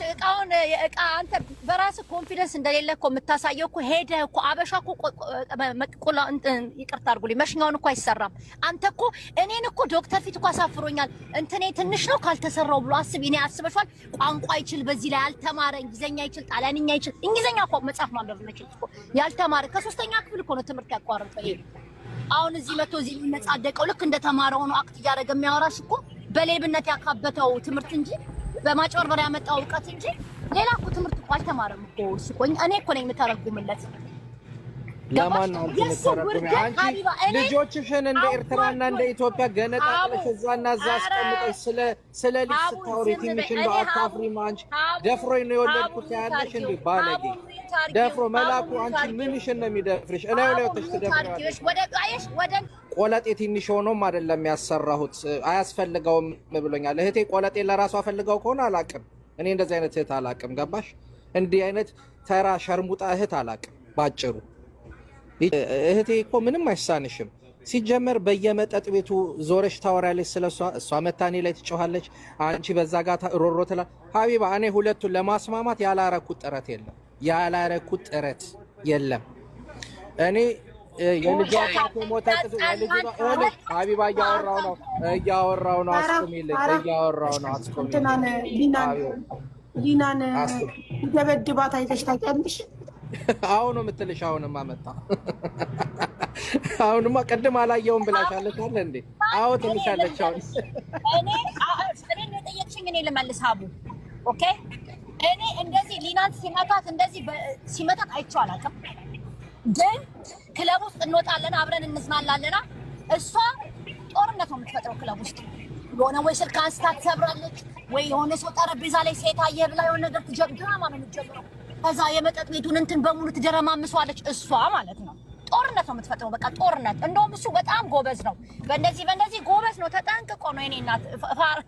እቃውን የእቃ አንተ በራስ ኮንፊደንስ እንደሌለ እኮ የምታሳየው እኮ ሄደህ እኮ አበሻ እኮ ቆላ ይቅርታ አድርጉልኝ መሽኛውን እኮ አይሰራም። አንተ እኮ እኔን እኮ ዶክተር ፊት እኮ አሳፍሮኛል። እንትኔ ትንሽ ነው ካልተሰራው ብሎ አስብ። እኔ አስበሻል። ቋንቋ ይችል በዚህ ላይ ያልተማረ እንግሊዘኛ ይችል ጣሊያንኛ ይችል እንግሊዘኛ እኮ መጻፍ ማንበብ መችል እኮ ያልተማረ ከሶስተኛ ክፍል እኮ ነው ትምህርት ያቋረጠው። ይሄ አሁን እዚህ መቶ እዚህ የሚመጻደቀው ልክ እንደተማረ ሆኖ አክት እያደረገ የሚያወራሽ እኮ በሌብነት ያካበተው ትምህርት እንጂ በማጭበርበር ያመጣው እውቀት እንጂ ሌላ እኮ ትምህርት እኮ አልተማረም እኮ እሱ እኮ እኔ እኮ ነኝ የምተረጉምለት። ለማን ነው የምትተረጉሚው? አንቺ ልጆችሽን እንደ ኤርትራና እንደ ኢትዮጵያ ገነጣጥለሽ እዛና እዛ አስቀምጠሽ ስለ ልጅ ስታወሪ ትንሽ እንደው አታፍሪም? አንቺ ደፍሮኝ ነው የወለድኩት ያለሽ እንዴ ባለጌ ደፍሮ መላኩ አንቺ ምንሽን ነው የሚደፍርሽ? እላዩ ላይ ወጥተሽ ትደፍሪያለሽ። ቆለጤ ትንሽ ሆኖም አይደለም ያሰራሁት አያስፈልገውም ብሎኛል። እህቴ ቆለጤ ለራሷ ፈልገው ከሆነ አላቅም። እኔ እንደዚህ አይነት እህት አላቅም። ገባሽ? እንዲህ አይነት ተራ ሸርሙጣ እህት አላቅም ባጭሩ። እህቴ እኮ ምንም አይሳንሽም። ሲጀመር በየመጠጥ ቤቱ ዞረሽ ታወራለች ስለሷ፣ እሷ መታኔ ላይ ትጮኻለች፣ አንቺ በዛ ጋር ሮሮ ትላ። ሀቢባ እኔ ሁለቱን ለማስማማት ያላረኩት ጥረት የለም። እኔ የልጇ አባት ሞተ ሀቢባ እያወራው ነው አስቆሚልኝ፣ ሊናን ደበድባት አይተሽ ታውቂያለሽ? አሁን ነው የምትልሽ። አሁንማ መጣ። አሁንማ ቅድም አላየውም ብላሻለች አለ እንዴ? አዎ ትልሻለች። አሁን እኔ የጠየቅሽኝ እኔ ልመልስ ሀቡ። ኦኬ እኔ እንደዚህ ሊናን ሲመታት አይቼው አላውቅም። ግን ክለብ ውስጥ እንወጣለን አብረን እንዝናናለና እሷ ጦርነት ነው የምትፈጥረው ክለብ ውስጥ። የሆነ ወይ ስልክ አንስታ ትሰብራለች፣ ወይ የሆነ ሰው ጠረጴዛ ላይ ሴት አየህ ብላ የሆነ ነገር ድራማ ነው የምትጀምረው። ከዛ የመጠጥ ቤቱን እንትን በሙሉ ትደረማምሷለች እሷ ማለት ነው። ጦርነት ነው የምትፈጥረው፣ በቃ ጦርነት። እንደውም እሱ በጣም ጎበዝ ነው፣ በእንደዚህ ጎበዝ ነው። ተጠንቅቆ ነው የኔ እናት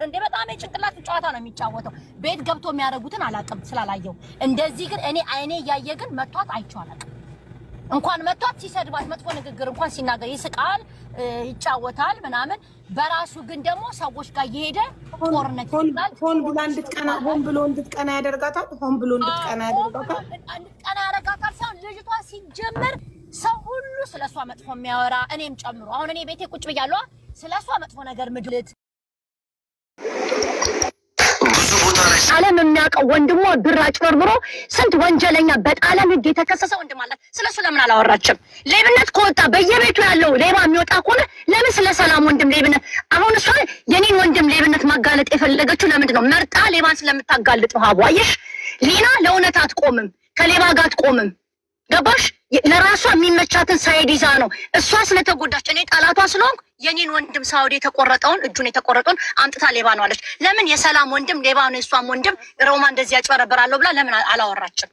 እንደ በጣም የጭንቅላት ጨዋታ ነው የሚጫወተው። ቤት ገብቶ የሚያደርጉትን አላውቅም ስላላየው። እንደዚህ ግን እኔ አይኔ እያየ ግን መቷት አይቼው አላውቅም። እንኳን መቷት ሲሰድባት መጥፎ ንግግር እንኳን ሲናገር ይስቃል፣ ይጫወታል ምናምን። በራሱ ግን ደግሞ ሰዎች ጋር እየሄደ ጦርነት ይላል። ሆን ብሎ እንድትቀና ያደርጋታል። እንድትቀና ያደርጋታል። ሰው ልጅቷ ሲጀምር ሰው ሁሉ ስለሷ መጥፎ የሚያወራ እኔም ጨምሮ። አሁን እኔ ቤቴ ቁጭ ብያለሁ ስለሷ መጥፎ ነገር ምድልት ዓለም የሚያውቀው ወንድሟ ብር አጭበርብሮ ስንት ወንጀለኛ በጣለም ሕግ የተከሰሰ ወንድም አላት። ስለሱ ለምን አላወራችም? ሌብነት ከወጣ በየቤቱ ያለው ሌባ የሚወጣ ከሆነ ለምን ስለ ሰላም ወንድም ሌብነት? አሁን እሷ የኔን ወንድም ሌብነት ማጋለጥ የፈለገችው ለምንድን ነው? መርጣ ሌባን ስለምታጋልጥ ነው። ሀቡ አየሽ፣ ሊና ለእውነት አትቆምም፣ ከሌባ ጋር አትቆምም። ገባሽ? ለራሷ የሚመቻትን ሳይድ ይዛ ነው። እሷ ስለተጎዳች እኔ ጠላቷ ስለሆንኩ የኔን ወንድም ሳውዲ እጁን የተቆረጠውን አምጥታ ሌባ ነው አለች። ለምን የሰላም ወንድም ሌባ ነው የሷም ወንድም ሮማ እንደዚህ ያጭበረበራለሁ ብላ ለምን አላወራችም?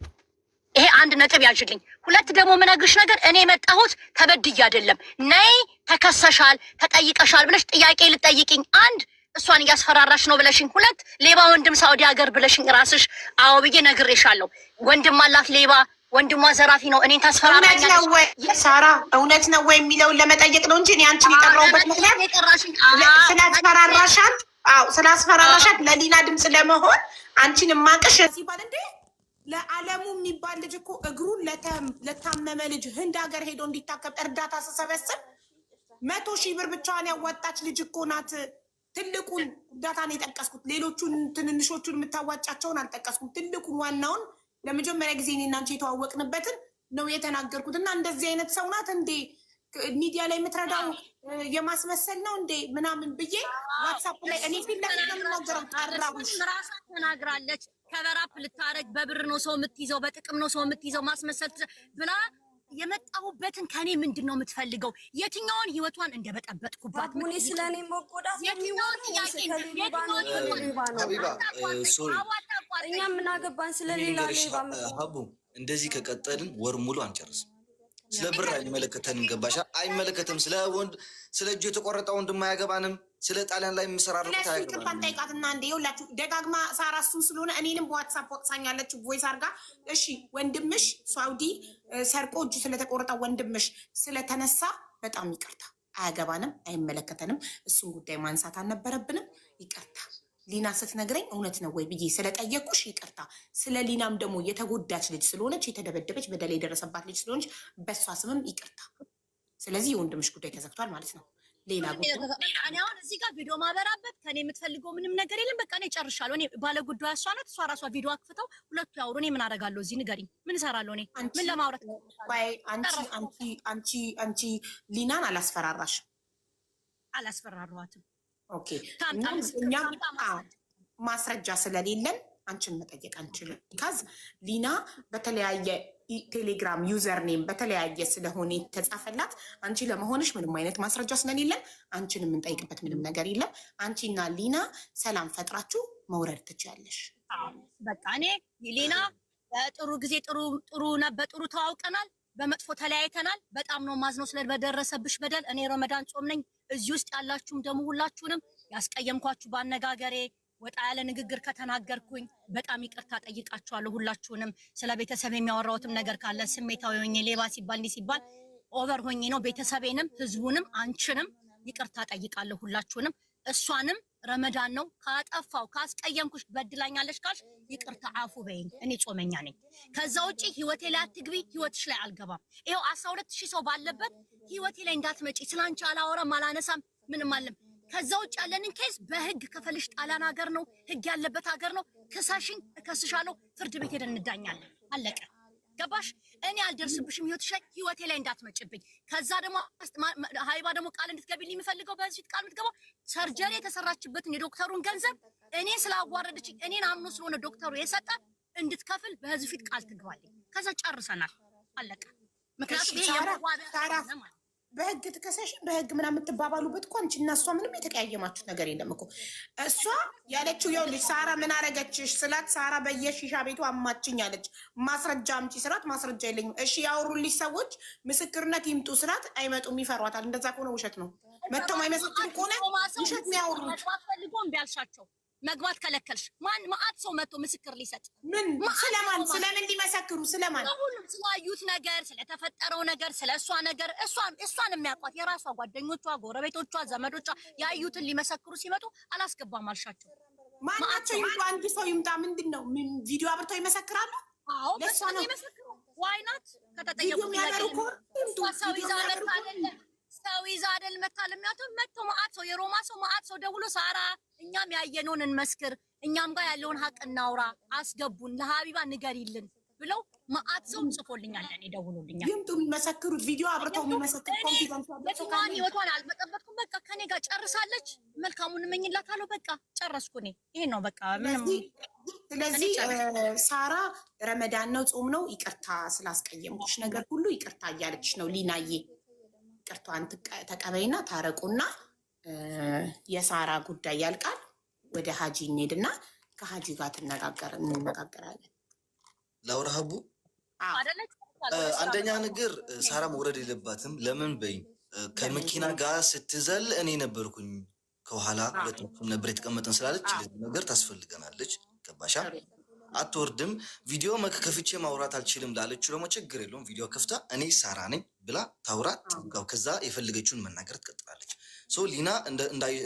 ይሄ አንድ ነጥብ ያዥልኝ። ሁለት ደግሞ የምነግርሽ ነገር እኔ የመጣሁት ተበድዬ አይደለም። ነይ ተከሰሻል፣ ተጠይቀሻል ብለሽ ጥያቄ ልጠይቅኝ። አንድ እሷን እያስፈራራሽ ነው ብለሽኝ፣ ሁለት ሌባ ወንድም ሳውዲ ሀገር ብለሽኝ ራስሽ አዎ ብዬ ነግሬሻለሁ። ወንድም አላት ሌባ፣ ወንድሟ ዘራፊ ነው። እኔን ታስፈራራኛለሽ። እውነት ነው ወይ ሳራ? እውነት ነው ወይ የሚለውን ለመጠየቅ ነው እንጂ እኔ አንቺን የጠራሁበት ምክንያት ስላስፈራራሻት ለሊና ድምፅ ለመሆን አንቺን ማቅሽ ሲባል እንዴ ለዓለሙ የሚባል ልጅ እኮ እግሩን ለታመመ ልጅ ህንድ ሀገር ሄዶ እንዲታከም እርዳታ ስሰበስብ 100,000 ብር ብቻዋን ያዋጣች ልጅ እኮ ናት። ትልቁን እርዳታ ነው የጠቀስኩት። ሌሎቹን ትንንሾቹን የምታዋጫቸውን አልጠቀስኩም። ትልቁን ዋናውን ለመጀመሪያ ጊዜ እኔ እና አንቺ የተዋወቅንበትን ነው የተናገርኩት። እና እንደዚህ አይነት ሰው ናት እንዴ ሚዲያ ላይ የምትረዳው የማስመሰል ነው እንዴ ምናምን ብዬ ዋትሳፕ ላይ እኔ ፊት ለፊት ነው የምናገረው። ጠራሁሽ ራሷ ተናግራለች። ከበራፕ ልታረግ በብር ነው ሰው የምትይዘው፣ በጥቅም ነው ሰው የምትይዘው ማስመሰል ብላ የመጣሁበትን ከኔ ምንድን ነው የምትፈልገው? የትኛውን ህይወቷን እንደበጠበጥኩባት ሙኒ ስለኔ መቆዳት የትኛውን ጥያቄ እኛ ምን አገባን ስለሌላ ሌባ? ሀቡ እንደዚህ ከቀጠልን ወር ሙሉ አንጨርስም። ስለ ብር አይመለከተንም። ገባሻ? አይመለከተም። ስለ እጁ የተቆረጠ ወንድም አያገባንም። ስለ ጣሊያን ላይ የምሰራርቁት አያገባንም። ጠይቃትና እንደ ይኸውላችሁ ደጋግማ ሳራ እሱን ስለሆነ እኔንም በዋትሳፕ ወቅሳኛለች ቮይስ አድርጋ። እሺ ወንድምሽ ሳውዲ ሰርቆ እጁ ስለተቆረጠ ወንድምሽ ስለተነሳ በጣም ይቅርታ፣ አያገባንም፣ አይመለከተንም። እሱን ጉዳይ ማንሳት አልነበረብንም። ይቅርታ ሊና ስትነግረኝ እውነት ነው ወይ ብዬ ስለጠየቁሽ ይቅርታ። ስለ ሊናም ደግሞ የተጎዳች ልጅ ስለሆነች የተደበደበች በደል የደረሰባት ልጅ ስለሆነች በእሷ ስምም ይቅርታ። ስለዚህ የወንድምሽ ጉዳይ ተዘግቷል ማለት ነው። ሌላ ጉዳይ እኔ አሁን እዚህ ጋር ቪዲዮ ማበራበት ከኔ የምትፈልገው ምንም ነገር የለም። በቃ እኔ ጨርሻለሁ። እኔ ባለ ጉዳዩ እሷ ናት። እሷ ራሷ ቪዲዮ አክፍተው ሁለቱ ያውሩ። እኔ ምን አደርጋለሁ እዚህ? ንገሪኝ፣ ምን እሰራለሁ? እኔ ምን ለማውራት ነው? አንቺ ሊናን አላስፈራራሽም? አላስፈራራኋትም። ኦኬ። ማስረጃ ስለሌለን አንቺን መጠየቅ አንችልም። ካዝ ሊና በተለያየ ቴሌግራም ዩዘር ኔም በተለያየ ስለሆነ የተጻፈላት አንቺ ለመሆንሽ ምንም አይነት ማስረጃ ስለሌለን አንቺን የምንጠይቅበት ምንም ነገር የለም። አንቺና ሊና ሰላም ፈጥራችሁ መውረድ ትችያለሽ። በቃ እኔ ሊና በጥሩ ጊዜ በጥሩ ተዋውቀናል፣ በመጥፎ ተለያይተናል። በጣም ነው ማዝነው ስለበደረሰብሽ በደል። እኔ ረመዳን ጾም ነኝ። እዚህ ውስጥ ያላችሁም ደግሞ ሁላችሁንም ያስቀየምኳችሁ ባነጋገሬ ወጣ ያለ ንግግር ከተናገርኩኝ በጣም ይቅርታ ጠይቃችኋለሁ። ሁላችሁንም ስለ ቤተሰብ የሚያወራውትም ነገር ካለ ስሜታዊ ሆኜ ሌባ ሲባል እንዲህ ሲባል ኦቨር ሆኜ ነው። ቤተሰቤንም ህዝቡንም አንቺንም ይቅርታ ጠይቃለሁ። ሁላችሁንም እሷንም ረመዳን ነው ካጠፋው ካስቀየምኩሽ በድላኛለሽ ካልሽ ይቅርታ አፉ በይኝ። እኔ ጾመኛ ነኝ። ከዛ ውጪ ህይወቴ ላይ አትግቢ፣ ህይወትሽ ላይ አልገባም። ይሄው 12000 ሰው ባለበት ህይወቴ ላይ እንዳትመጪ። ስላንቺ አላወራም አላነሳም ምንም አለም። ከዛ ውጭ ያለንን ኬዝ በህግ ከፈልሽ ጣሊያን ሀገር ነው፣ ህግ ያለበት ሀገር ነው። ክሳሽኝ እከስሻለሁ፣ ፍርድ ቤት ሄደን እንዳኛለን። አለቀ። ገባሽ? እኔ አልደርስብሽም ህይወትሽ ላይ፣ ህይወቴ ላይ እንዳትመጭብኝ። ከዛ ደግሞ ሀይባ ደግሞ ቃል እንድትገቢልኝ የሚፈልገው በዚህ ፊት ቃል የምትገባው ሰርጀሪ የተሰራችበትን የዶክተሩን ገንዘብ እኔ ስላዋረደችኝ እኔን አምኖ ስለሆነ ዶክተሩ የሰጣት እንድትከፍል በህዝብ ፊት ቃል ትግባልኝ። ከዛ ጨርሰናል። አለቀ። ምክንያቱም ይሄ የማዋረድ ነው። በህግ ትከሰሽ በህግ ምናምን የምትባባሉበት እኮ አንቺ እና እሷ ምንም የተቀያየማችሁት ነገር የለም እኮ። እሷ ያለችው ይኸውልሽ፣ ሳራ ምን አረገችሽ ስላት፣ ሳራ በየሺሻ ቤቱ አማችኝ አለች። ማስረጃ አምጪ ስላት፣ ማስረጃ የለኝም። እሺ ያወሩልሽ ሰዎች ምስክርነት ይምጡ ስላት፣ አይመጡም፣ ይፈሯታል። እንደዛ ከሆነ ውሸት ነው። መጥተው አይመሰክሩ ከሆነ ውሸት ነው ያወሩት። ፈልጎ እምቢ አልሻቸው፣ መግባት ከለከልሽ። ማን ማአት ሰው መጥቶ ምስክር ሊሰጥ ምን ስለምን ሊመሰክሩ? ስለማን? ሁሉም ስላዩት ነገር፣ ስለተፈጠረው ነገር፣ ስለሷ ነገር እሷን የሚያውቋት የራሷ ጓደኞቿ፣ ጎረቤቶቿ፣ ዘመዶቿ ያዩትን ሊመሰክሩ ሲመጡ አላስገባም አልሻቸው። ማናቸው ይምጡ፣ አንድ ሰው ይምጣ። ምንድን ነው ቪዲዮ አብርተው ይመሰክራሉ? አዎ ለሷ ነው ይመሰክሩ። ዋይናት ከተጠየቁ ሰው ይዛ አይደለ ሰው ይዛ አይደል መታል መጥቶ ማአት ሰው የሮማ ሰው ማአት ሰው ደውሎ ሳራ እኛም ያየነውን እንመስክር፣ እኛም ጋር ያለውን ሀቅ እናውራ፣ አስገቡን፣ ለሀቢባ ንገሪልን ብለው ማአት ሰው ጽፎልኛል። እኔ ደውሎልኛል። ይምጡ የሚመሰክሩት ቪዲዮ አብርተው የሚመሰክሩ ኮንፊደንስ አላቸው። ህይወቷን አልበጠበጥኩም። በቃ ከኔ ጋር ጨርሳለች። መልካሙን እመኝላታለሁ። በቃ ጨረስኩ። እኔ ይሄ ነው በቃ ምንም። ስለዚህ ሳራ ረመዳን ነው ጾም ነው፣ ይቅርታ ስላስቀየምኩሽ ነገር ሁሉ ይቅርታ እያለች ነው ሊናዬ። ይቅርታዋን ተቀበይና ታረቁና የሳራ ጉዳይ ያልቃል። ወደ ሀጂ እንሄድና ከሀጂ ጋር እንነጋገራለን። ላውራ ሀቡ አንደኛ ነገር ሳራ መውረድ የለባትም። ለምን በይ ከመኪና ጋር ስትዘል እኔ ነበርኩኝ ከኋላ ሁለቱም ነበር የተቀመጠን ስላለች ለዚህ ነገር ታስፈልገናለች። ገባሻ? አትወርድም። ቪዲዮ ከፍቼ ማውራት አልችልም ላለችው ደግሞ ችግር የለውም። ቪዲዮ ከፍታ እኔ ሳራ ነኝ ብላ ታውራት። ከዛ የፈለገችውን መናገር ትቀጥላለች። ሊና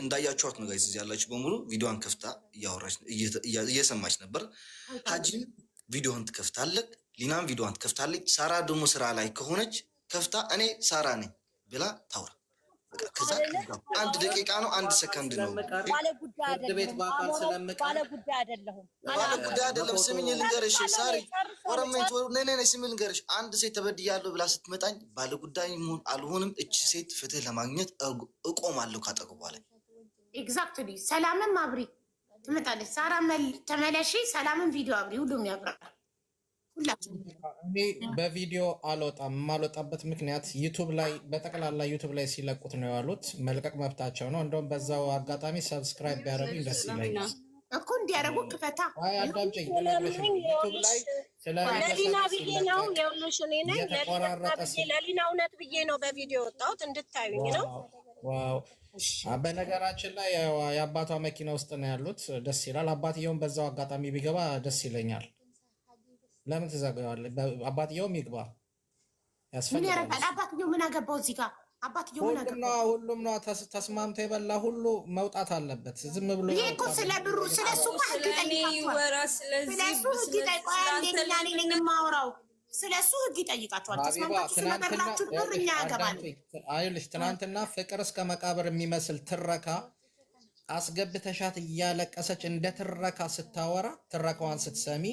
እንዳያችኋት ነው ጋይስ፣ ያላችሁ በሙሉ ቪዲዮን ከፍታ እያወራች እየሰማች ነበር። ሀጂም ቪዲዮን ትከፍታለች፣ ሊናም ቪዲዮን ትከፍታለች። ሳራ ደግሞ ስራ ላይ ከሆነች ከፍታ እኔ ሳራ ነኝ ብላ ታውራ። ከዛ አንድ ደቂቃ ነው፣ አንድ ሰከንድ ነው። ባለ ጉዳይ አይደለሁም። ስሚኝ ልንገርሽ፣ ሳሪ ወረመንት ነኔ ስሚኝ ልንገርሽ፣ አንድ ሴት ተበድያለሁ ብላ ስትመጣኝ ባለ ጉዳይ አልሆንም። እች ሴት ፍትህ ለማግኘት እቆማለሁ ካጠገቧ ላይ። ኤግዛክትሊ። ሰላምም አብሪ ትመጣለች። ሳራ ተመለሺ፣ ሰላምን ቪዲዮ አብሪ፣ ሁሉም ያብራል። እኔ በቪዲዮ አልወጣም። የማልወጣበት ምክንያት ዩቱብ ላይ በጠቅላላ ዩቱብ ላይ ሲለቁት ነው ያሉት። መልቀቅ መብታቸው ነው። እንደውም በዛው አጋጣሚ ሰብስክራይብ ቢያደርጉኝ ደስ ይለኛል እኮ። እንዲያደርጉ ክፈታ። አዳምጪኝ። ዩቱብ ላይ ለሊና ብዬ ነው የውልሽ። እኔ ነኝ ለሊና እውነት ብዬ ነው በቪዲዮ ወጣሁት እንድታዩኝ ነው። ዋው። በነገራችን ላይ የአባቷ መኪና ውስጥ ነው ያሉት። ደስ ይላል። አባትየውም በዛው አጋጣሚ ቢገባ ደስ ይለኛል። ለምን ትዘጋዋለህ? አባትየውም ይግባ ያስፈልጋል። አባትየው ምን አገባው እዚህ ጋር? አባትየው ምን አገባው? ሁሉም ነው ተስማምቶ የበላ ሁሉ መውጣት አለበት። ዝም ብሎ ይሄ እኮ ስለ ብሩ ስለሱ ህግ ይጠይቃቸዋል። ስለሱ ህግ ይጠይቃቸዋል። እኔ ነኝ የማወራው። ስለሱ ህግ ይጠይቃቸዋል። ተስማምታችሁ ስለበላችሁ ብር እኛ ያገባል። አይልሽ ትናንትና ፍቅር እስከ መቃብር የሚመስል ትረካ አስገብተሻት እያለቀሰች እንደ ትረካ ስታወራ ትረካዋን ስትሰሚ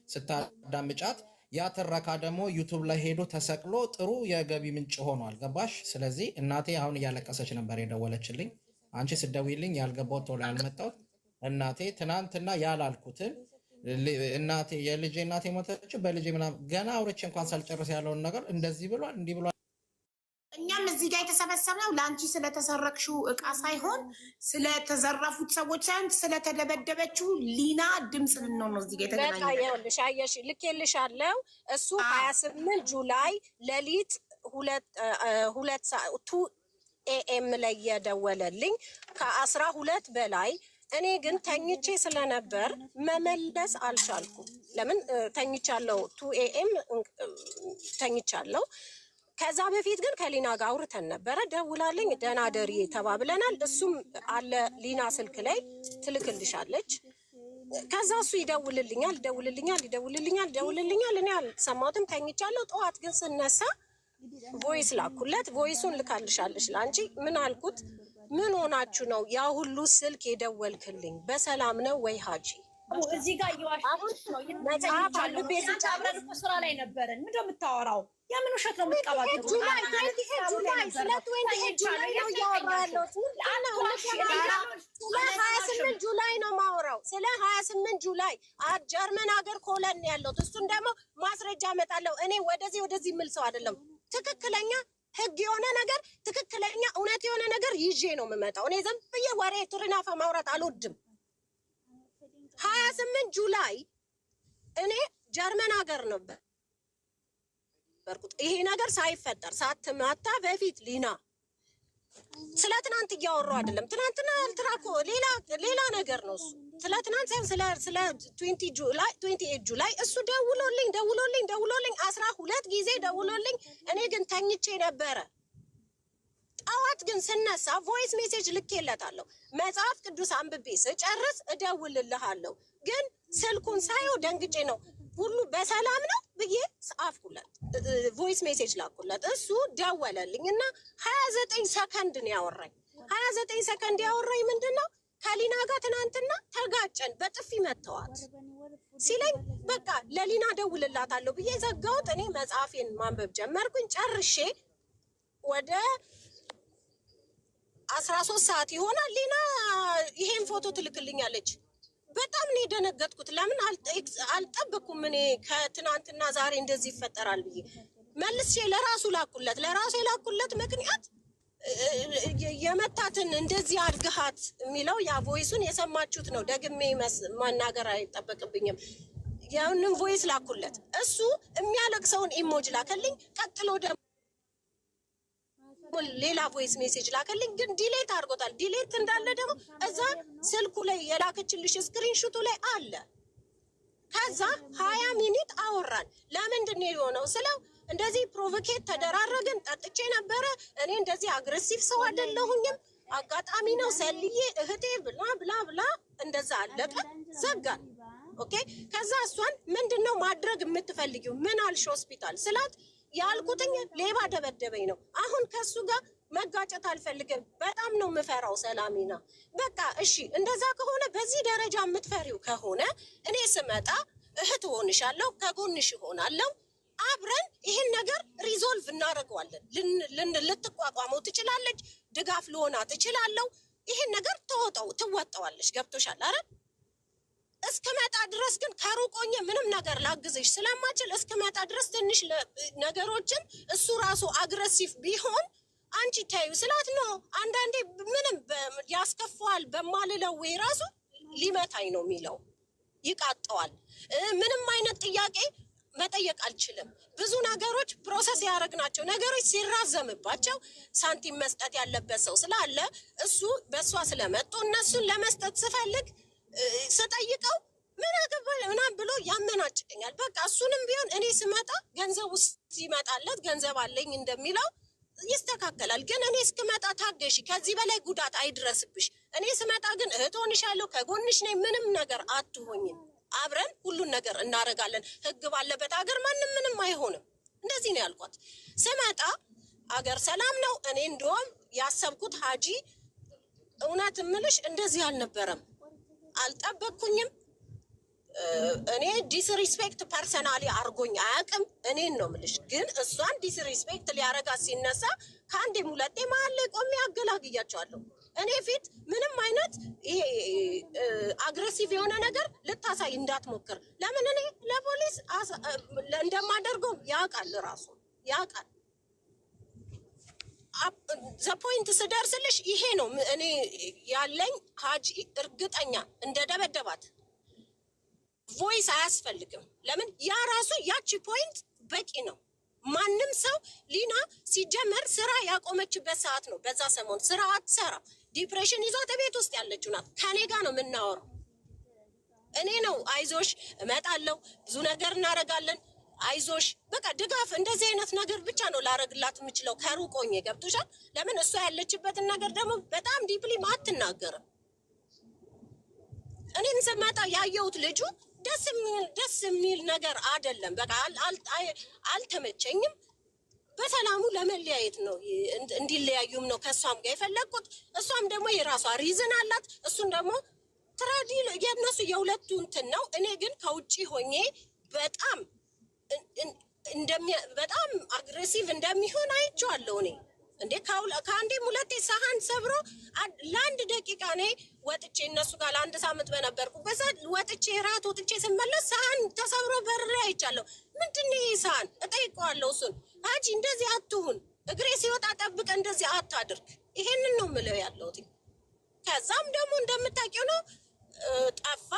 ስታዳምጫት ያ ትረካ ደግሞ ዩቱብ ላይ ሄዶ ተሰቅሎ ጥሩ የገቢ ምንጭ ሆኗል። ገባሽ? ስለዚህ እናቴ አሁን እያለቀሰች ነበር የደወለችልኝ። አንቺ ስደውይልኝ ያልገባው ቶሎ ያልመጣሁት እናቴ ትናንትና ያላልኩትን እናቴ የልጄ እናቴ ሞተች በልጄ ምናምን ገና አውርቼ እንኳን ሳልጨርስ ያለውን ነገር እንደዚህ ብሏል እንዲህ ብሏል። እኛም እዚህ ጋር የተሰበሰብነው ለአንቺ ስለተሰረቅሽው እቃ ሳይሆን ስለተዘረፉት ሰዎች ሳይሆን ስለተደበደበችው ሊና ድምፅ ልንሆን ነው። እዚህ ጋር የተገናኘው ይኸውልሽ፣ አየሽ ልኬልሻለሁ። እሱ 28 ጁላይ ሌሊት 2 AM ላይ የደወለልኝ ከ12 በላይ። እኔ ግን ተኝቼ ስለነበር መመለስ አልቻልኩም። ለምን ተኝቻለሁ? 2 AM ተኝቻለሁ። ከዛ በፊት ግን ከሊና ጋር አውርተን ነበረ። ደውላልኝ ደህና ደሪ ተባብለናል። እሱም አለ ሊና ስልክ ላይ ትልክልሻለች። ከዛ እሱ ይደውልልኛል። እኔ አልሰማሁትም ተኝቻለሁ። ጠዋት ግን ስነሳ ቮይስ ላኩለት። ቮይሱን ልካልሻለች ለአንቺ። ምን አልኩት? ምን ሆናችሁ ነው ያ ሁሉ ስልክ የደወልክልኝ? በሰላም ነው ወይ ሀጂ? እዚህ ጋር እየዋሸች ነው። መጽሐፍ አልቤ አብረን እኮ ስራ ላይ ነበርን። ምንድን ነው የምታወራው? የምን ውሸት ነው የምትቀባጥሩ? ጁላይ ስለ 28 ጁላይ ነው እያወራ ያለሁት። ስለ 28 ጁላይ ነው ማውራው። ስለ 28 ጁላይ ጀርመን ሀገር ኮለን ያለሁት። እሱን ደግሞ ማስረጃ እመጣለሁ። እኔ ወደዚህ የምል ሰው አይደለም። ትክክለኛ ህግ የሆነ ነገር ትክክለኛ እውነት የሆነ ነገር ይዤ ነው የምመጣው። እኔ ዝም ብዬ ወሬ ቱሪናፋ ማውራት አልወድም። 28 ጁላይ እኔ ጀርመን ሀገር ነበር። ይሄ ነገር ሳይፈጠር ሳትመታ በፊት ሊና ስለ ትናንት እያወራሁ አይደለም። ትናንትና አልትራኮ ሌላ ነገር ነው እሱ። ስለ ትናንት ሳይሆን ስለ 28 ጁላይ እሱ ደውሎልኝ 12 ጊዜ ደውሎልኝ፣ እኔ ግን ተኝቼ ነበረ። ጠዋት ግን ስነሳ ቮይስ ሜሴጅ ልኬለታለሁ። መጽሐፍ ቅዱስ አንብቤ ስጨርስ እደውልልሃለሁ። ግን ስልኩን ሳየው ደንግጬ ነው። ሁሉ በሰላም ነው ብዬ ጻፍኩለት፣ ቮይስ ሜሴጅ ላኩለት። እሱ ደወለልኝ እና 29 ሰከንድ ነው ያወራኝ። 29 ሰከንድ ያወራኝ ምንድን ነው? ከሊና ጋር ትናንትና ተጋጨን፣ በጥፊ መተዋት ሲለኝ በቃ ለሊና ደውልላታለሁ ብዬ ዘጋሁት። እኔ መጽሐፌን ማንበብ ጀመርኩኝ። ጨርሼ ወደ 13 ሰዓት ይሆናል ሊና ይሄን ፎቶ ትልክልኛለች። በጣም ነው የደነገጥኩት። ለምን አልጠበኩም እኔ ከትናንትና ዛሬ እንደዚህ ይፈጠራል ብዬ መልሼ ለራሱ የላኩለት ምክንያት የመታትን እንደዚህ አድግሃት የሚለው ያ ቮይሱን የሰማችሁት ነው። ደግሜ ማናገር አይጠበቅብኝም። ያንን ቮይስ ላኩለት። እሱ የሚያለቅሰውን ኢሞጅ ላከልኝ። ቀጥሎ ደግሞ ሌላ ቮይስ ሜሴጅ ላከልኝ፣ ግን ዲሌት አድርጎታል። ዲሌት እንዳለ ደግሞ እዛ ስልኩ ላይ የላከችልሽ ስክሪንሹቱ ላይ አለ። ከዛ 20 ሚኒት አወራን። ለምንድን ነው የሆነው ስለው እንደዚህ ፕሮቮኬት ተደራረግን። ጠጥቼ ነበረ እኔ እንደዚህ አግሬሲቭ ሰው አይደለሁኝም፣ አጋጣሚ ነው ሰልዬ እህቴ ብላ ብላ ብላ እንደዛ አለቀ፣ ዘጋን። ኦኬ። ከዛ እሷን ምንድነው ማድረግ የምትፈልጊው? ምን አልሽ ሆስፒታል ስላት ያልኩትኝ ሌባ ደበደበኝ ነው። አሁን ከሱ ጋር መጋጨት አልፈልግም፣ በጣም ነው የምፈራው ሰላሚና። በቃ እሺ እንደዛ ከሆነ በዚህ ደረጃ የምትፈሪው ከሆነ እኔ ስመጣ እህት ሆንሻለሁ፣ ከጎንሽ ሆናለሁ፣ አብረን ይህን ነገር ሪዞልቭ እናደርገዋለን። ልትቋቋመው ትችላለች፣ ድጋፍ ልሆና ትችላለሁ። ይህን ነገር ትወጣዋለች። ገብቶሻል? አረ እስክመጣ ድረስ ግን ከሩቆኝ ምንም ነገር ላግዝሽ ስለማችል እስክመጣ ድረስ ትንሽ ነገሮችን እሱ ራሱ አግሬሲቭ ቢሆን አንቺ ታዩ ስላት ነው። አንዳንዴ ምንም ያስከፋዋል በማልለው ወይ ራሱ ሊመታኝ ነው የሚለው፣ ይቃጠዋል። ምንም አይነት ጥያቄ መጠየቅ አልችልም። ብዙ ነገሮች ፕሮሰስ ያደረግናቸው ነገሮች ሲራዘምባቸው ሳንቲም መስጠት ያለበት ሰው ስላለ እሱ በእሷ ስለመጡ እነሱን ለመስጠት ስፈልግ ስጠይቀው ምናምን ብሎ ያመናጭቀኛል። በቃ እሱንም ቢሆን እኔ ስመጣ ገንዘብ ውስጥ ሲመጣለት ገንዘብ አለኝ እንደሚለው ይስተካከላል። ግን እኔ እስክመጣ ታገሺ፣ ከዚህ በላይ ጉዳት አይድረስብሽ። እኔ ስመጣ ግን እህት ሆንሻለሁ፣ ከጎንሽ ነኝ። ምንም ነገር አትሆኝም። አብረን ሁሉን ነገር እናደርጋለን። ህግ ባለበት ሀገር ማንም ምንም አይሆንም። እንደዚህ ነው ያልኳት። ስመጣ አገር ሰላም ነው። እኔ እንደውም ያሰብኩት ሀጂ እውነት እምልሽ እንደዚህ አልነበረም። አልጠበቅኩኝም። እኔ ዲስሪስፔክት ፐርሰናሊ አርጎኝ አያውቅም። እኔን ነው የምልሽ። ግን እሷን ዲስሪስፔክት ሊያረጋት ሲነሳ ከአንዴም ሁለቴ መሀል ላይ ቆሜ አገላግያቸዋለሁ። እኔ ፊት ምንም አይነት ይሄ አግሬሲቭ የሆነ ነገር ልታሳይ እንዳትሞክር። ለምን እኔ ለፖሊስ እንደማደርገው ያውቃል፣ ራሱ ያውቃል። ዘፖይንት ስደርስልሽ ይሄ ነው እኔ ያለኝ። ሀጂ እርግጠኛ እንደደበደባት ቮይስ አያስፈልግም። ለምን ያ ራሱ ያቺ ፖይንት በቂ ነው። ማንም ሰው ሊና ሲጀመር ስራ ያቆመችበት ሰዓት ነው። በዛ ሰሞን ስራ አትሰራ፣ ዲፕሬሽን ይዟት ቤት ውስጥ ያለችው ናት። ከኔ ጋር ነው የምናወራው። እኔ ነው አይዞሽ እመጣለሁ፣ ብዙ ነገር እናደርጋለን፣ አይዞሽ በቃ ድጋፍ፣ እንደዚህ አይነት ነገር ብቻ ነው ላረግላት የምችለው ከሩቅ ሆኜ። ገብቶሻል? ለምን እሷ ያለችበትን ነገር ደግሞ በጣም ዲፕሊ አትናገርም። እኔን ስመጣ ያየሁት ልጁ ደስ የሚል ነገር አይደለም። በቃ አልተመቸኝም። በሰላሙ ለመለያየት ነው፣ እንዲለያዩም ነው ከእሷም ጋር የፈለግኩት። እሷም ደግሞ የራሷ ሪዝን አላት። እሱን ደግሞ ትራዲ የእነሱ የሁለቱ እንትን ነው። እኔ ግን ከውጭ ሆኜ በጣም አግሬሲቭ እንደሚሆን አይቼዋለሁ። እኔ እንዴ ከአንዴም ሁለቴ ሳህን ሰብሮ ለአንድ ደቂቃ እኔ ወጥቼ እነሱ ጋር ለአንድ ሳምንት በነበርኩበት ሰዓት ወጥቼ ራት ወጥቼ ስመለስ ሳህን ተሰብሮ በር ላይ አይቻለሁ። ምንድን ነው ይሄ ሳህን? እጠይቀዋለሁ እሱን። ሀጂ እንደዚህ አትሁን፣ እግሬ ሲወጣ ጠብቀ እንደዚህ አታድርግ። ይሄንን ነው የምለው ያለሁት። ከዛም ደግሞ እንደምታውቂው ነው ጠፋ።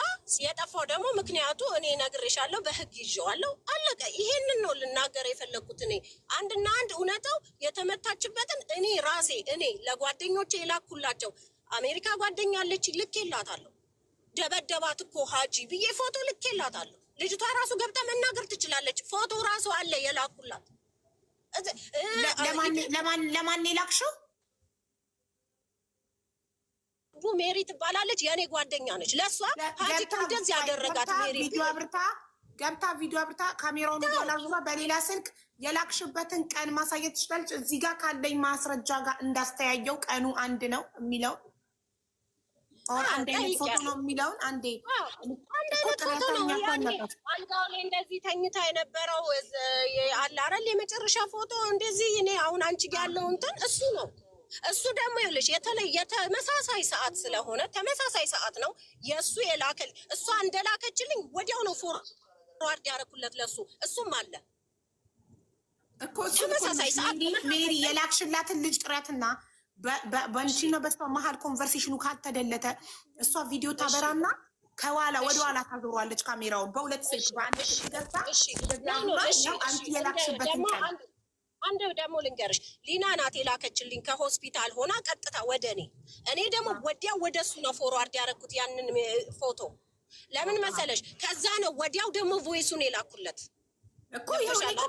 የጠፋው ደግሞ ምክንያቱ እኔ ነግሬሻለሁ፣ በህግ ይዤዋለሁ። አለቀ። ይሄንን ነው ልናገር የፈለግኩት። እኔ አንድና አንድ እውነታው የተመታችበትን እኔ ራሴ ለጓደኞቼ የላኩላቸው አሜሪካ ጓደኛ አለች፣ ልኬላታለሁ። ደበደባት እኮ ሀጂ ብዬ ፎቶ ልኬላታለሁ። ልጅቷ ራሱ ገብታ መናገር ትችላለች። ፎቶ ራሱ አለ የላኩላት። ለማን የላክሽው? ሜሪ ትባላለች፣ የእኔ ጓደኛ ነች። ለእሷ ሀጂ እንደዚህ ያደረጋት ሜሪ ገብታ ቪዲዮ አብርታ ካሜራውን ወደኋላ በሌላ ስልክ የላክሽበትን ቀን ማሳየት ትችላለች። እዚህ ጋር ካለኝ ማስረጃ ጋር እንዳስተያየው ቀኑ አንድ ነው የሚለው አንድ አይነት ፎቶ ነው የሚለውን አንድ አይነት ፎቶ ነው። አልጋው ላይ እንደዚህ ተኝታ የነበረው አለ አይደል? የመጨረሻ ፎቶ እንደዚህ እኔ አሁን አንቺ ጋር ያለው እንትን እሱ ነው። እሱ ደግሞ ይኸውልሽ የተለየ ተመሳሳይ ሰዓት ስለሆነ ተመሳሳይ ሰዓት ነው የእሱ የላከል። እሷ እንደላከችልኝ ወዲያው ነው ፎርዋርድ ያደረኩለት ለሱ። እሱም አለ እኮ ተመሳሳይ ሰዓት። ሜሪ የላክሽላትን ልጅ ጥረትና በአንቺና በሷ መሀል ኮንቨርሴሽኑ ካልተደለተ እሷ ቪዲዮ ታበራና ከኋላ ወደኋላ ታዞሯለች ካሜራውን በሁለት ስልክ በአንድ ስልክ ገብታ አንቺ የላክሽበትን ቀን አንድ ደግሞ ልንገርሽ፣ ሊና ናት የላከችልኝ ከሆስፒታል ሆና ቀጥታ ወደ እኔ ደግሞ ወዲያው ወደ እሱ ነው ፎርዋርድ ያደረኩት ያንን ፎቶ። ለምን መሰለሽ? ከዛ ነው ወዲያው ደግሞ ቮይሱን የላኩለት እኮ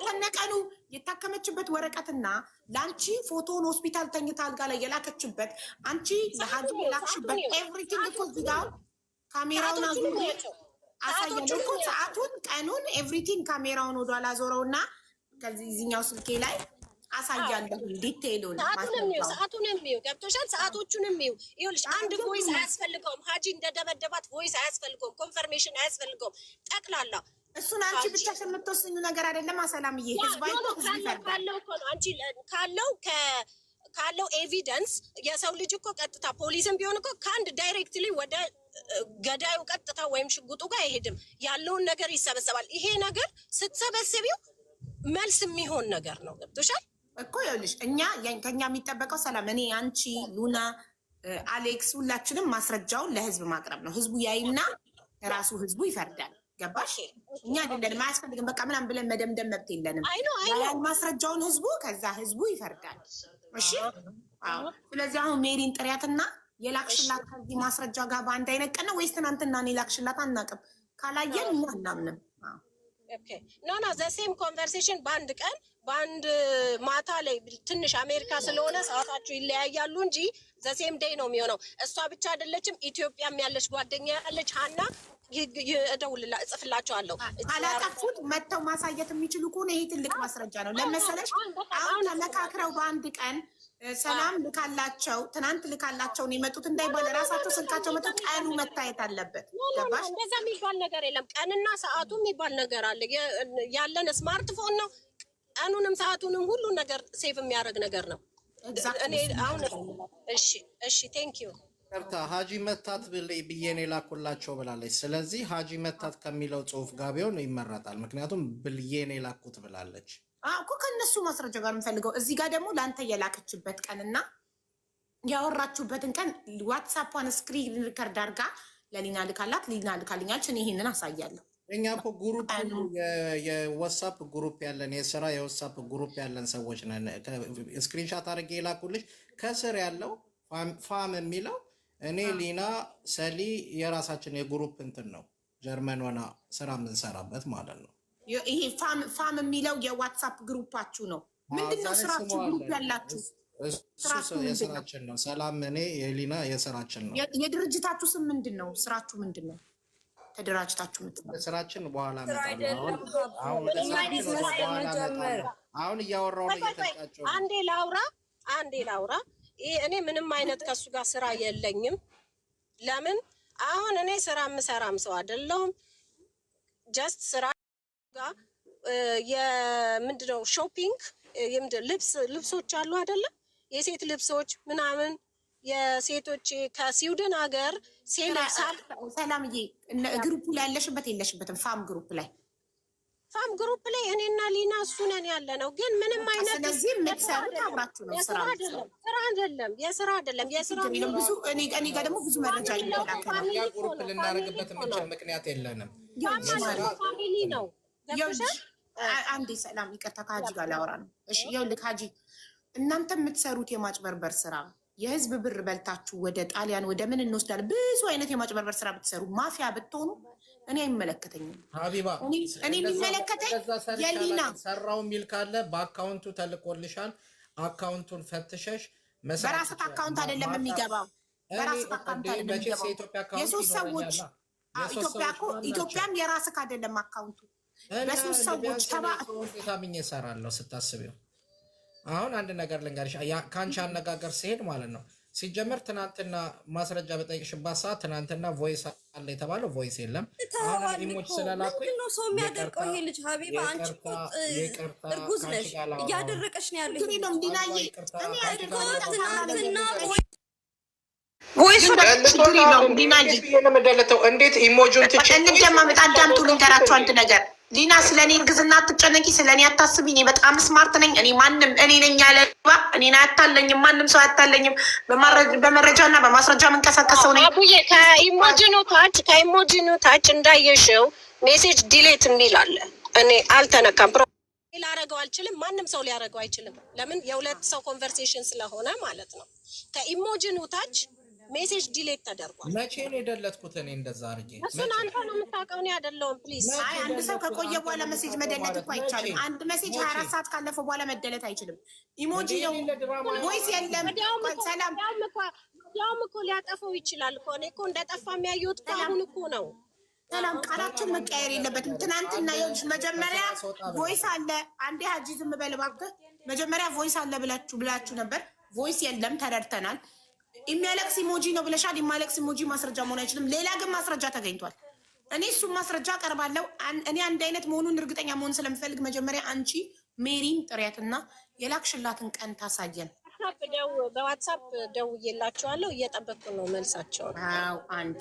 ከነቀኑ የታከመችበት ወረቀትና ለአንቺ ፎቶን ሆስፒታል ተኝታ አልጋ ላይ የላከችበት አንቺ ለሀጅ የላክሽበት ኤቭሪቲንግ እኮ እዚህ ጋር ካሜራውን አሳያለሁ እኮ ሰዓቱን፣ ቀኑን፣ ኤቭሪቲንግ ካሜራውን ወደኋላ ዞረውና ከዚህኛው ስልኬ ላይ አሳያለሁ። ዲቴይሉን ሰዓቱን የሚው ገብቶሻል። ሰዓቶቹን የሚው ይኸውልሽ፣ አንድ ቮይስ አያስፈልገውም። ሀጂ እንደደበደባት ቮይስ አያስፈልገውም። ኮንፈርሜሽን አያስፈልገውም። ጠቅላላ እሱን አንቺ ብቻ የምትወስኙ ነገር አይደለም። አሰላምዬ ህዝብ ይፈርዳል። አንቺ ካለው ኤቪደንስ የሰው ልጅ እኮ ቀጥታ ፖሊስም ቢሆን እኮ ከአንድ ዳይሬክትሊ ወደ ገዳዩ ቀጥታ ወይም ሽጉጡ ጋር አይሄድም። ያለውን ነገር ይሰበሰባል። ይሄ ነገር ስትሰበስቢው መልስ የሚሆን ነገር ነው። ገብቶሻል እኮ ይኸውልሽ፣ ከኛ የሚጠበቀው ሰላም፣ እኔ፣ አንቺ፣ ሉና፣ አሌክስ ሁላችንም ማስረጃውን ለህዝብ ማቅረብ ነው። ህዝቡ ያይና ራሱ ህዝቡ ይፈርዳል። ገባሽ? እኛ አይደለንም አያስፈልግም በቃ ምናምን ብለን መደምደም መብት የለንም። ያያን ማስረጃውን ህዝቡ ከዛ ህዝቡ ይፈርዳል። እሺ አዎ። ስለዚህ አሁን ሜሪን ጥሪያትና የላክሽላት ከዚህ ማስረጃ ጋር በአንድ አይነት ቀን ነው ወይስ ትናንትና እኔ ላክሽላት አናውቅም። ካላየን እኛ አናምንም። ኦኬ ኖ ዘሴም ኮንቨርሴሽን በአንድ ቀን በአንድ ማታ ላይ ትንሽ አሜሪካ ስለሆነ ሰዓታቸው ይለያያሉ እንጂ ዘሴም ዴይ ነው የሚሆነው። እሷ ብቻ አይደለችም፣ ኢትዮጵያም ያለች ጓደኛ ያለች ሀና እጽፍላቸዋለሁ። አላጠፉት መጥተው ማሳየት የሚችሉ ከሆነ ይሄ ትልቅ ማስረጃ ነው። ለመሰለሽ አሁን ተመካክረው በአንድ ቀን ሰላም ልካላቸው ትናንት ልካላቸው ነው የመጡት እንዳይባል ራሳቸው ስልካቸው መጥተው ቀኑ መታየት አለበት። ገባሽ? እንደዛ የሚባል ነገር የለም። ቀንና ሰዓቱ የሚባል ነገር አለ። ያለን ስማርትፎን ነው። ቀኑንም ሰዓቱንም ሁሉ ነገር ሴቭ የሚያደርግ ነገር ነው። እኔ አሁን እሺ ቴንክ ዩ ቀርታ ሀጂ መታት ብዬን የላኩላቸው ብላለች። ስለዚህ ሀጂ መታት ከሚለው ጽሁፍ ጋር ቢሆን ይመረጣል። ምክንያቱም ብዬን የላኩት ብላለች እኮ ከነሱ ማስረጃ ጋር የምፈልገው እዚህ ጋር ደግሞ ለአንተ የላከችበት ቀንና ያወራችሁበትን ቀን ዋትሳፕን ስክሪን ሪከርድ አድርጋ ለሊና ልካላት ሊና ልካልኛለች። እኔ ይሄንን አሳያለሁ። እኛ እኮ ግሩፕ የዋትሳፕ ግሩፕ ያለን የስራ የዋትሳፕ ግሩፕ ያለን ሰዎች ነን። ስክሪንሻት አድርጌ የላኩልሽ ከስር ያለው ፋም የሚለው እኔ ሊና ሰሊ የራሳችን የግሩፕ እንትን ነው። ጀርመን ሆና ስራ የምንሰራበት ማለት ነው። ይሄ ፋም የሚለው የዋትሳፕ ግሩፓችሁ ነው። ምንድነው ስራችሁ? ግሩፕ ያላችሁ የስራችን ነው። ሰላም እኔ የሊና የስራችን ነው። የድርጅታችሁ ስም ምንድን ነው? ስራችሁ ምንድን ነው? ተደራጅታችሁ ስራችን በኋላ አሁን እያወራሁ ነው እየተጫጨሁ። አንዴ ላውራ። እኔ ምንም አይነት ከሱ ጋር ስራ የለኝም። ለምን አሁን እኔ ስራ የምሰራም ሰው አይደለሁም። ጀስት ስራ ጋር የምንድነው ሾፒንግ ልብሶች አሉ አይደለም? የሴት ልብሶች ምናምን የሴቶች ከስዊድን ሀገር ሴልሳል። ሰላምዬ ግሩፕ ላይ ያለሽበት የለሽበትም? ፋም ግሩፕ ላይ እኔና ሊና እሱ ነን ያለ ነው። ግን ምንም አይነት ስለዚህ የምትሰሩት አብራችሁ ነው። ስራ አይደለም። የስራ ብዙ እኔ ጋር ደግሞ ብዙ መረጃ ይላካል። ያ ግሩፕ ልናደርግበት የምንችል ምክንያት የለንም። ፋሚሊ ነው። አንዴ ሰላም ይቅርታ ከሀጂ ጋር ላወራ ነው። እሺ ይኸውልህ ሀጂ እናንተ የምትሰሩት የማጭበርበር ስራ የህዝብ ብር በልታችሁ ወደ ጣሊያን ወደ ምን እንወስዳለን ብዙ አይነት የማጭበርበር ስራ ብትሰሩ ማፊያ ብትሆኑ እኔ አይመለከተኝም። ሀቢባ እኔ የሚመለከተኝ የሊና ሰራው የሚል ካለ በአካውንቱ ተልቆልሻል። አካውንቱን ፈትሸሽ በራስህ አካውንት አይደለም የሚገባው። በራስህ አካውንት አይደለም የሚገባው። የሶስት ሰዎች ኢትዮጵያም የራስህ አይደለም አካውንቱ። በሶስት ሰዎች ታምኜ እሰራለሁ ስታስቢው። አሁን አንድ ነገር ልንገርሽ፣ ከአንቺ አነጋገር ሲሄድ ማለት ነው። ሲጀመር ትናንትና ማስረጃ በጠይቅሽባት ሰዓት ትናንትና ቮይስ አለ የተባለው ቮይስ የለም። አሁን ኢሞጅ ስለላኩኝ ነው ሰው የሚያደርቀው ይሄ ልጅ። ሀቢባ አንቺ እርጉዝ ነሽ፣ እያደረቀሽ ነው ያለው። እንዴት ኢሞጁን እንደማመጣ አዳምጡ፣ ልንገራችሁ አንድ ነገር። ሊና ስለ እኔ እርግዝና አትጨነቂ፣ ስለ እኔ አታስቢ። እኔ በጣም ስማርት ነኝ። እኔ ነኝ ያለ እኔን አያታለኝም፣ ማንም ሰው አያታለኝም። በመረጃ እና በማስረጃ የምንቀሳቀሰው ነኝ። አቡዬ ከኢሞጂኑ ታች እንዳየሽው ሜሴጅ ዲሌት የሚል አለ። እኔ አልተነካም። ላረገው አልችልም። ማንም ሰው ሊያረገው አይችልም። ለምን? የሁለት ሰው ኮንቨርሴሽን ስለሆነ ማለት ነው። ከኢሞጂኑ ታች ሜሴጅ ዲሌት ተደርጓል። መቼ ነው የደለትኩት? እኔ እንደዛ አድርጌ እሱን አንተ ነው የምታውቀው፣ እኔ አይደለሁም። ፕሊዝ አንድ ሰው ከቆየ በኋላ ሜሴጅ መደለት እኮ አይቻልም። አንድ ሜሴጅ 24 ሰዓት ካለፈው በኋላ መደለት አይችልም። ኢሞጂ ነው ወይስ የለም? ሰላም ያውም እኮ ሊያጠፈው ይችላል እኮ። እኔ እኮ እንደጠፋ የሚያየሁት አሁን እኮ ነው። ሰላም ቃላችን መቀየር የለበትም። ትናንትና ይኸውልሽ መጀመሪያ ቮይስ አለ። አንዴ ሀጂ ዝም በል እባክህ። መጀመሪያ ቮይስ አለ ብላችሁ ነበር። ቮይስ የለም፣ ተረድተናል። የሚያለቅስ ኢሞጂ ነው ብለሻል። የማለቅስ ኢሞጂ ማስረጃ መሆን አይችልም። ሌላ ግን ማስረጃ ተገኝቷል። እኔ እሱም ማስረጃ አቀርባለሁ። እኔ አንድ አይነት መሆኑን እርግጠኛ መሆን ስለምፈልግ መጀመሪያ አንቺ ሜሪን ጥሪያትና የላክሽላትን ቀን ታሳየን። በዋትሳፕ ደውዬላቸዋለሁ፣ እየጠበቅኩ ነው መልሳቸውን። አንድ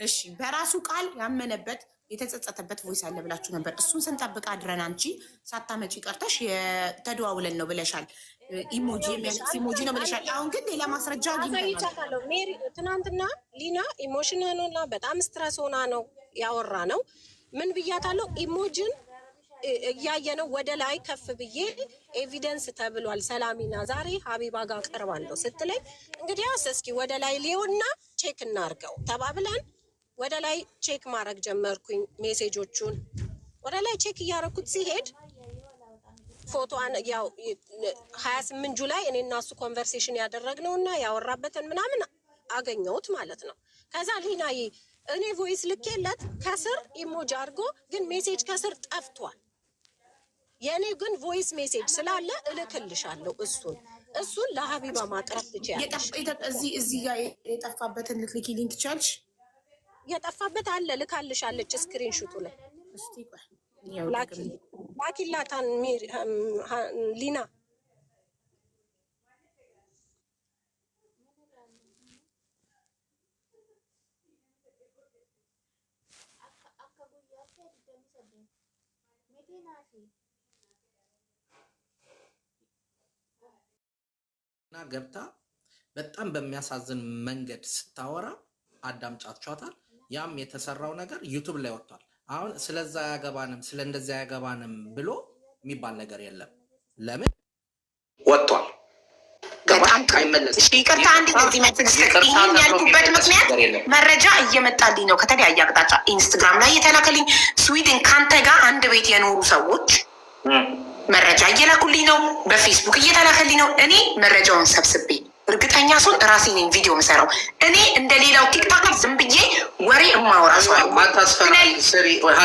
እሺ፣ በራሱ ቃል ያመነበት የተጸጸተበት ቮይስ አለ ብላችሁ ነበር። እሱን ስንጠብቅ አድረን አንቺ ሳታመጪ ቀርተሽ ተደዋውለን ነው ብለሻል። ኢሞጂ የሚያለቅስ ኢሞጂ ነው ብለሻል። አሁን ግን ሌላ ማስረጃ አግኝተናል። ሜሪ ትናንትና ሊና ኢሞሽናል ሆና በጣም ስትረስ ሆና ነው ያወራ ነው። ምን ብያታለሁ? ኢሞጂን እያየ ነው ወደ ላይ ከፍ ብዬ ኤቪደንስ ተብሏል። ሰላሚና ዛሬ ሀቢባ ጋር ቀርባለሁ ስትለኝ እንግዲህ እስኪ ወደ ላይ ሊሆንና ቼክ እናርገው ተባብለን ወደ ላይ ቼክ ማድረግ ጀመርኩኝ ሜሴጆቹን። ወደ ላይ ቼክ እያደረኩት ሲሄድ ፎቶዋን ያው 28 ጁላይ እኔ እና እሱ ኮንቨርሴሽን ያደረግነውና ያወራበትን ምናምን አገኘሁት ማለት ነው። ከዛ ሊናዬ እኔ ቮይስ ልኬለት ከስር ኢሞጂ አድርጎ ግን ሜሴጅ ከስር ጠፍቷል። የኔ ግን ቮይስ ሜሴጅ ስላለ እልክልሻለሁ። እሱን ለሀቢባ ማቅረብ ትችያለሽ። እዚህ ጋር የጠፋበትን ልትልኪልኝ ትችያለሽ? የጠፋበት አለ ልካልሻለች። ስክሪንሹቱ ላይ ላኪላታን ሊና እና ገብታ በጣም በሚያሳዝን መንገድ ስታወራ አዳምጫችኋታል። ያም የተሰራው ነገር ዩቱብ ላይ ወጥቷል። አሁን ስለዛ ያገባንም ስለ እንደዛ ያገባንም ብሎ የሚባል ነገር የለም። ለምን ወጥቷል? በጣም ይቅርታ ያልኩበት ምክንያት መረጃ እየመጣልኝ ነው ከተለያየ አቅጣጫ። ኢንስታግራም ላይ የተላከልኝ ስዊድን ከአንተ ጋር አንድ ቤት የኖሩ ሰዎች መረጃ እየላኩልኝ ነው። በፌስቡክ እየተላከልኝ ነው። እኔ መረጃውን ሰብስቤ እርግጠኛ ሰው ራሴ ነኝ ቪዲዮ ምሰራው። እኔ እንደ ሌላው ቲክቶከር ዝም ብዬ ወሬ እማወራ ሰው።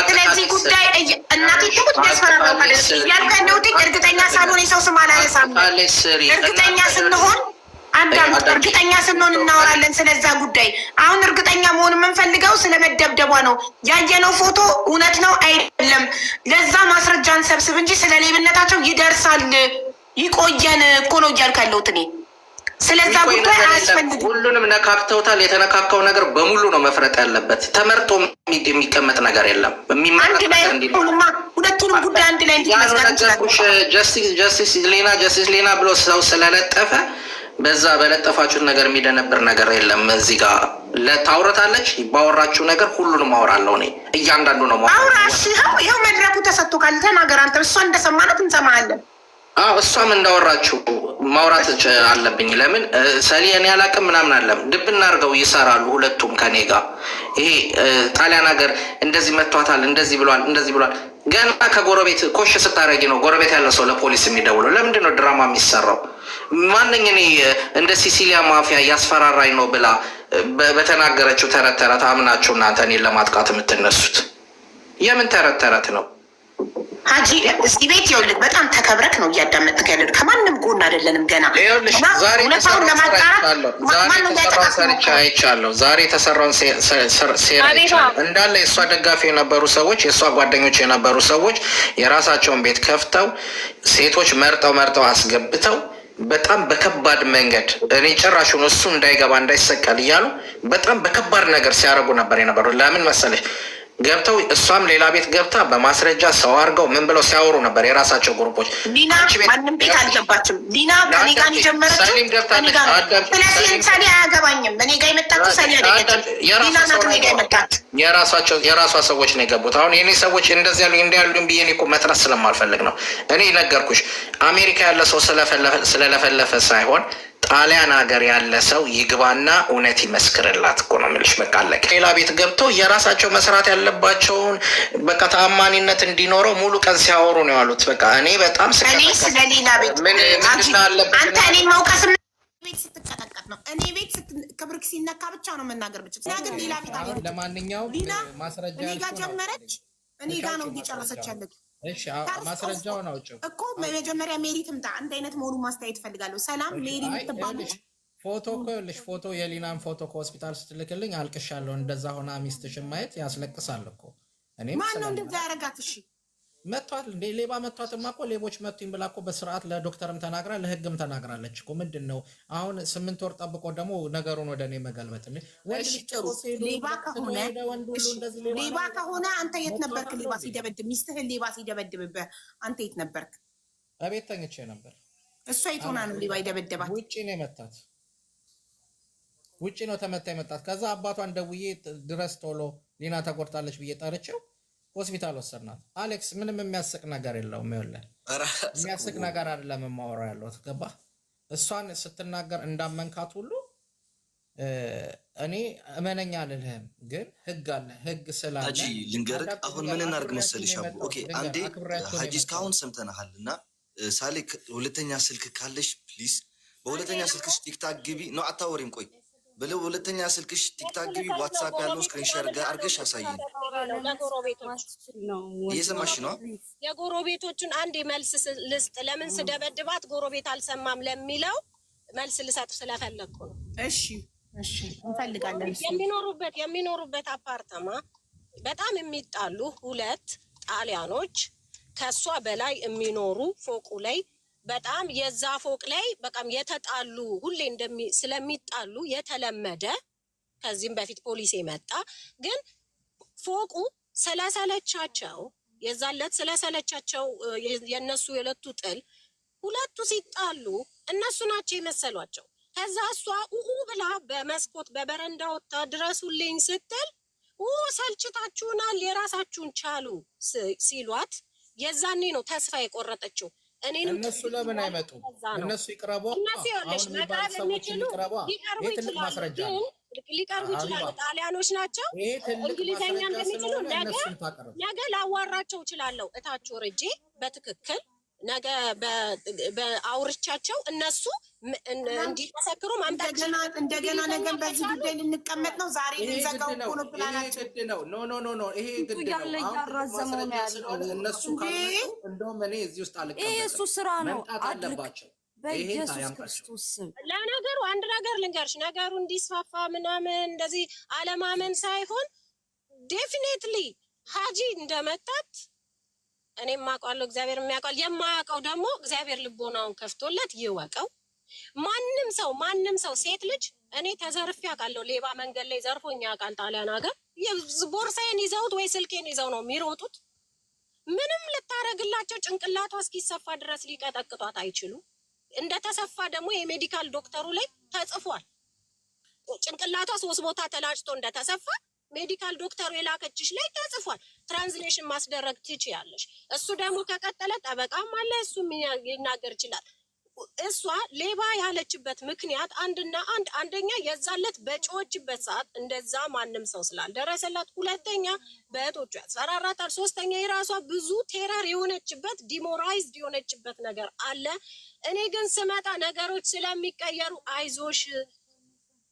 ስለዚህ ጉዳይ እናቴ ትሙት ያስፈራራው ማለት ያልኩ ያለሁት እርግጠኛ ሳልሆን የሰው ስም አላነሳም። እርግጠኛ ስንሆን አንዳንድ እርግጠኛ ስንሆን እናወራለን ስለዛ ጉዳይ። አሁን እርግጠኛ መሆን የምንፈልገው ስለመደብደቧ ነው። ያየነው ፎቶ እውነት ነው አይደለም፣ ለዛ ማስረጃን ሰብስብ እንጂ ስለ ሌብነታቸው ይደርሳል ይቆየን እኮ ነው እያልኩ ያለሁት እኔ። ስለዛ ጉዳይ አያስፈልግም። ሁሉንም ነካክተውታል። የተነካካው ነገር በሙሉ ነው መፍረጥ ያለበት። ተመርጦ የሚቀመጥ ነገር የለም። አንድ ላይ ሁለቱንም ጉዳይ አንድ ላይ ጀስቲስ ሌና ብሎ ሰው ስለለጠፈ በዛ በለጠፋችሁት ነገር የሚደነብር ነገር የለም። እዚህ ጋር ለታውረታለች ባወራችሁ ነገር ሁሉንም አወራለሁ እኔ። እያንዳንዱ ነው አውራሽ። ይኸው መድረኩ ተሰጥቶ ካለ ተናገር አንተ። እሷ እንደሰማናት እንሰማለን። እሷም እንዳወራችሁ ማውራት አለብኝ። ለምን ሰሊ እኔ አላቅም ምናምን አለም ድብና አድርገው ይሰራሉ ሁለቱም ከኔ ጋር። ይሄ ጣሊያን ሀገር እንደዚህ መቷታል፣ እንደዚህ ብሏል። ገና ከጎረቤት ኮሽ ስታረጊ ነው ጎረቤት ያለ ሰው ለፖሊስ የሚደውለው። ለምንድን ነው ድራማ የሚሰራው? ማንኝ እኔ እንደ ሲሲሊያ ማፊያ እያስፈራራኝ ነው ብላ በተናገረችው ተረት ተረት አምናችሁ እናንተ እኔን ለማጥቃት የምትነሱት የምን ተረት ተረት ነው? ሀጂ እዚህ ቤት ይኸውልህ በጣም ተከብረክ ነው እያዳመጥክ ያለ። ከማንም ጎን አይደለንም ገና። ዛሬ የተሰራውን ሴራ እንዳለ የእሷ ደጋፊ የነበሩ ሰዎች፣ የእሷ ጓደኞች የነበሩ ሰዎች የራሳቸውን ቤት ከፍተው ሴቶች መርጠው አስገብተው በጣም በከባድ መንገድ እኔ ጭራሹን እሱ እንዳይገባ እንዳይሰቀል እያሉ በጣም በከባድ ነገር ሲያደርጉ ነበር የነበሩ። ለምን መሰለሽ? ገብተው እሷም ሌላ ቤት ገብታ በማስረጃ ሰው አድርገው ምን ብለው ሲያወሩ ነበር የራሳቸው ግሩፖች። ሊና ማንም ቤት አልገባችም። ሊና ከኔ ጋር የጀመረችው ስለዚህ ሰሊ አያገባኝም። እኔ ጋር የመጣችው ሰሊ አይደለም። ሊና ናት እኔ ጋር የመጣችው። የራሷ ሰዎች ነው የገቡት። አሁን የኔ ሰዎች እንደዚህ ያሉ እንዲያሉኝ ብዬ እኔ እኮ መጥራት ስለማልፈልግ ነው። እኔ ነገርኩሽ አሜሪካ ያለ ሰው ስለለፈለፈ ሳይሆን ጣሊያን ሀገር ያለ ሰው ይግባና እውነት ይመስክርላት እኮ ነው የምልሽ። በቃ አለቀ። ሌላ ቤት ገብቶ የራሳቸው መስራት ያለባቸውን በቃ ተአማኒነት እንዲኖረው ሙሉ ቀን ሲያወሩ ነው ያሉት። በቃ እኔ በጣም ስለሌላ ቤት አንተ እኔ መውቀስ ቤት ስትቀጠቀጥ ነው። እኔ ቤት ክብርክ ሲነካ ብቻ ነው መናገር ብቻ ግን ሌላ ቤት አለ። ለማንኛውም ማስረጃ እኔ ጋር ጀመረች፣ እኔ ጋር ነው እየጨረሰች ያለች። እሺ ማስረጃውን አውጪው እኮ መጀመሪያ ሜሪ ትምጣ። አንድ አይነት መሆኑ ማስተያየት ፈልጋለሁ። ሰላም ሜሪ የምትባለች ፎቶ እኮ ይኸውልሽ፣ ፎቶ የሊናን ፎቶ ከሆስፒታል ስትልክልኝ አልቅሻለሁ። እንደዛ ሆና ሚስትሽን ማየት ያስለቅሳል እኮ። እኔ ማን ነው እንደዛ ያረጋት? እሺ መቷት እንደ ሌባ መቷትማ እኮ ሌቦች መቱኝ ብላ እኮ በስርዓት ለዶክተርም ተናግራ ለህግም ተናግራለች እኮ። ምንድን ነው አሁን 8 ወር ጠብቆ ደግሞ ነገሩን ወደ እኔ መገልበጥ? ሌባ ከሆነ አንተ የት ነበርክ? ሌባ ሲደበድብ ሚስትህን ሌባ ሲደበድብብህ አንተ የት ነበርክ? እቤት ተኝቼ ነበር። እሷ የት ሆና ነው ሌባ ይደበደባት? ውጭ ነው የመታት። ውጭ ነው ተመታ የመጣት። ከዛ አባቷን ደውዬ ድረስ ቶሎ ሊና ተጎድታለች ብዬ ጠርቼው ሆስፒታል ወሰድናት። አሌክስ ምንም የሚያስቅ ነገር የለውም። ይኸውልህ የሚያስቅ ነገር አይደለም የማወራው ያለሁት ገባህ? እሷን ስትናገር እንዳመንካት ሁሉ እኔ እመነኛ አልልህም፣ ግን ህግ አለ። ህግ ስላለ ሀጂ ልንገርህ፣ አሁን ምን እናድርግ መሰልሽ? ኦኬ አንዴ ሀጂ እስካሁን ሰምተናሃል እና ሳሌ ሁለተኛ ስልክ ካለሽ ፕሊዝ በሁለተኛ ስልክሽ ቲክታክ ግቢ ነው። አታወሪም፣ ቆይ በሁለተኛ ስልክሽ ቲክታክ ግቢ፣ ዋትሳፕ ያለው ስክሪን ሼር ጋር አድርገሽ አሳይኝ። እየሰማሽ ነው? የጎረቤቶቹን አንድ መልስ ልስጥ። ለምን ስደበድባት ጎረቤት አልሰማም ለሚለው መልስ ልሰጥ ስለፈለግኩ ነው። እሺ እሺ፣ እንፈልጋለን። የሚኖሩበት አፓርተማ በጣም የሚጣሉ ሁለት ጣሊያኖች ከሷ በላይ የሚኖሩ ፎቁ ላይ በጣም የዛ ፎቅ ላይ በጣም የተጣሉ ሁሌ ስለሚጣሉ የተለመደ ከዚህም በፊት ፖሊስ የመጣ ግን ፎቁ ስለሰለቻቸው የዛለት ስለሰለቻቸው የነሱ የሁለቱ ጥል ሁለቱ ሲጣሉ እነሱ ናቸው የመሰሏቸው። ከዛ እሷ ብላ በመስኮት በበረንዳ ወጥታ ድረሱልኝ ስትል ሰልችታችሁናል የራሳችሁን ቻሉ ሲሏት የዛኔ ነው ተስፋ የቆረጠችው። እነሱ ለምን አይመጡም? እነሱ ይቅረቧ። እነሱ መቅረብ የሚችሉ ሊቀርቡ ይችላሉ። ጣሊያኖች ናቸው። እንግሊዝኛ እንደሚችሉ ነገ ላዋራቸው እችላለሁ። እታች ወርጄ በትክክል ነገ በአውርቻቸው እነሱ እንዲመሰክሩ ማምጣት እንደገና ነገር በዚህ ጉዳይ ልንቀመጥ ነው። ዛሬ ልንዘጋው እኮ ነው ፕላናችን። ኖ ይሄ ግድ ነው። እነሱ ካልመጡ እንደውም እኔ እዚህ ውስጥ አልቀመጥም። እሱ ስራ ነው፣ መምጣት አለባቸው። በኢየሱስ ክርስቶስ ስም ለነገሩ አንድ ነገር ልንገርሽ፣ ነገሩ እንዲስፋፋ ምናምን እንደዚህ አለማመን ሳይሆን ዴፊኔትሊ ሀጂ እንደመጣት እኔም አውቃለሁ፣ እግዚአብሔር የሚያውቃል። የማያውቀው ደግሞ እግዚአብሔር ልቦናውን ከፍቶለት ይወቀው። ማንም ሰው ሴት ልጅ እኔ ተዘርፌ አውቃለሁ። ሌባ መንገድ ላይ ዘርፎኝ ያውቃል። ጣሊያን ሀገር ቦርሳዬን ይዘውት ወይ ስልኬን ይዘው ነው የሚሮጡት። ምንም ልታረግላቸው ጭንቅላቷ እስኪሰፋ ድረስ ሊቀጠቅጧት አይችሉም። እንደተሰፋ ደግሞ የሜዲካል ዶክተሩ ላይ ተጽፏል። ጭንቅላቷ 3 ቦታ ተላጭቶ እንደተሰፋ ሜዲካል ዶክተሩ የላከችሽ ላይ ተጽፏል። ትራንስሌሽን ማስደረግ ትችያለሽ። እሱ ደግሞ ከቀጠለ ጠበቃም አለ፣ እሱም ይናገር ይችላል። እሷ ሌባ ያለችበት ምክንያት አንደኛ የዛለት በጮችበት ሰዓት እንደዛ ማንም ሰው ስላልደረሰላት፣ ሁለተኛ በእህቶቹ ያስፈራራታል፣ ሶስተኛ የራሷ ብዙ ቴረር የሆነችበት ዲሞራይዝድ የሆነችበት ነገር አለ። እኔ ግን ስመጣ ነገሮች ስለሚቀየሩ አይዞሽ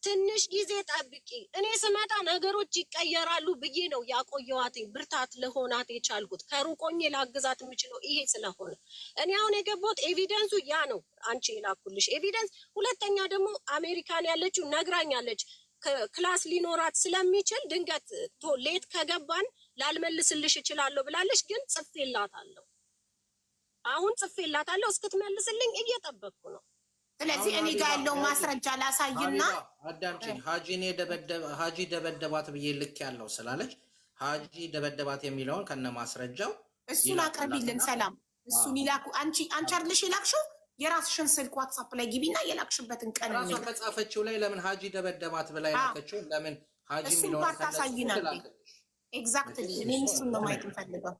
ትንሽ ጊዜ ጠብቂ፣ እኔ ስመጣ ነገሮች ይቀየራሉ ብዬ ነው ያቆየዋት። ብርታት ለሆናት የቻልኩት ከሩቆኝ ላግዛት የምችለው ይሄ ስለሆነ እኔ አሁን የገባሁት ኤቪደንሱ ያ ነው፣ አንቺ የላኩልሽ ኤቪደንስ። ሁለተኛ ደግሞ አሜሪካን ያለችው ነግራኛለች ክላስ ሊኖራት ስለሚችል ድንገት ሌት ከገባን ላልመልስልሽ እችላለሁ ብላለች። ግን ጽፌላታለሁ፣ አሁን ጽፌላታለሁ። እስክትመልስልኝ እየጠበቅኩ ነው። ስለዚህ እኔ ጋር ያለው ማስረጃ ላሳይና አዳምጪኝ። ሀጂ ደበደባት ብዬ ልክ ያለው ስላለች ሀጂ ደበደባት የሚለውን ከነ ማስረጃው እሱን አቅርቢልን። ሰላም እሱን ይላኩ። አንቺ አይደለሽ የላክሽው? የራስሽን ስልክ ዋትሳፕ ላይ ግቢና የላክሽበትን ቀን ራሷ ከጻፈችው ላይ ለምን ሀጂ ደበደባት ብላ የላከችው ለምን ሀጂ የሚለውን ፓርት አሳይናል። ኤግዛክትሊ እኔ እሱን ነው ማየት የምፈልገው።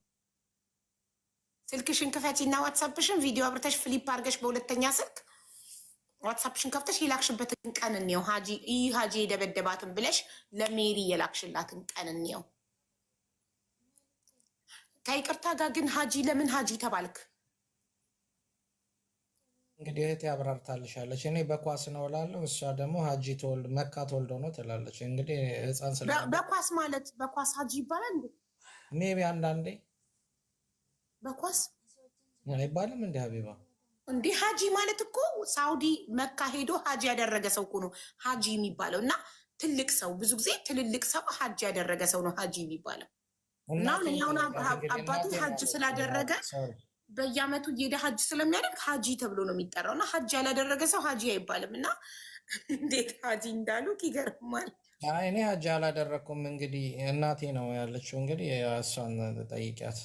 ስልክሽን ክፈቺና ዋትሳፕሽን ቪዲዮ አብርተሽ ፍሊፕ አድርገሽ በሁለተኛ ስልክ ዋትሳፕሽን ከፍተሽ የላክሽበትን ቀን እንየው። ሀጂ የደበደባትን ብለሽ ለሜሪ የላክሽላትን ቀን እንየው። ከይቅርታ ጋር ግን ሀጂ ለምን ሀጂ ተባልክ? እንግዲህ እህቴ አብራርታልሻለች። እኔ በኳስ ነው እላለሁ፣ እሷ ደግሞ ሀጂ መካ ተወልዶ ነው ትላለች። እንግዲህ ህፃን ስለ በኳስ ማለት በኳስ ሀጂ ይባላል እንዴ? ሜቢ አንዳንዴ በኳስ አይባልም እንደ ሀቢባ እንዴ? ሀጂ ማለት እኮ ሳውዲ መካ ሄዶ ሀጂ ያደረገ ሰው እኮ ነው ሀጂ የሚባለው። እና ትልቅ ሰው ብዙ ጊዜ ትልልቅ ሰው ሀጂ ያደረገ ሰው ነው ሀጂ የሚባለው። እና አሁን አባቱ ሀጅ ስላደረገ በየአመቱ እየሄደ ሀጅ ስለሚያደርግ ሀጂ ተብሎ ነው የሚጠራው። እና ሀጅ ያላደረገ ሰው ሀጂ አይባልም። እና እንዴት ሀጂ እንዳሉ ይገርማል። እኔ ሀጅ አላደረግኩም። እንግዲህ እናቴ ነው ያለችው። እንግዲህ እሷን ጠይቂያት።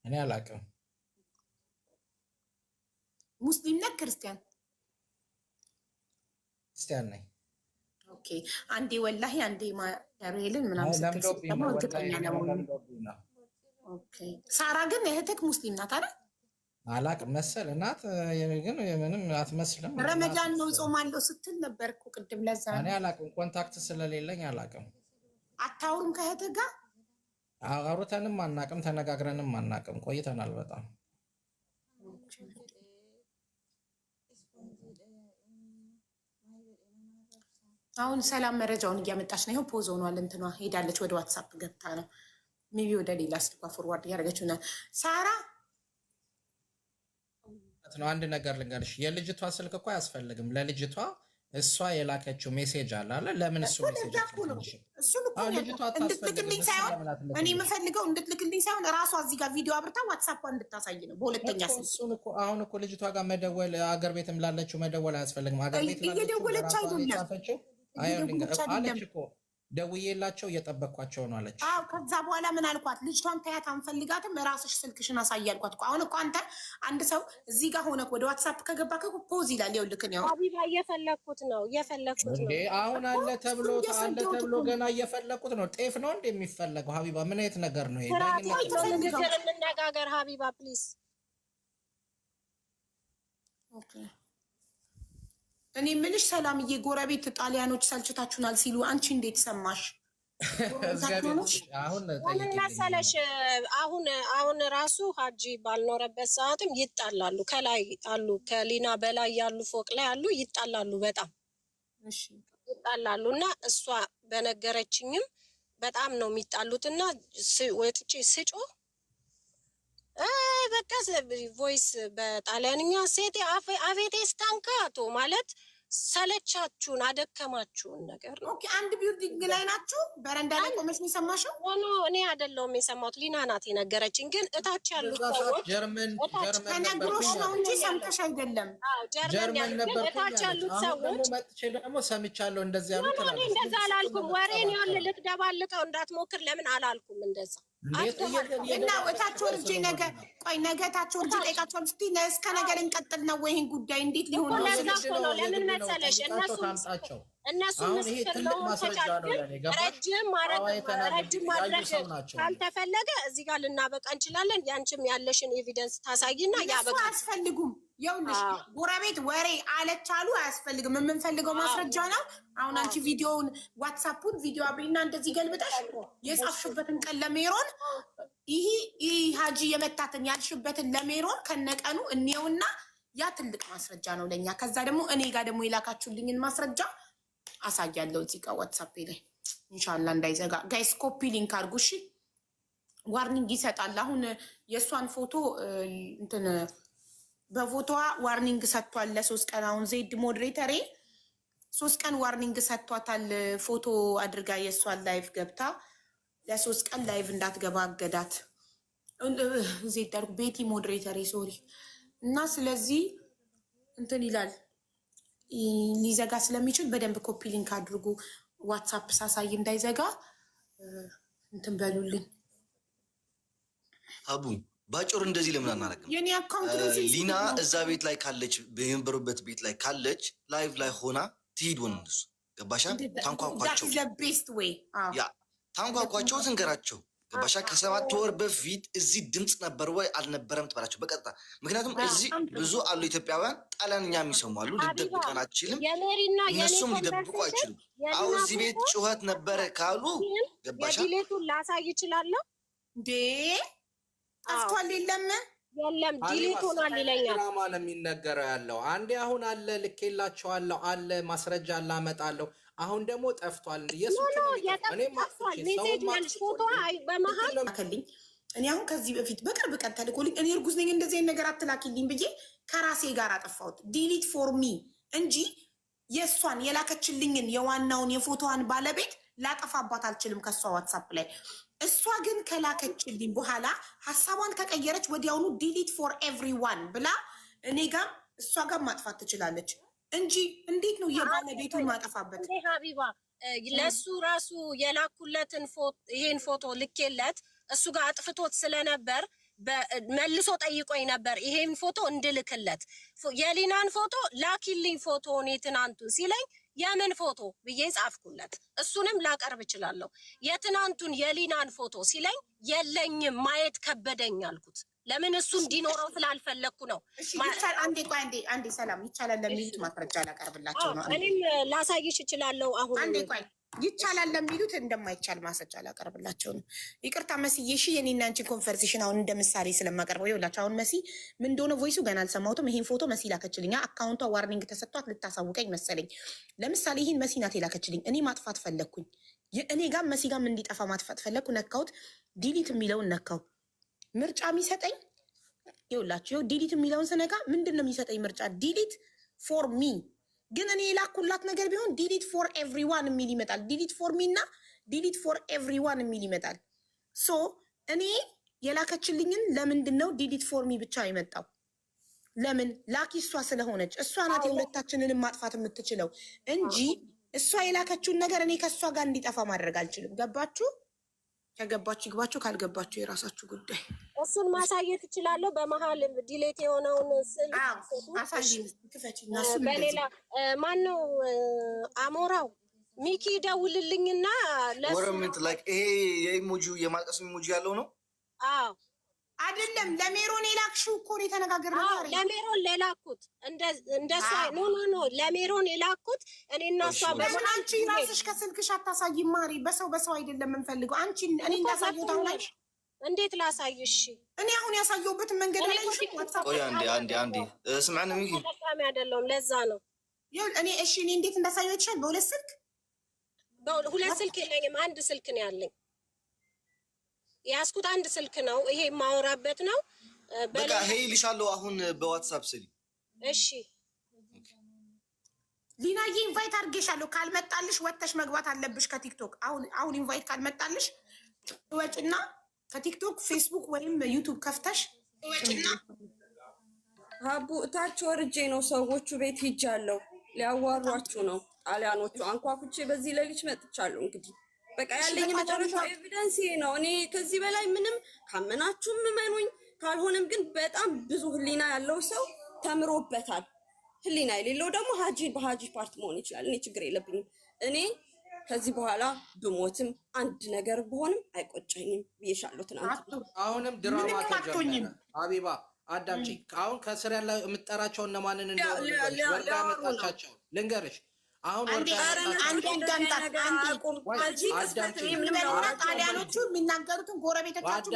እኔ አላውቅም። ሙስሊም ነህ? ክርስቲያን? ክርስቲያን ነኝ። ኦኬ። አንዴ ወላሂ አንዴ ማዳሩልን ምናምን ስትል ደግሞ እርግጠኛ ነው። ኦኬ። ሳራ ግን እህትህ ሙስሊም ናት አይደል? አላቅም መሰል እናት ግን ምንም አትመስልም። ረመዳን ነው ጾማለሁ ስትል ነበር እኮ ቅድም። ለዛ እኔ አላቅም፣ ኮንታክት ስለሌለኝ አላቅም። አታውሩም ከእህትህ ጋር? አውርተንም አናቅም፣ ተነጋግረንም አናቅም። ቆይተናል በጣም። አሁን ሰላም መረጃውን እያመጣች ነው። ይኸው ፖዝ ሆኗል። እንትኗ ሄዳለች፣ ወደ ዋትሳፕ ገብታ ነው ሜቢ ወደ ሌላ ስልኳ ፎርዋርድ እያደረገችው ነው ሳራ ነው። አንድ ነገር ልንገርሽ፣ የልጅቷ ስልክ እኮ አያስፈልግም ለልጅቷ። እሷ የላከችው ሜሴጅ አለ አለ። ለምን እሱ ሜሴጅ እንድትልክልኝ ሳይሆን እኔ የምፈልገው እንድትልክልኝ ሳይሆን እራሷ እዚህ ጋር ቪዲዮ አብርታ ዋትሳፕ እንድታሳይ ነው። በሁለተኛ ስልክ አሁን እኮ ልጅቷ ጋር መደወል፣ አገር ቤትም ላለችው መደወል አያስፈልግም። አገር ቤት እየደወለች አይደለም አለች እኮ ደውዬላቸው እየጠበቅኳቸው ነው አለች። አዎ ከዛ በኋላ ምን አልኳት? ልጅቷን ታያት አንፈልጋትም፣ ራስሽ ስልክሽን አሳይ አልኳት እኮ። አሁን እኮ አንተ አንድ ሰው እዚህ ጋር ሆነ ወደ ዋትሳፕ ከገባ ፖዝ ይላል። ይኸውልህ ነው ሀቢባ እየፈለኩት ነው አሁን አለ ተብሎ ገና እየፈለኩት ነው። ጤፍ ነው እንደ የሚፈለገው ሀቢባ? ምን አይነት ነገር ነው ይሄ? እንነጋገር ሀቢባ ፕሊዝ። እኔ የምልሽ ሰላምዬ፣ ጎረቤት ጣሊያኖች ሰልችታችሁናል ሲሉ አንቺ እንዴት ሰማሽ? ምን መሰለሽ አሁን ራሱ ሀጂ ባልኖረበት ሰዓትም ይጣላሉ። ከላይ አሉ፣ ከሊና በላይ ያሉ ፎቅ ላይ አሉ፣ ይጣላሉ፣ በጣም ይጣላሉ። እና እሷ በነገረችኝም በጣም ነው የሚጣሉት። እና ወጥቼ ስጮ በቃ ቮይስ በጣሊያንኛ ሴቴ አቬቴ ስታንካቶ ማለት ሰለቻችሁን፣ አደከማችሁን ነገር ነው። አንድ ቢልዲንግ ላይ ናችሁ? በረንዳ ላይ ቆመሽ ነው የሰማሽው? እኔ አይደለሁም የሰማሁት፣ ሊና ናት የነገረችኝ። ግን እታች ያሉት ሰዎች ተነግሮሽ ነው እንጂ ሰምተሽ አይደለም። ጀርመን ነበር እታች ያሉት ሰዎች ደግሞ ሰምቻለሁ እንደዚህ ያሉት። እኔ እንደዛ አላልኩም። ወሬን ያለ ልትደባልቀው እንዳትሞክር። ለምን አላልኩም እንደዛ? እና እታች ወርጄ ነገ እታች ወርጄ ጠይቃቸዋለሁ ስትይ እስከ ነገ ልንቀጥል ነው ወይ ይሄን ጉዳይ እንዴት ሊሆን ነው? ለምን መሰለሽ እነሱ ምስክር ረጅም ማድረግ ካልተፈለገ እዚህ ጋር ልናበቃ እንችላለን። ያንቺም ያለሽን ኤቪደንስ ታሳይና ያበቃ። አያስፈልጉም። ይኸውልሽ ጎረቤት ወሬ አለች አሉ አያስፈልግም። የምንፈልገው ማስረጃ ነው። አሁን አንቺ ቪዲዮውን ዋትሳፑን ቪዲዮ አብሪና እንደዚህ ገልብጠሽ የጻፍሽበትን ቀን ለሜሮን ይህ ሀጂ የመታትን ያልሽበትን ለሜሮን ከነቀኑ እንየውና ያ ትልቅ ማስረጃ ነው ለኛ። ከዛ ደግሞ እኔ ጋር ደግሞ የላካችሁልኝን ማስረጃ አሳያለሁ እዚህ ጋር ዋትሳፕ ላይ ኢንሻአላህ እንዳይዘጋ። ጋይስ ኮፒ ሊንክ አድርጉ እሺ። ዋርኒንግ ይሰጣል። አሁን የእሷን ፎቶ እንትን በፎቶዋ ዋርኒንግ ሰጥቷል ለ3 ቀን። አሁን ዜድ ሞዴሬተሬ 3 ቀን ዋርኒንግ ሰጥቷታል። ፎቶ አድርጋ የእሷን ላይቭ ገብታ ለ3 ቀን ላይቭ እንዳትገባ አገዳት። ዜድ አድርጉ ቤቲ ሞዴሬተሬ ሶሪ። እና ስለዚህ እንትን ይላል ሊዘጋ ስለሚችል በደንብ ኮፒ ሊንክ አድርጉ። ዋትሳፕ ሳሳይ እንዳይዘጋ እንትን በሉልኝ። አቡ ባጭሩ እንደዚህ ለምን አናረግም? የኔ አካውንት ሊና እዛ ቤት ላይ ካለች በየነበሩበት ቤት ላይ ካለች ላይቭ ላይ ሆና ትሂድ። ወንድስ ገባሻ? ታንኳኳቸው ታንኳኳቸው፣ ትንገራቸው ገባሻ? ከ7 ወር በፊት እዚህ ድምፅ ነበር ወይ አልነበረም ትበላቸው በቀጥታ። ምክንያቱም እዚህ ብዙ አሉ ኢትዮጵያውያን ጣሊያንኛ የሚሰሙ አሉ። ልደብቀን አችልም፣ እነሱም ሊደብቁ አይችሉም። አሁ እዚህ ቤት ጩኸት ነበረ ካሉ ገባሻ? ዲሌቱን ላሳይ ይችላለሁ እንዴ? ጠፍቷል የለም ዲሌት ሆኗል ይለኛል። ድራማ ነው የሚነገረው ያለው። አንዴ አሁን አለ ልኬላቸዋለሁ አለ ማስረጃ ላመጣለሁ። አሁን ደግሞ ጠፍቷል። እኔ አሁን ከዚህ በፊት በቅርብ ቀን ተልኮልኝ እኔ እርጉዝ ነኝ እንደዚህ ነገር አትላኪልኝ ብዬ ከራሴ ጋር አጠፋሁት። ዲሊት ፎር ሚ እንጂ የእሷን የላከችልኝን የዋናውን የፎቶዋን ባለቤት ላጠፋባት አልችልም ከእሷ ዋትሳፕ ላይ። እሷ ግን ከላከችልኝ በኋላ ሀሳቧን ከቀየረች ወዲያውኑ ዲሊት ፎር ኤቭሪዋን ብላ እኔ ጋር እሷ ጋር ማጥፋት ትችላለች እንጂ እንዴት ነው የባለቤቱን ማጠፋበት? ሀቢባ ለሱ ራሱ የላኩለትን ይሄን ፎቶ ልኬለት እሱ ጋር አጥፍቶት ስለነበር መልሶ ጠይቆኝ ነበር ይሄን ፎቶ እንድልክለት። የሊናን ፎቶ ላኪልኝ ፎቶውን የትናንቱን ሲለኝ የምን ፎቶ ብዬ ጻፍኩለት። እሱንም ላቀርብ እችላለሁ። የትናንቱን የሊናን ፎቶ ሲለኝ የለኝም ማየት ከበደኝ አልኩት። ለምን እሱ እንዲኖረው ስላልፈለኩ ነው። አንዴ ሰላም ይቻላል ለሚሉት ማስረጃ ላቀርብላቸው ነው። እኔም ላሳይሽ እችላለሁ። አሁን አንዴ ቆይ ይቻላል ለሚሉት እንደማይቻል ማስረጃ ላቀርብላቸው ነው። ይቅርታ መስዬ እሺ፣ የኔና አንቺ ኮንቨርሴሽን አሁን እንደ ምሳሌ ስለማቀርበው ይኸውላችሁ። አሁን መሲ ምን እንደሆነ ቮይሱ ገና አልሰማሁትም። ይሄን ፎቶ መሲ ላከችልኛ። አካውንቷ ዋርኒንግ ተሰጥቷት ልታሳውቀኝ መሰለኝ። ለምሳሌ ይህን መሲ ናት የላከችልኝ። እኔ ማጥፋት ፈለግኩኝ። እኔ ጋር መሲ ጋር እንዲጠፋ ማጥፋት ፈለግኩ። ነካሁት፣ ዲሊት የሚለውን ነካው። ምርጫ የሚሰጠኝ ይኸውላችሁ፣ ዲሊት የሚለውን ስነካ ምንድን ነው የሚሰጠኝ ምርጫ? ዲሊት ፎር ሚ። ግን እኔ የላኩላት ነገር ቢሆን ዲሊት ፎር ኤቭሪዋን የሚል ይመጣል። ዲሊት ፎር ሚ እና ዲሊት ፎር ኤቭሪዋን የሚል ይመጣል። ሶ እኔ የላከችልኝን ለምንድን ነው ዲሊት ፎር ሚ ብቻ የመጣው? ለምን? ላኪ እሷ ስለሆነች እሷ ናት የሁለታችንንም ማጥፋት የምትችለው እንጂ እሷ የላከችውን ነገር እኔ ከእሷ ጋር እንዲጠፋ ማድረግ አልችልም። ገባችሁ? ከገባችሁ ይግባችሁ፣ ካልገባችሁ የራሳችሁ ጉዳይ። እሱን ማሳየት እችላለሁ። በመሀል ዲሌት የሆነውን ስል በሌላ ማነው አሞራው ሚኪ ደውልልኝና ወረምንት ላይክ ይሄ የኢሞጂ የማልቀስ ኢሞጂ ያለው ነው። አዎ አይደለም ለሜሮን የላክሽው እኮ ነው የተነጋገርነው። ለሜሮን የላኩት እንደሷ ኖ ለሜሮን የላኩት እኔ እና እሷ አንቺ ራስሽ ከስልክሽ አታሳይም ማሪ። በሰው አይደለም የምንፈልገው። አንቺ እኔ እንዳሳየው ታውቃለሽ። እንዴት ላሳይሽ? እኔ አሁን ያሳየውበትን መንገድ ላይ ቆይ አንዴ ስማዕና ሚኪ ተጠቃሚ አይደለሁም። ለዛ ነው እኔ እሺ እኔ እንዴት እንዳሳየው ይችላል? በሁለት ስልክ የለኝም፣ አንድ ስልክ ነው ያለኝ። ያስኩት አንድ ስልክ ነው። ይሄ የማወራበት ነው። በቃ ሄይ ልሻለሁ አሁን በዋትስአፕ ስሪ። እሺ ሊናዬ ኢንቫይት አድርጌሻለሁ። ካልመጣልሽ ወጥተሽ መግባት አለብሽ ከቲክቶክ። አሁን ኢንቫይት ካልመጣልሽ ወጭና ከቲክቶክ ፌስቡክ ወይም ዩቱብ ከፍተሽ ወጭና ሀቡ እታች ወርጄ ነው ሰዎቹ ቤት ሂጃለሁ። ሊያዋሯችሁ ነው ጣሊያኖቹ። አንኳኩቼ በዚህ ሌሊት መጥቻለሁ። እንግዲህ በቃ ያለኝ መጨረሻ ኤቪደንስ ይሄ ነው። እኔ ከዚህ በላይ ምንም ካመናችሁም እመኑኝ፣ ካልሆነም ግን በጣም ብዙ ህሊና ያለው ሰው ተምሮበታል። ህሊና የሌለው ደግሞ በሀጂ ፓርት መሆን ይችላል። እኔ ችግር የለብኝም። እኔ ከዚህ በኋላ ብሞትም አንድ ነገር ብሆንም አይቆጨኝም ብዬሻለሁ ትናንት። አሁንም ድራማ ተጀመረ። ሀቢባ አዳምጪ። አሁን ከስር ያለ የምጠራቸው እነማንን እንደሆነ ወርዳ መጣቻቸው ልንገርሽ። አሁን ጣሊያኖቹ የሚናገሩትን ጎረቤቶቻቸው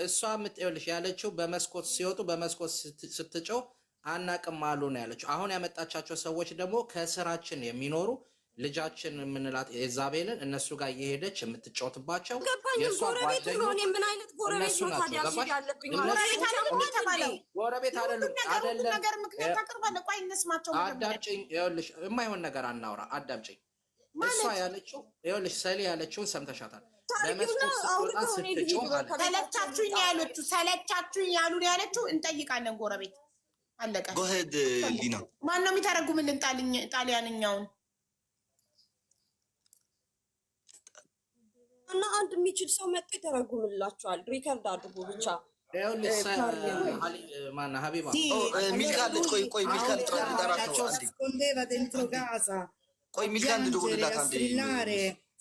እሷ የምትይውልሽ ያለችው በመስኮት ሲወጡ በመስኮት ስትጮህ አናቅም አሉ ነው ያለችው። አሁን ያመጣቻቸው ሰዎች ደግሞ ከስራችን የሚኖሩ ልጃችን የምንላት ኢዛቤልን እነሱ ጋር እየሄደች የምትጫወትባቸው የእሷ ጓደኞች ምን አይነት ጎረቤት ነው ታዲያ? ጎረቤት አይደለም። አዳምጪኝ፣ ይኸውልሽ የማይሆን ነገር አናውራ። አዳምጪኝ። እሷ ያለችው ይኸውልሽ ሰሌ ያለችውን ሰምተሻታል። በመስኮት ስትወጣ ስትጮህ ሰለቻችሁኝ ያሉ ነው ያለችው። እንጠይቃለን ጎረቤት። አለቀ። ጎሄድ ሊና ማን ነው የሚተረጉምልን ጣሊያንኛውን? እና አንድ የሚችል ሰው መጥቶ ይተረጉምላቸዋል። ሪከርድ አድርጉ ብቻ። ማና ሀቢባ ሚልካለች። ቆይ ሚልካለች። ቆይ ሚልካን ልደውልላት አንዴ።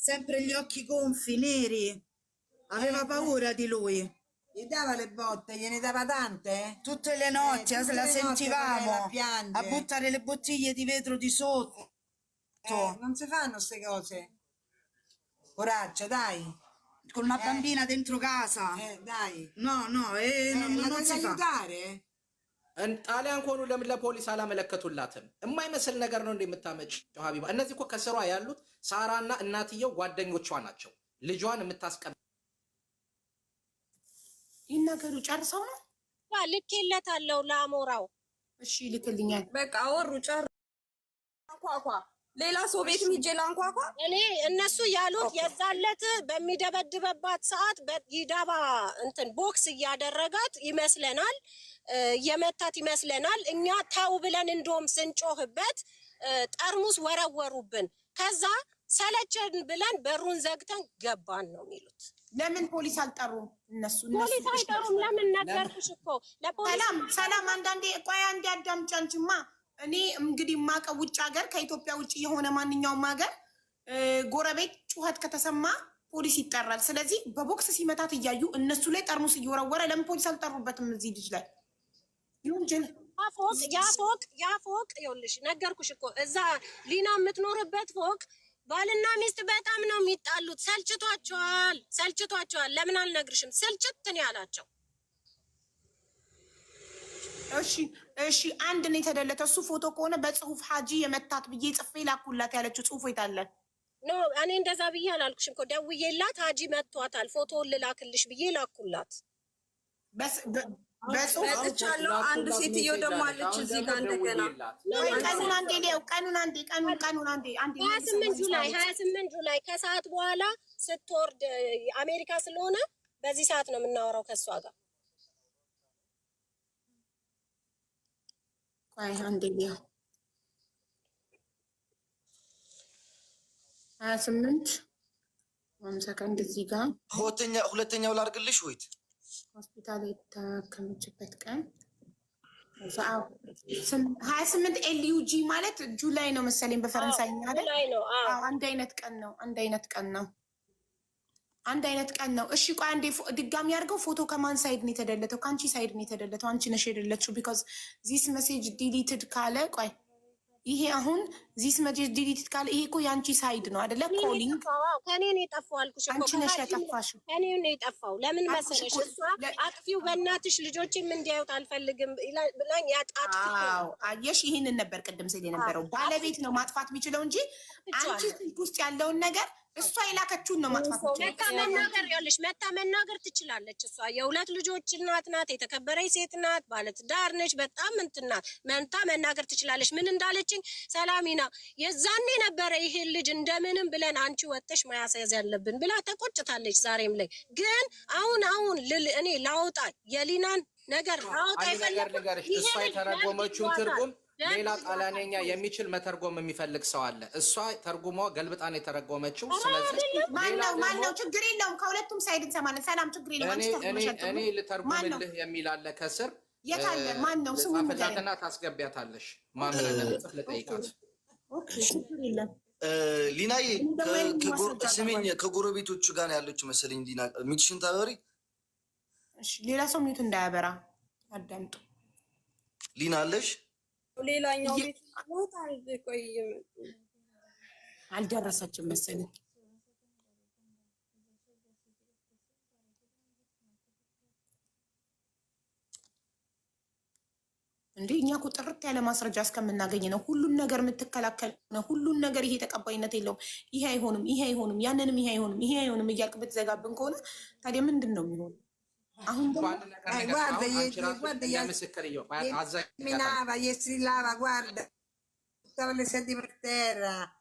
sempre gli occhi gonfi neri, aveva paura di lui. Gli dava le botte, gliene dava tante? Tutte le notti la sentivamo a buttare le bottiglie di vetro di sotto. Non si fanno queste cose. Coraggio, dai. Con una bambina dentro casa. Dai. No, non si fa. Aiutare? ጣሊያን ከሆኑ ለምን ለፖሊስ አላመለከቱላትም? የማይመስል ነገር ነው እንደምታመጭው ሀቢባ። እነዚህ እኮ ከስሯ ያሉት ሳራና እናትየው ጓደኞቿ ናቸው። ልጇን የምታስቀም ይናገሩ ጨርሰው ነው ልኬለታለሁ ለአሞራው። እሺ ልክልኛል። በቃ ወሩ ጨር አንኳኳ። ሌላ ሰው ቤት ሂጄ ላንኳኳ። እኔ እነሱ ያሉት የዛለት በሚደበድበባት ሰዓት በይዳባ እንትን ቦክስ እያደረጋት ይመስለናል፣ የመታት ይመስለናል። እኛ ተው ብለን እንደውም ስንጮህበት ጠርሙስ ወረወሩብን። ከዛ ሰለቸን ብለን በሩን ዘግተን ገባን ነው የሚሉት። ለምን ፖሊስ አልጠሩም? እነሱ ፖሊስ አይጠሩም። ለምን ነገርኩሽ እኮ ለፖሊስ። ሰላም አንዳንዴ ቆይ አንዴ አዳምጫንችማ። እኔ እንግዲህ የማውቀው ውጭ ሀገር ከኢትዮጵያ ውጭ የሆነ ማንኛውም ሀገር ጎረቤት ጩኸት ከተሰማ ፖሊስ ይጠራል። ስለዚህ በቦክስ ሲመታት እያዩ እነሱ ላይ ጠርሙስ እየወረወረ ለምን ፖሊስ አልጠሩበትም? እዚህ ልጅ ላይ ይሁንጅል ያ ፎቅ ይኸውልሽ ነገርኩሽ እኮ እዛ ሊና የምትኖርበት ፎቅ ባልና ሚስት በጣም ነው የሚጣሉት። ሰልችቷቸዋል። ለምን አልነግርሽም? ስልችትን ያላቸው። እሺ አንድ ነው የተደለተ። እሱ ፎቶ ከሆነ በጽሁፍ ሀጂ የመታት ብዬ ጽፌ ላኩላት ያለችው ጽሁፍ የታለ? ኖ እኔ እንደዛ ብዬ አላልኩሽም እኮ ደውዬላት ሀጂ መቷታል ፎቶውን ልላክልሽ ብዬ ላኩላት። በጽሁፍቻለሁ። አንድ ሴትዮ ደግሞ አለች እዚህ ጋር እንደገና ቀኑን አንዴ ሊያው ቀኑን አንዴ 28 ጁላይ ከሰዓት በኋላ ስትወርድ አሜሪካ ስለሆነ በዚህ ሰዓት ነው የምናወራው ከሷ ጋር። ቆይ አንዴ ሊያው 28 ሰከንድ እዚህ ጋር ሁለተኛው ላድርግልሽ ወይት ሆስፒታል የተከመችበት ቀን 28 ኤልዩጂ ማለት ጁላይ ነው መሰለኝ በፈረንሳይኛ አይደል? አንድ አይነት ቀን ነው። እሺ ቆይ አንዴ ድጋሚ አድርገው። ፎቶ ከማን ሳይድ ነው የተደለተው? ከአንቺ ሳይድ ነው የተደለተው። አንቺ ነሽ የደለችው። ቢኮዝ ዚስ ሜሴጅ ዲሊትድ ካለ ቆይ ይሄ አሁን ዚስ ሜሴጅ ዲሊትድ ካለ ይሄ እኮ የአንቺ ሳይድ ነው አይደለ? ኮሊንግ ከኔ ነው የጠፋው አልኩሽ እኮ። አንቺ ነሽ ያጠፋሽው። ከኔ ነው የጠፋው። ለምን መሰለሽ? እሷ አጥፊው በእናትሽ ልጆችም እንዲያዩት አልፈልግም ብላኝ ያጣጥፍ። አዎ አየሽ፣ ይሄንን ነበር ቅድም ሲል የነበረው። ባለቤት ነው ማጥፋት የሚችለው እንጂ አንቺ ስልክ ውስጥ ያለውን ነገር እሷ የላከችውን ነው ማጥፋት የምችለው። መታ መናገር ትችላለች። እሷ የሁለት ልጆች እናት ናት፣ የተከበረች ሴት ናት፣ ባለትዳር ነች። በጣም እንትን ናት። መንታ መናገር ትችላለች። ምን እንዳለችኝ ሰላሚና የዛኔ ነበረ ይሄን ልጅ እንደምንም ብለን አንቺ ወጥተሽ መያዝ ያለብን ብላ ተቆጭታለች። ዛሬም ላይ ግን አሁን እኔ ላውጣ የሊናን ነገር ላውጣ ይፈልጋል። እሷ የተረጎመችውን ትርጉም ሌላ ጣሊያንኛ የሚችል መተርጎም የሚፈልግ ሰው አለ። እሷ ተርጉሟ ገልብጣን የተረጎመችው። ስለዚህ ማነው? ችግር የለውም። ከሁለቱም ሳይድ እንሰማለን። ሰላም፣ ችግር የለውም። እኔ ልተርጉምልህ የሚል አለ ከስር። የታለ? ማነው? ስሙ ጻፍላትና ታስገቢያታለሽ። ማንን እንደምጽፍ ልጠይቃት። ሊናዬ ስሚኝ፣ ከጎረቤቶቹ ጋር ያለችው መሰለኝ። ሊና ሚትሽን ታበሪ። ሌላ ሰው ሚዩት እንዳያበራ አዳምጡ። ሊና አለሽ? ሌላኛው ቤት ቦታ ቆይ አልደረሰችም መሰለኝ። እንዴ እኛ እኮ ጥርት ያለ ማስረጃ እስከምናገኝ ነው ሁሉን ነገር የምትከላከል ነው። ሁሉን ነገር ይሄ ተቀባይነት የለውም፣ ይሄ አይሆንም፣ ያንንም ይሄ አይሆንም እያልክ ብትዘጋብን ከሆነ ታዲያ ምንድን ነው የሚሆነው? አሁን guarda, minava, gli strillava, guarda, buttava le sedie per terra,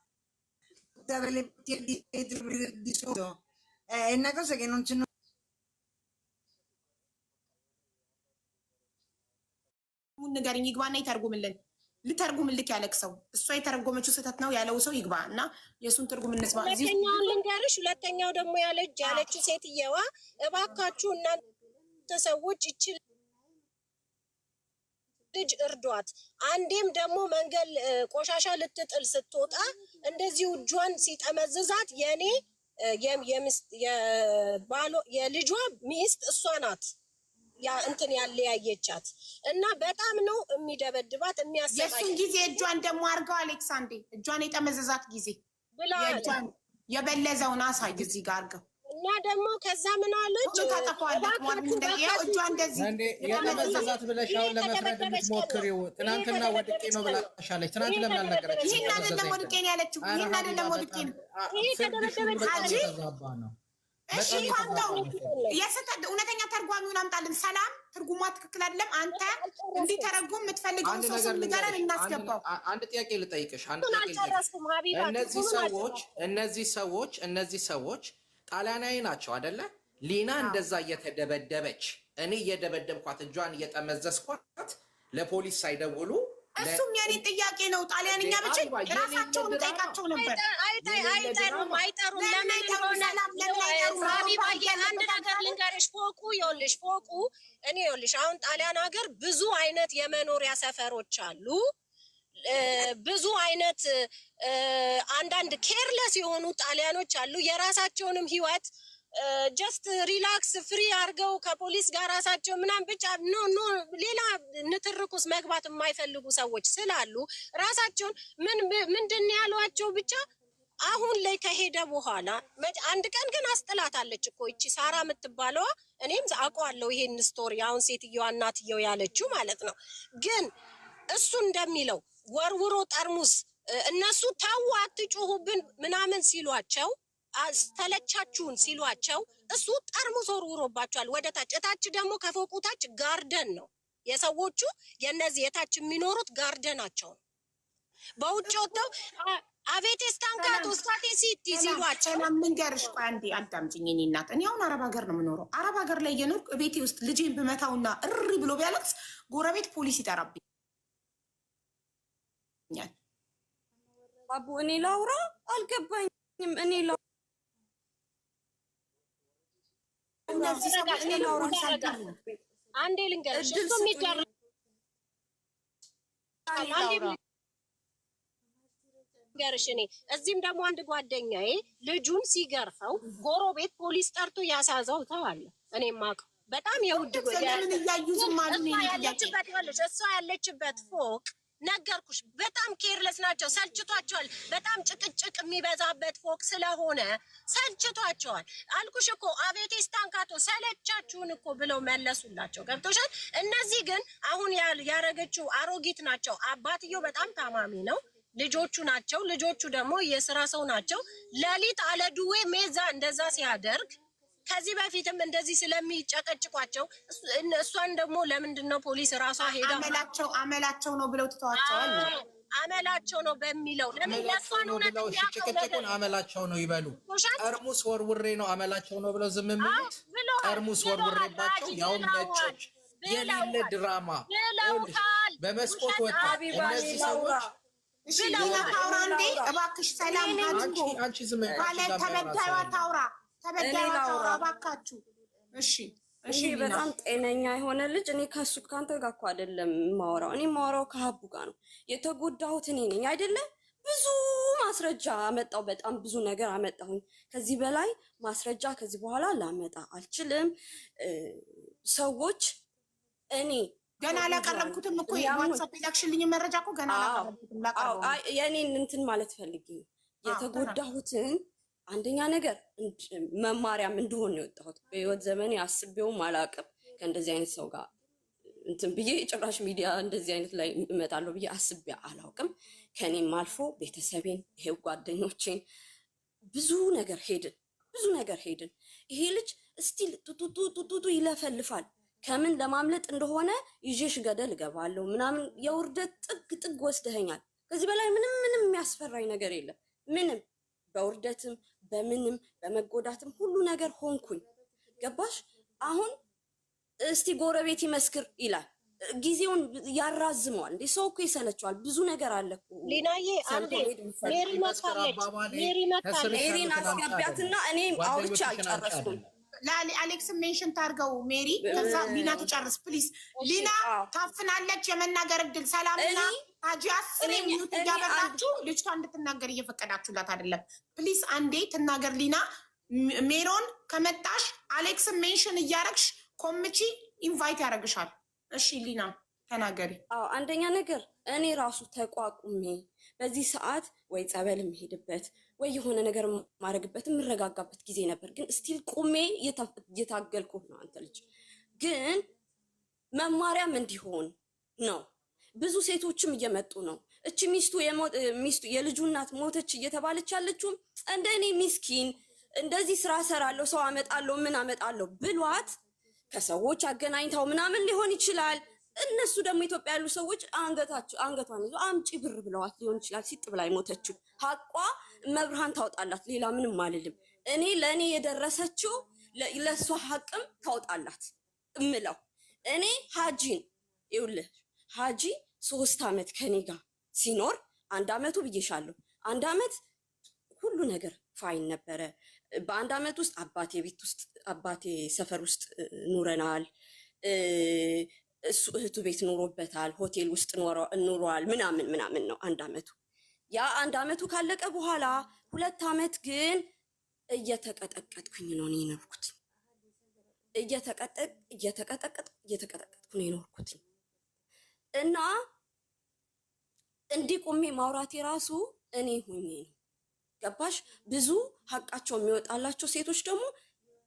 buttava le bottiglie di vetro di sotto. È una cosa che non c'è. ንገሪኝ፣ ይግባና ይተርጉምልን። ልተርጉምልክ ያለክ ሰው እሷ የተረጎመችው ስህተት ነው ያለው ሰው ይግባ እና የእሱን ትርጉም እንስማ። ሁለተኛውን ልንገርሽ። ሁለተኛው ደግሞ ያለችው ሴትየዋ እባካችሁ እናንተ ሰዎች ይችል ልጅ እርዷት። አንዴም ደግሞ መንገድ ቆሻሻ ልትጥል ስትወጣ እንደዚህ እጇን ሲጠመዝዛት የልጇ ሚስት እሷ ናት እንትን ያለያየቻት እና በጣም ነው የሚደበድባት የሚያሰቃይ። የሱን ጊዜ እጇን ደግሞ አርገው አሌክሳንዴ እጇን የጠመዘዛት ጊዜ ብላ የበለዘውን አሳይ እዚህ ጋር አርገው እና ደግሞ ከዛ ምን አለች? የጠመዘዛት ብለሽ አሁን ለመፍረድ የምትሞክሪው ትናንትና ወድቄ ነው ብላሻለች። ትናንት ለምን አልነገረችም? ይህን አይደለም ወድቄ ነው ያለችው። ይህን አይደለም ወድቄ ነው። እሺ እውነተኛ ተርጓሚውን አምጣልን። ሰላም ትርጉሟ ትክክል አይደለም። አንተ እንዲተረጉም የምትፈልገውን ሰው ስም ንገረን እናስገባው። አንድ ጥያቄ ልጠይቅሽ። እነዚህ ሰዎች ጣሊያናዊ ናቸው አይደለ? ሊና እንደዛ እየተደበደበች እኔ እየደበደብኳት እጇን እየጠመዘዝኳት ለፖሊስ ሳይደውሉ እሱም የኔ ጥያቄ ነው። ጣሊያንኛ ብችል ራሳቸውን ጠይቃቸው ነበር። አይጠሩም። ለምን ሆነ? አንድ ነገር ልንገርሽ። ፎቁ እኔ አሁን ጣሊያን ሀገር ብዙ አይነት የመኖሪያ ሰፈሮች አሉ። ብዙ አይነት አንዳንድ ኬርለስ የሆኑ ጣሊያኖች አሉ። የራሳቸውንም ህይወት ጀስት ሪላክስ ፍሪ አድርገው ከፖሊስ ጋር ራሳቸው ምናምን ብቻ ኖ ሌላ ንትርኩስ መግባት የማይፈልጉ ሰዎች ስላሉ ራሳቸውን ምንድን ያሏቸው ብቻ አሁን ላይ ከሄደ በኋላ አንድ ቀን ግን አስጥላታለች እኮ ይቺ ሳራ የምትባለዋ። እኔም አውቀዋለሁ ይሄን ስቶሪ አሁን ሴትዮዋ እናትየው ያለችው ማለት ነው። ግን እሱ እንደሚለው ወርውሮ ጠርሙስ እነሱ ታው አትጮሁብን ምናምን ሲሏቸው ተለቻችሁን ሲሏቸው እሱ ጠርሙስ ወርውሮባቸዋል ወደ ታች። እታች ደግሞ ከፎቁ ታች ጋርደን ነው የሰዎቹ የነዚህ የታች የሚኖሩት ጋርደናቸው ነው። በውጭ ወጥተው አቤት ስታንካቶ ስታቴ ሲቲ ሲሏቸው ምንገርሽ ቆይ አንዴ አዳምጪኝ። እኔ እናት እኔ አሁን አረብ ሀገር ነው የምኖረው። አረብ ሀገር ላይ እየኖርኩ ቤቴ ውስጥ ልጄን ብመታውና እሪ ብሎ ቢያለቅስ ጎረቤት ፖሊስ ይጠራብኛል። አቡ እኔ ላውራ አልገባኝም። እኔ ላውራ አንዴ ልንገርሽ እሱ የሚደረግ ገርሽ እኔ እዚህም ደግሞ አንድ ጓደኛዬ ልጁን ሲገርፈው ጎረቤት ፖሊስ ጠርቶ ያሳዘው ተዋለ። እኔም ማውቀው በጣም የውድ እሷ ያለችበት ፎቅ ነገርኩሽ፣ በጣም ኬርለስ ናቸው። ሰልችቷቸዋል። በጣም ጭቅጭቅ የሚበዛበት ፎቅ ስለሆነ ሰልችቷቸዋል። አልኩሽ እኮ አቤቴ ስታንካቶ ሰለቻችሁን እኮ ብለው መለሱላቸው። ገብቶሻል? እነዚህ ግን አሁን ያረገችው አሮጊት ናቸው። አባትየው በጣም ታማሚ ነው። ልጆቹ ናቸው። ልጆቹ ደግሞ የስራ ሰው ናቸው። ሌሊት አለዱዌ ሜዛ እንደዛ ሲያደርግ ከዚህ በፊትም እንደዚህ ስለሚጨቀጭቋቸው እሷን ደግሞ ለምንድን ነው ፖሊስ ራሷ ሄዳ አመላቸው ነው ብለው ትተዋቸዋል። አመላቸው ነው በሚለው ለምን ያሷን ብለው ጭቅጭቁን አመላቸው ነው ይበሉ። ጠርሙስ ወርውሬ ነው አመላቸው ነው ብለው ዝም የሚሉት ጠርሙስ ወርውሬባቸው ያውም ነጮች የሌለ ድራማ በመስኮት ወጣ እነዚህ ሰዎች ታውራ እንዴ እባክሽ ሰላም አንቺ ዝም ተበዳይዋ ታውራ እባካችሁ። እሺ በጣም ጤነኛ የሆነ ልጅ እኔ ከሱ ካንተ ጋር እኮ አይደለም የማወራው። እኔ የማወራው ከሀቡ ጋር ነው። የተጎዳሁት እኔ ነኝ አይደለም። ብዙ ማስረጃ አመጣው። በጣም ብዙ ነገር አመጣሁኝ። ከዚህ በላይ ማስረጃ ከዚህ በኋላ ላመጣ አልችልም። ሰዎች እኔ ገና አላቀረብኩትም እኮ ዋትስአፕ ላክሽልኝ መረጃ እኮ ገና አላቀረብኩትም። የኔን እንትን ማለት ፈልጌ የተጎዳሁትን አንደኛ ነገር መማሪያም እንደሆነ የወጣሁት በህይወት ዘመኔ አስቤውም አላውቅም። ከእንደዚህ አይነት ሰው ጋር እንትን ብዬ ጭራሽ ሚዲያ እንደዚህ አይነት ላይ እመጣለሁ ብዬ አስቤ አላውቅም። ከኔም አልፎ ቤተሰቤን፣ ይሄው ጓደኞቼን ብዙ ነገር ሄድን። ይሄ ልጅ ስቲል ጡጡጡ ይለፈልፋል። ከምን ለማምለጥ እንደሆነ ይዤሽ ገደል እገባለሁ ምናምን የውርደት ጥግ ወስደኸኛል። ከዚህ በላይ ምንም የሚያስፈራኝ ነገር የለም። ምንም በውርደትም በምንም በመጎዳትም ሁሉ ነገር ሆንኩኝ። ገባሽ? አሁን እስቲ ጎረቤት ይመስክር ይላል። ጊዜውን ያራዝመዋል። እንዴ ሰው እኮ ይሰለቸዋል። ብዙ ነገር አለ እኮ ሊናዬ። አንዴ ሜሪን አስገቢያትና እኔ አውርቼ አልጨረስኩም። አሌክስ ሜንሽን ታርገው ሜሪ፣ ከዛ ሊና ትጨርስ ፕሊዝ። ሊና ታፍናለች የመናገር እድል። ሰላምና አጂ 10 ሚኒት እያበራችሁ ልጅቷ እንድትናገር እየፈቀዳችሁላት አይደለም። ፕሊዝ አንዴ ትናገር ሊና። ሜሮን ከመጣሽ አሌክስ ሜንሽን እያረግሽ ኮምቺ ኢንቫይት ያደርግሻል። እሺ ሊና ተናገሪ። አንደኛ ነገር እኔ ራሱ ተቋቁሜ በዚህ ሰዓት ወይ ጸበል የምሄድበት ወይ የሆነ ነገር ማድረግበት የምረጋጋበት ጊዜ ነበር። ግን ስቲል ቁሜ እየታገልኩ ነው። አንተ ልጅ ግን መማሪያም እንዲሆን ነው። ብዙ ሴቶችም እየመጡ ነው። እቺ ሚስቱ የልጁ እናት ሞተች እየተባለች ያለችውም እንደ እኔ ሚስኪን እንደዚህ ስራ ሰራለሁ ሰው አመጣለሁ ምን አመጣለሁ ብሏት ከሰዎች አገናኝታው ምናምን ሊሆን ይችላል። እነሱ ደግሞ ኢትዮጵያ ያሉ ሰዎች አንገቷን ይዞ አምጪ ብር ብለዋት ሊሆን ይችላል። ሲጥ ብላ ሞተችው። ሀቋ መብርሃን ታውጣላት። ሌላ ምንም አልልም። እኔ ለእኔ የደረሰችው ለእሷ ሀቅም ታውጣላት እምለው እኔ ሀጂን ይኸውልህ፣ ሀጂ 3 ዓመት ከኔ ጋር ሲኖር 1 ዓመቱ ብዬሻለሁ። 1 ዓመት ሁሉ ነገር ፋይን ነበረ። በ1 ዓመት ውስጥ አባቴ ቤት ውስጥ አባቴ ሰፈር ውስጥ ኑረናል። እሱ እህቱ ቤት ኖሮበታል፣ ሆቴል ውስጥ ኖሯል ምናምን ነው 1 አመቱ። ያ 1 አመቱ ካለቀ በኋላ 2 አመት ግን እየተቀጠቀጥኩኝ ነው የኖርኩት። እየተቀጠቀጥኩ ነው የኖርኩት እና እንዲህ ቆሜ ማውራቴ ራሱ እኔ ሁኜ ነው። ገባሽ? ብዙ ሀቃቸው የሚወጣላቸው ሴቶች ደግሞ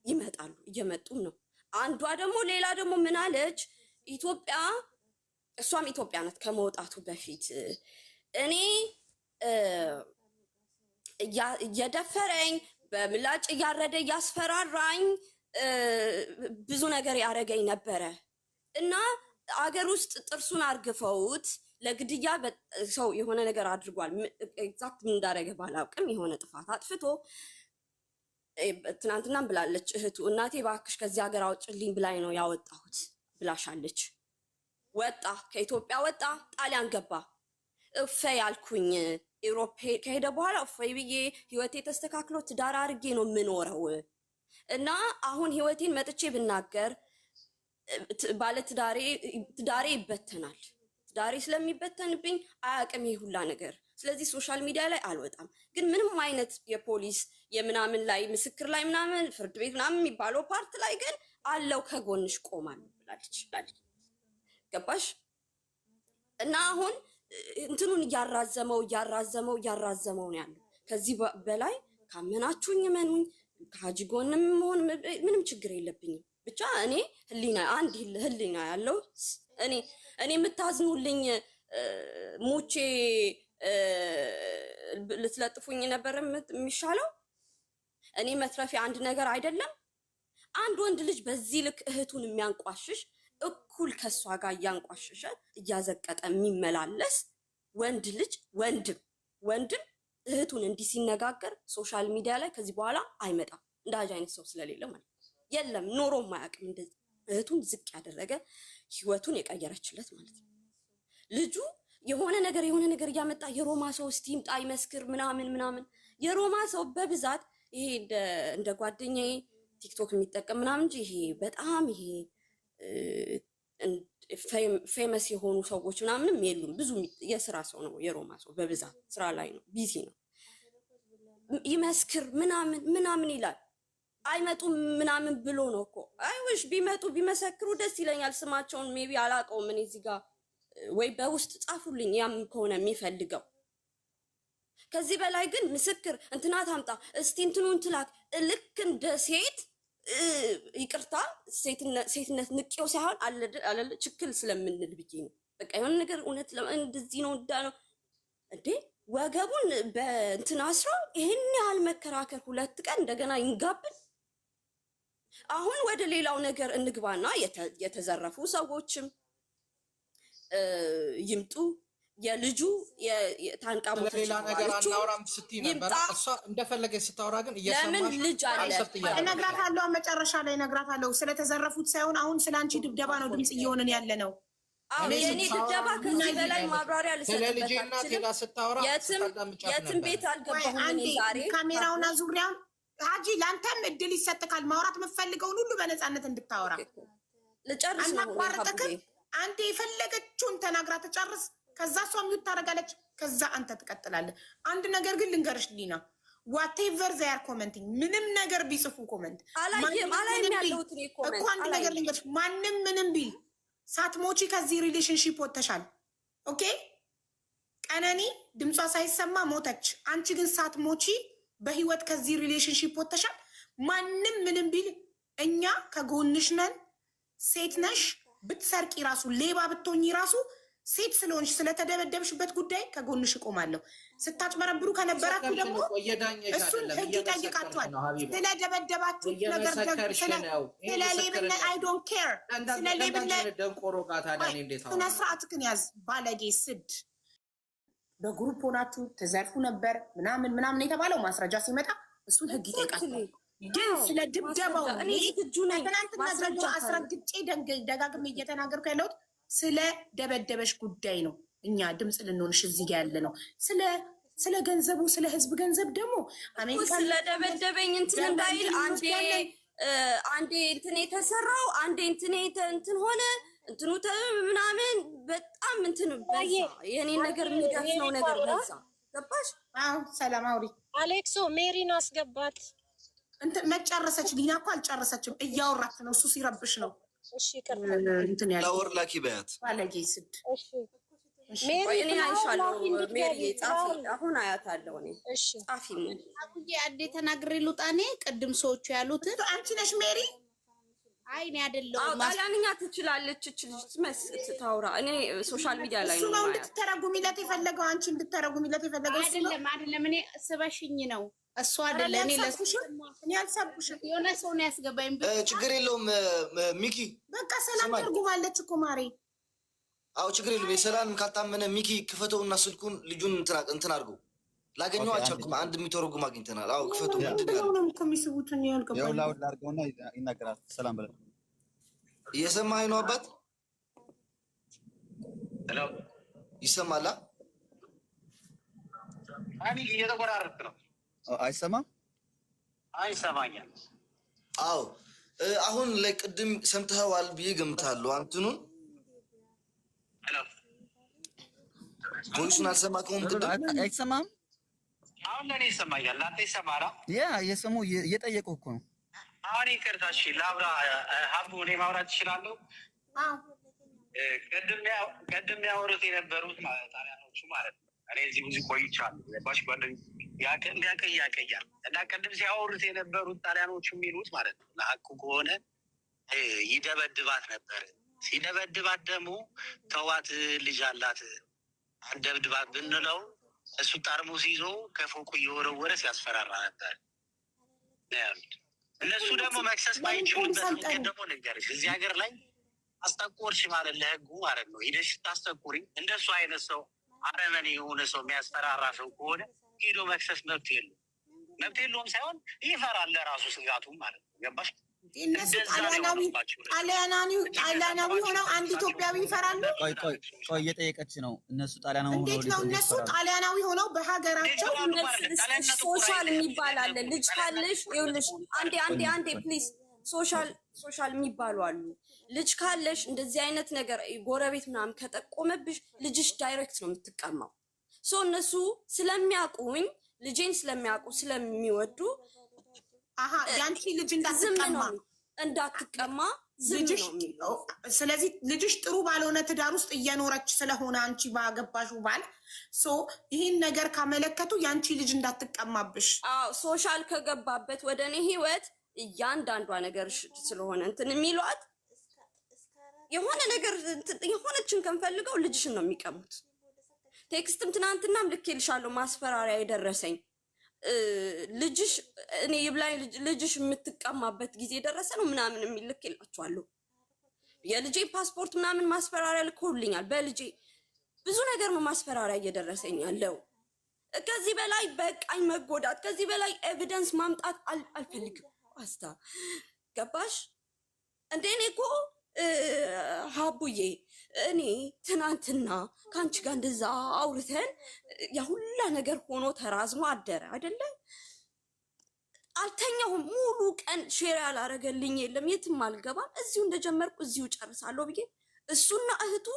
ይመጣሉ፣ እየመጡም ነው። አንዷ ደግሞ ሌላ ደግሞ ምን አለች? ኢትዮጵያ እሷም ኢትዮጵያ ናት ከመውጣቱ በፊት እኔ እየደፈረኝ በምላጭ እያረደ እያስፈራራኝ ብዙ ነገር ያረገኝ ነበረ እና አገር ውስጥ ጥርሱን አርግፈውት ለግድያ ሰው የሆነ ነገር አድርጓል። ኤግዛክት ምን እንዳረገ ባላውቅም የሆነ ጥፋት አጥፍቶ ትናንትናም ብላለች እህቱ፣ እናቴ ባክሽ ከዚህ ሀገር አውጭልኝ ብላኝ ነው ያወጣሁት ብላሻለች። ወጣ፣ ከኢትዮጵያ ወጣ፣ ጣሊያን ገባ። እፈይ አልኩኝ። ኢሮፕ ከሄደ በኋላ እፈይ ብዬ ህይወቴ ተስተካክሎ ትዳር አድርጌ ነው የምኖረው እና አሁን ህይወቴን መጥቼ ብናገር ባለ ትዳሬ ይበተናል። ትዳሬ ስለሚበተንብኝ አያውቅም ይሄ ሁላ ነገር። ስለዚህ ሶሻል ሚዲያ ላይ አልወጣም። ግን ምንም አይነት የፖሊስ የምናምን ላይ ምስክር ላይ ምናምን ፍርድ ቤት ምናምን የሚባለው ፓርት ላይ ግን አለው ከጎንሽ ቆማለሁ ብላለች። ገባሽ? እና አሁን እንትኑን እያራዘመው ነው ያለው። ከዚህ በላይ ካመናችሁኝ እመኑኝ፣ ከሀጂ ጎንም መሆን ምንም ችግር የለብኝም። ብቻ እኔ ህሊና ያለው እኔ የምታዝኑልኝ ሞቼ ልትለጥፉኝ ነበር የሚሻለው። እኔ መትረፊ አንድ ነገር አይደለም። አንድ ወንድ ልጅ በዚህ ልክ እህቱን የሚያንቋሽሽ እኩል ከሷ ጋር እያንቋሸሸ እያዘቀጠ የሚመላለስ ወንድ ልጅ ወንድም እህቱን እንዲህ ሲነጋገር ሶሻል ሚዲያ ላይ ከዚህ በኋላ አይመጣም። እንዳጅ አይነት ሰው ስለሌለ ማለት የለም። ኖሮ ማያውቅም እንደዚህ እህቱን ዝቅ ያደረገ ህይወቱን የቀየረችለት ማለት ነው። ልጁ የሆነ ነገር እያመጣ የሮማ ሰው እስቲ ይምጣ ይመስክር ምናምን የሮማ ሰው በብዛት ይሄ እንደ ጓደኛዬ ቲክቶክ የሚጠቀም ምናምን እንጂ ይሄ በጣም ይሄ ፌመስ የሆኑ ሰዎች ምናምንም የሉም። ብዙ የስራ ሰው ነው የሮማ ሰው በብዛት ስራ ላይ ነው፣ ቢዚ ነው። ይመስክር ምናምን ይላል። አይመጡም ምናምን ብሎ ነው እኮ። አይውሽ ቢመጡ ቢመሰክሩ ደስ ይለኛል። ስማቸውን ሜቢ አላውቀውም እኔ እዚህ ጋር ወይ በውስጥ ጻፉልኝ፣ ያም ከሆነ የሚፈልገው። ከዚህ በላይ ግን ምስክር እንትና ታምጣ እስቲ እንትኑን ትላክ ልክ እንደ ሴት ይቅርታ ሴትነት ንቄው ሳይሆን አለ ችክል ስለምንል ብዬ ነው። በቃ የሆነ ነገር እውነት እንደዚህ ነው ነው እንዴ ወገቡን በእንትን አስረው ይሄን ያህል መከራከር 2 ቀን እንደገና ይንጋብል። አሁን ወደ ሌላው ነገር እንግባና የተዘረፉ ሰዎችም ይምጡ። የልጁ የታንቃ ሞት ሌላ ነገር አናወራም ስትይ ነበር። እሷ እንደፈለገች ስታወራ ግን እየሰማሽ ለምን ልጅ አለ እነግራታለሁ። መጨረሻ ላይ እነግራታለሁ። ስለተዘረፉት ሳይሆን አሁን ስለአንቺ ድብደባ ነው ድምጽ እየሆነን ያለ ነው። የኔ ድብደባ ከዚህ በላይ ማብራሪያ ልሰጥበት። የትም ቤት አልገባሁም እኔ ዛሬ። ካሜራውና ዙሪያውን ሀጂ ለአንተም እድል ይሰጥካል። ማውራት የምትፈልገውን ሁሉ በነፃነት እንድታወራ። ልጨርስ ነው አንዴ የፈለገችውን ተናግራ ትጨርስ። ከዛ እሷ ሚውት ታደርጋለች። ከዛ አንተ ትቀጥላለህ። አንድ ነገር ግን ልንገርሽ ሊና፣ ዋቴቨር ዛያር ኮመንቲንግ ምንም ነገር ቢጽፉ ኮመንት አላየም ያለሁት እኮ አንድ ነገር ልንገርሽ፣ ማንም ምንም ቢል ሳትሞቺ ከዚህ ሪሌሽንሺፕ ወጥተሻል። ኦኬ ቀነኒ ድምጿ ሳይሰማ ሞተች። አንቺ ግን ሳትሞቺ በህይወት ከዚህ ሪሌሽንሺፕ ወጥተሻል። ማንም ምንም ቢል እኛ ከጎንሽ ነን። ሴት ነሽ፣ ብትሰርቂ ራሱ ሌባ ብትሆኚ ራሱ ሴት ስለሆንሽ ስለተደበደብሽበት ጉዳይ ከጎንሽ እቆማለሁ። ስታጭበረብሩ ከነበራችሁ ደግሞ እሱን ህግ ይጠይቃችኋል። ስለደበደባችሁ ነገር ስለ ሌብነት አይ ዶንት ኬር። ስለ ሌብነት ስነ ስርዓትህን ያዝ ባለጌ ስድ። በግሩፕ ሆናችሁ ተዘርፉ ነበር ምናምን የተባለው ማስረጃ ሲመጣ እሱን ህግ ይጠይቃችኋል። ግን ስለ ድብደባው ትናንትና አስረግጬ ደጋግሜ እየተናገርኩ ያለሁት ስለ ደበደበሽ ጉዳይ ነው። እኛ ድምፅ ልንሆንሽ እዚህ ጋር ያለ ነው። ስለ ገንዘቡ ስለ ህዝብ ገንዘብ ደግሞ አሜሪካ ስለ ደበደበኝ እንትን እንዳይል አንዴ እንትን የተሰራው አንዴ እንትን ሆነ እንትኑ ምናምን በጣም እንትን በዛ የኔን ነገር የሚደፍነው ነገር በዛ። ገባሽ? አዎ ሰላም አውሪ። አሌክሶ ሜሪን አስገባት። እንትን መጨረሰች። ሊና እኮ አልጨረሰችም፣ እያወራች ነው። እሱ ሲረብሽ ነው። እሺ ይቅርታ። እንትን ያለ ላወር ላኪ በያት ባለጌ ስድ። እሺ ሜሪ እኔ አይሻለሁ። ሜሪ ጻፊ፣ አሁን አያታለሁ እኔ። እሺ ጻፊ ምን አኩዬ አዴ ተናግሬ ልውጣ። እኔ ቅድም ሰዎቹ ያሉት አንቺ ነሽ ሜሪ? አይ እኔ አይደለሁም። ጣሊያንኛ ትችላለች እች ልጅ መስት ታውራ። እኔ ሶሻል ሚዲያ ላይ ነው ማለት እንድትተረጉሚለት የፈለገው። አንቺ እንድትተረጉሚለት የፈለገው አይደለም። እኔ ስበሽኝ ነው እሱ አይደለ። እኔ እኔ አልሰብኩሽም። የሆነ ሰው ነው ያስገባኝ። ችግር የለውም ሚኪ። በቃ ሰላም ተርጉማለች እኮ ማሬ። አዎ ችግር የለውም። የሰላም ካልታመነ ሚኪ ክፈተውና ስልኩን ልጁን እንትን አድርገው። ላገኘው አልቻልኩም። አንድ የሚተረጉም አግኝተናል። አዎ ክፈተው። ምንድነው ከሚስቡትን ያልገባኝ? ያው ላውድ አድርገውና ይናገራል። ሰላም በለ። እየሰማኸኝ ነው አባት? ሄሎ ይሰማላ? አሚ እየተቆራረጥክ ነው። አይሰማም? አይሰማኛል። አዎ አሁን ላይ ቅድም ሰምተኸዋል ብዬ ገምታለሁ። አንተኑን ሄሎ ቮይሱን አልሰማከውም? ቅድም አይሰማም? አሁን ለኔ ይሰማኛል። ለአንተ ይሰማራ? ያ እየሰሙ እየጠየቁ እኮ ነው። አሁን ይቅርታ። እሺ ላብራ ሀቡ፣ እኔ ማውራት እችላለሁ? አዎ ቅድም ያወሩት የነበሩት ጣሊያኖቹ ማለት ነው። እኔ እዚህ ብዙ ቆይቻለሁ። ባሽ ጓደኝ ያቀያል እና ቅድም ሲያወሩት የነበሩት ጣሊያኖቹ የሚሉት ማለት ነው ለሀቁ ከሆነ ይደበድባት ነበር። ሲደበድባት ደግሞ ተዋት ልጅ አላት አንደብድባት ብንለው እሱ ጠርሙስ ይዞ ከፎቁ እየወረወረ ሲያስፈራራ ነበር። እነሱ ደግሞ መክሰስ ባይችሉበት መንገድ ደግሞ ልንገርሽ፣ እዚህ ሀገር ላይ አስጠቆርሽ ማለት ለህጉ ማለት ነው። ሂደሽ ታስጠቁሪ። እንደሱ አይነት ሰው አረመኔ የሆነ ሰው የሚያስፈራራ ሰው ከሆነ ሄዶ መክሰስ መብት የለውም ሳይሆን ይፈራል ለራሱ ስጋቱ ማለት ነው። ገባሽ? እነሱ ጣሊያናዊ ሆነው አንድ ኢትዮጵያዊ ይፈራሉ። ቆይ እየጠየቀች ነው። እነሱ ጣሊያናዊ ሆነው እንዴት ነው እነሱ ጣሊያናዊ ሆነው በሀገራቸው ሶሻል የሚባል አለ። ልጅ ካለሽ ይኸውልሽ፣ አንዴ ፕሊዝ ሶሻል የሚባሉ አሉ። ልጅ ካለሽ እንደዚህ አይነት ነገር ጎረቤት ምናምን ከጠቆመብሽ ልጅሽ ዳይሬክት ነው የምትቀማው። እነሱ ስለሚያውቁኝ ልጄን ስለሚያውቁ ስለሚወዱ ያንቺ ልጅ እንዳትቀማ ልጅሽ። ስለዚህ ልጅሽ ጥሩ ባልሆነ ትዳር ውስጥ እየኖረች ስለሆነ አንቺ ባገባሽው ባል ይህን ነገር ካመለከቱ ያንቺ ልጅ እንዳትቀማብሽ። ሶሻል ከገባበት ወደ እኔ ህይወት እያንዳንዷ ነገር ስለሆነ እንትን የሚሏት የሆነ ነገር የሆነችን ከንፈልገው ልጅሽን ነው የሚቀሙት። ቴክስትም ትናንትናም ልኬልሻለሁ ማስፈራሪያ የደረሰኝ ልጅሽ እኔ ይብላኝ ልጅሽ የምትቀማበት ጊዜ ደረሰ ነው ምናምን የሚል ልኬላችኋለሁ። የልጄ ፓስፖርት ምናምን ማስፈራሪያ ልኮልኛል። በልጄ ብዙ ነገር ነው ማስፈራሪያ እየደረሰኝ ያለው። ከዚህ በላይ በቃኝ መጎዳት፣ ከዚህ በላይ ኤቪደንስ ማምጣት አልፈልግም። አስታ ገባሽ እንዴ? እኔ እኮ ሀቡዬ እኔ ትናንትና ከአንቺ ጋር እንደዛ አውርተን ያሁላ ነገር ሆኖ ተራዝሞ አደረ አይደለም። አልተኛሁም። ሙሉ ቀን ሼር ያላረገልኝ የለም። የትም አልገባም። እዚሁ እንደጀመርኩ እዚሁ ጨርሳለሁ ብዬ እሱና እህቱ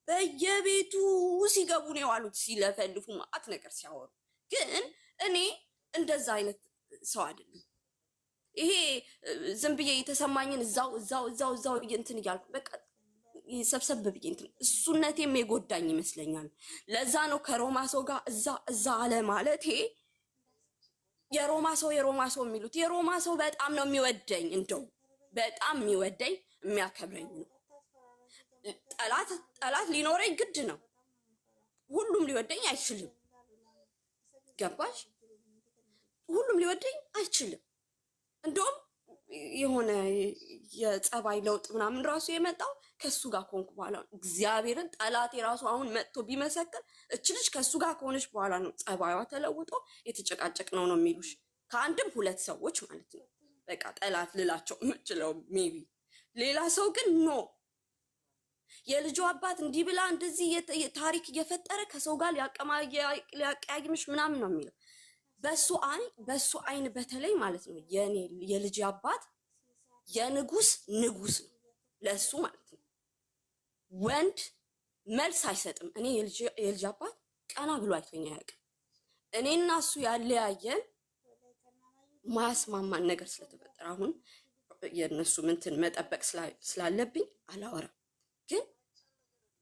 በየቤቱ ሲገቡ ነው የዋሉት፣ ሲለፈልፉ ማአት ነገር ሲያወሩ። ግን እኔ እንደዛ አይነት ሰው አይደለም። ይሄ ዝም ብዬ የተሰማኝን እዛው እንትን እያልኩ በቃ ሰብሰብ ብዬ እንትን እሱነቴም የጎዳኝ ይመስለኛል። ለዛ ነው ከሮማ ሰው ጋር እዛ አለ ማለት የሮማ ሰው የሚሉት። የሮማ ሰው በጣም ነው የሚወደኝ፣ እንደው በጣም የሚወደኝ የሚያከብረኝ ነው። ጠላት ሊኖረኝ ግድ ነው። ሁሉም ሊወደኝ አይችልም። ገባሽ? ሁሉም ሊወደኝ አይችልም። እንደውም የሆነ የጸባይ ለውጥ ምናምን ራሱ የመጣው ከሱ ጋር ከሆንኩ በኋላ ነው። እግዚአብሔርን ጠላት የራሱ አሁን መጥቶ ቢመሰክር እች ልጅ ከሱ ጋር ከሆነች በኋላ ነው ጸባይዋ ተለውጦ የተጨቃጨቅ ነው የሚሉሽ። ከአንድም ሁለት ሰዎች ማለት ነው። በቃ ጠላት ልላቸው የምችለው ሜቢ። ሌላ ሰው ግን ኖ የልጁ አባት እንዲህ ብላ እንደዚህ ታሪክ እየፈጠረ ከሰው ጋር ሊያቀያይምሽ ምናምን ነው የሚለው። በሱ አይን በተለይ ማለት ነው የልጅ አባት ንጉስ ነው ለሱ ማለት ነው። ወንድ መልስ አይሰጥም። እኔ የልጅ አባት ቀና ብሎ አይቶኝ አያውቅም። እኔና እሱ ያለያየን ማያስማማን ነገር ስለተፈጠረ አሁን የእነሱ ምንትን መጠበቅ ስላለብኝ አላወራም። ግን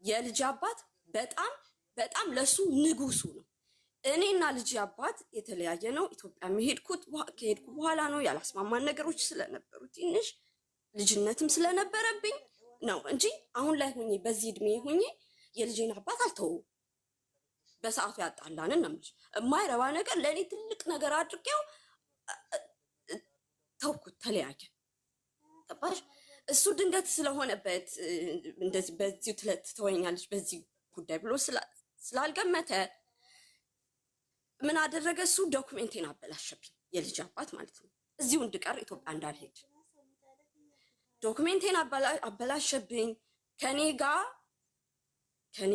የልጅ አባት በጣም በጣም ለሱ ንጉሱ ነው። እኔና ልጅ አባት የተለያየ ነው። ኢትዮጵያ ከሄድኩ በኋላ ነው። ያላስማማን ነገሮች ስለነበሩ ትንሽ ልጅነትም ስለነበረብኝ ነው እንጂ አሁን ላይ ሆኜ በዚህ እድሜ ሆኜ የልጄን አባት አልተወውም። በሰዓቱ ያጣላንን ነው የማይረባ ነገር ለእኔ ትልቅ ነገር አድርጌው ተውኩት፣ ተለያየ። ገባሽ? እሱ ድንገት ስለሆነበት እንደዚህ በዚሁ ትተወኛለች በዚህ ጉዳይ ብሎ ስላልገመተ ምን አደረገ? እሱ ዶክሜንቴን አበላሸብኝ፣ የልጅ አባት ማለት ነው። እዚሁ እንድቀር ኢትዮጵያ እንዳልሄድ ዶክሜንቴን አበላሸብኝ። ከኔ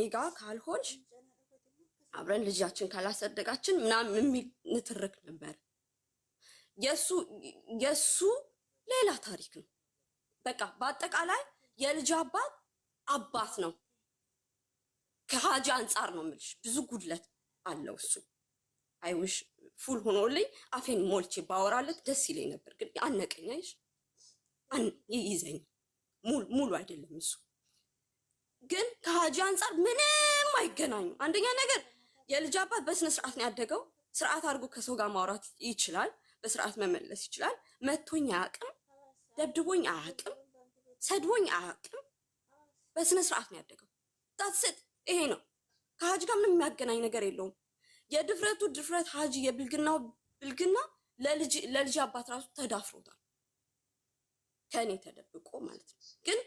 ጋር ካልሆንሽ አብረን ልጃችን ካላሰደጋችን ምናምን የሚል ንትርክ ነበር። የሱ ሌላ ታሪክ ነው። በቃ በአጠቃላይ የልጅ አባት ነው። ከሀጂ አንጻር ነው የምልሽ። ብዙ ጉድለት አለው እሱ። አይውሽ ፉል ሆኖልኝ አፌን ሞልቼ ባወራለት ደስ ይለኝ ነበር፣ ግን አነቀኛሽ ይይዘኝ ሙሉ አይደለም እሱ። ግን ከሀጂ አንጻር ምንም አይገናኙ። አንደኛ ነገር የልጅ አባት በስነ ስርዓት ነው ያደገው። ስርዓት አድርጎ ከሰው ጋር ማውራት ይችላል፣ በስርዓት መመለስ ይችላል። መቶኝ አያውቅም፣ ደብድቦኝ አያውቅም፣ ሰድቦኝ አያውቅም። በስነ ስርዓት ነው ያደገው። ታስት ይሄ ነው። ከሀጂ ጋር ምንም የሚያገናኝ ነገር የለውም። የድፍረቱ ድፍረት ሀጂ የብልግናው ብልግና ለልጅ አባት ራሱ ተዳፍሮታል፣ ከኔ ተደብቆ ማለት ነው። ግን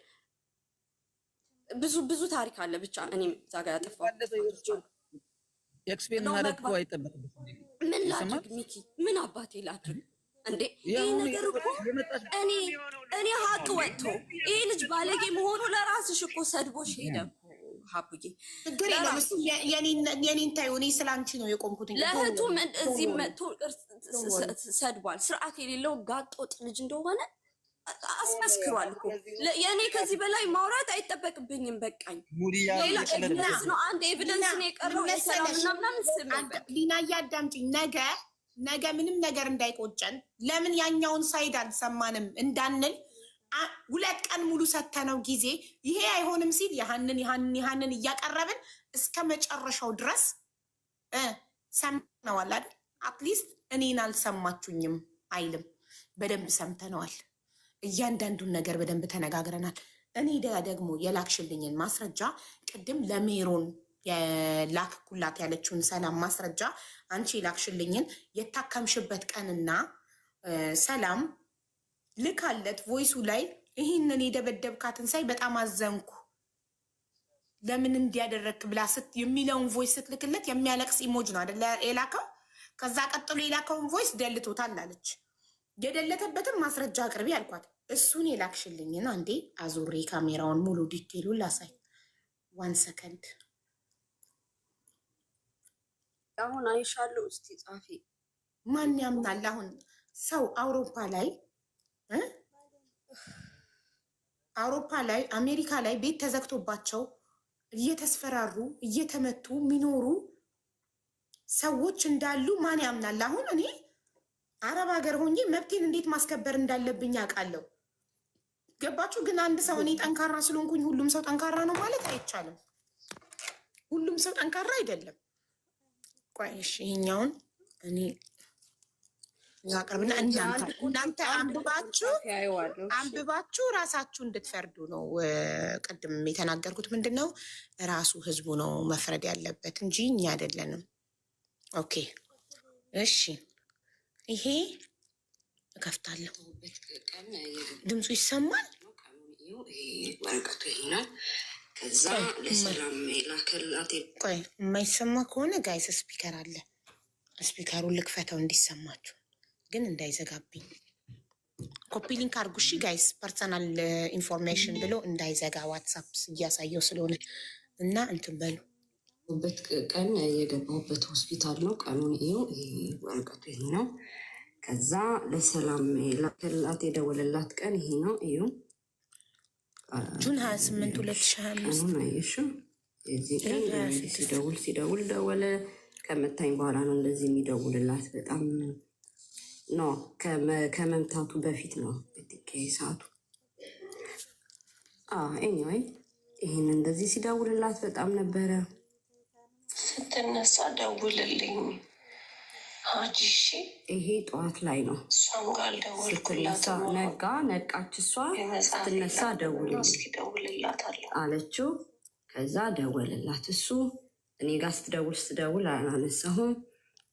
ብዙ ታሪክ አለ። ብቻ እኔም እዛ ጋር ያጠፋሁት ኤክስፔሪየንስ ማድረግ እኮ አይጠበቅብሽ። ምን ላድርግ ሚኪ? ምን አባቴ ላድርግ እንዴ? ይሄ ነገር እኮ እኔ ሀቅ ወጥቶ ይሄ ልጅ ባለጌ መሆኑ ለራስሽ እኮ ሰድቦሽ ሄደ እኮ ሀቡዬ። ችግር የለም እሱ የኔን ታዩ። እኔ ስላንቺ ነው የቆምኩት። ለእህቱም እዚህ መጥቶ ሰድቧል። ስርዓት የሌለው ጋጦጥ ልጅ እንደሆነ አስመስክሯል እኮ። የእኔ ከዚህ በላይ ማውራት አይጠበቅብኝም። በቃኝ። ሌላ ኤቪደንስ ነው፣ አንድ ኤቪደንስ ነው የቀረው። የሰላምና ምናምን ስም ሊና እያዳምጪኝ። ነገ ምንም ነገር እንዳይቆጨን ለምን ያኛውን ሳይድ አልሰማንም እንዳንል 2 ቀን ሙሉ ሰተነው ጊዜ ይሄ አይሆንም ሲል ያህንን እያቀረብን እስከ መጨረሻው ድረስ ሰምተነዋል አይደል? አትሊስት እኔን አልሰማችሁኝም አይልም። በደንብ ሰምተነዋል። እያንዳንዱን ነገር በደንብ ተነጋግረናል። እኔ ደግሞ የላክሽልኝን ማስረጃ ቅድም ለሜሮን የላክኩላት ያለችውን ሰላም ማስረጃ አንቺ የላክሽልኝን የታከምሽበት ቀንና ሰላም ልካለት ቮይሱ ላይ ይህንን የደበደብካትን ሳይ በጣም አዘንኩ፣ ለምን እንዲያደረግክ ብላ የሚለውን ቮይስ ስትልክለት የሚያለቅስ ኢሞጅ ነው አይደለ የላከው። ከዛ ቀጥሎ የላከውን ቮይስ ደልቶታል አለች። የደለተበትን ማስረጃ አቅርቢ አልኳት። እሱን የላክሽልኝን አንዴ አዙሬ ካሜራውን ሙሉ ዲቴሉን ላሳይ። 1 ሰከንድ አሁን አይሻለሁ። እስቲ ጻፊ። ማን ያምናል? አሁን ሰው አውሮፓ ላይ አሜሪካ ላይ ቤት ተዘግቶባቸው እየተስፈራሩ እየተመቱ የሚኖሩ ሰዎች እንዳሉ ማን ያምናል? አሁን እኔ አረብ ሀገር ሆኜ መብቴን እንዴት ማስከበር እንዳለብኝ አውቃለሁ። ገባችሁ? ግን አንድ ሰው እኔ ጠንካራ ስለሆንኩኝ ሁሉም ሰው ጠንካራ ነው ማለት አይቻልም። ሁሉም ሰው ጠንካራ አይደለም። ቆይ እሺ፣ ይሄኛውን እኔ ያቀርብና እናንተ አንብባችሁ ራሳችሁ እንድትፈርዱ ነው። ቅድም የተናገርኩት ምንድን ነው? ራሱ ህዝቡ ነው መፍረድ ያለበት እንጂ እኛ አይደለንም። ኦኬ እሺ፣ ይሄ እከፍታለሁ። ድምፁ ይሰማል? ወረቀቱ ይሄ ነው። ከዛ ለሰላም ላከላት። ቆይ የማይሰማ ከሆነ ጋይስ ስፒከር አለ፣ ስፒከሩን ልክፈተው እንዲሰማችሁ፣ ግን እንዳይዘጋብኝ። ኮፒ ሊንክ አድርጉ እሺ ጋይስ። ፐርሰናል ኢንፎርሜሽን ብሎ እንዳይዘጋ ዋትሳፕ እያሳየው ስለሆነ እና እንትን በሉ። በት ቀን የገባሁበት ሆስፒታል ነው። ቀኑን ይኸው። ወረቀቱ ይሄ ነው። ከዛ ለሰላም ላከላት የደወለላት ቀን ይሄ ነው። ይኸው ጁን 28 2025 አሁን አየሽው የዚህ ቀን ሲደውል ደወለ። ከመታኝ በኋላ ነው እንደዚህ የሚደውልላት። በጣም ነው ከመምታቱ በፊት ነው ሰዓቱ። ኤኒዌይ ይህን እንደዚህ ሲደውልላት በጣም ነበረ። ስትነሳ ደውልልኝ ሀጂ። ይሄ ጠዋት ላይ ነው። እሷም ጋር ደወልኩላት። ነቃች። እሷ ስትነሳ ደውልላታለሁ አለችው። ከዛ ደወልላት እሱ። እኔ ጋር ስትደውል አላነሳሁም።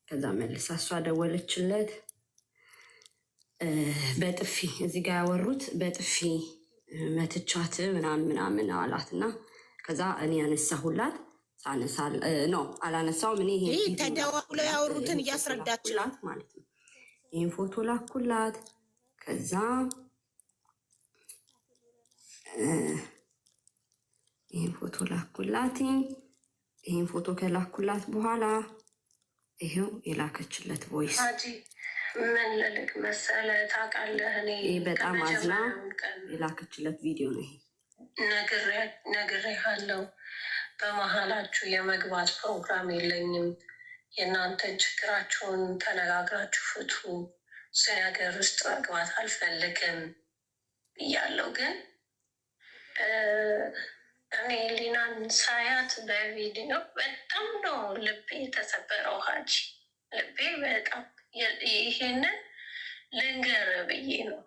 ከዛ መልሳ እሷ ደወለችለት። በጥፊ እዚህ ጋር ያወሩት በጥፊ መትቻት ምናምን አላት እና ከዛ እኔ ያነሳሁላት አላነሳውም። እኔ ይሄ ተደዋውለው ያወሩትን እያስረዳችላት ማለት ነው። ይህን ፎቶ ላኩላት። ከዛ ይህን ፎቶ ከላኩላት በኋላ ይሄው የላከችለት ቮይስ ምን ልልክ መሰለህ ታውቃለህ፣ እኔ በጣም አዝና የላከችለት ቪዲዮ ነው። ይሄ ነግሬሃለሁ። በመሀላችሁ የመግባት ፕሮግራም የለኝም። የእናንተ ችግራችሁን ተነጋግራችሁ ፍቱ። እዚህ ነገር ውስጥ መግባት አልፈልግም ብያለሁ። ግን እኔ ሊናን ሳያት በቪዲዮ በጣም ነው ልቤ የተሰበረው ሀጂ። ልቤ በጣም ይሄንን ልንገር ብዬ ነው።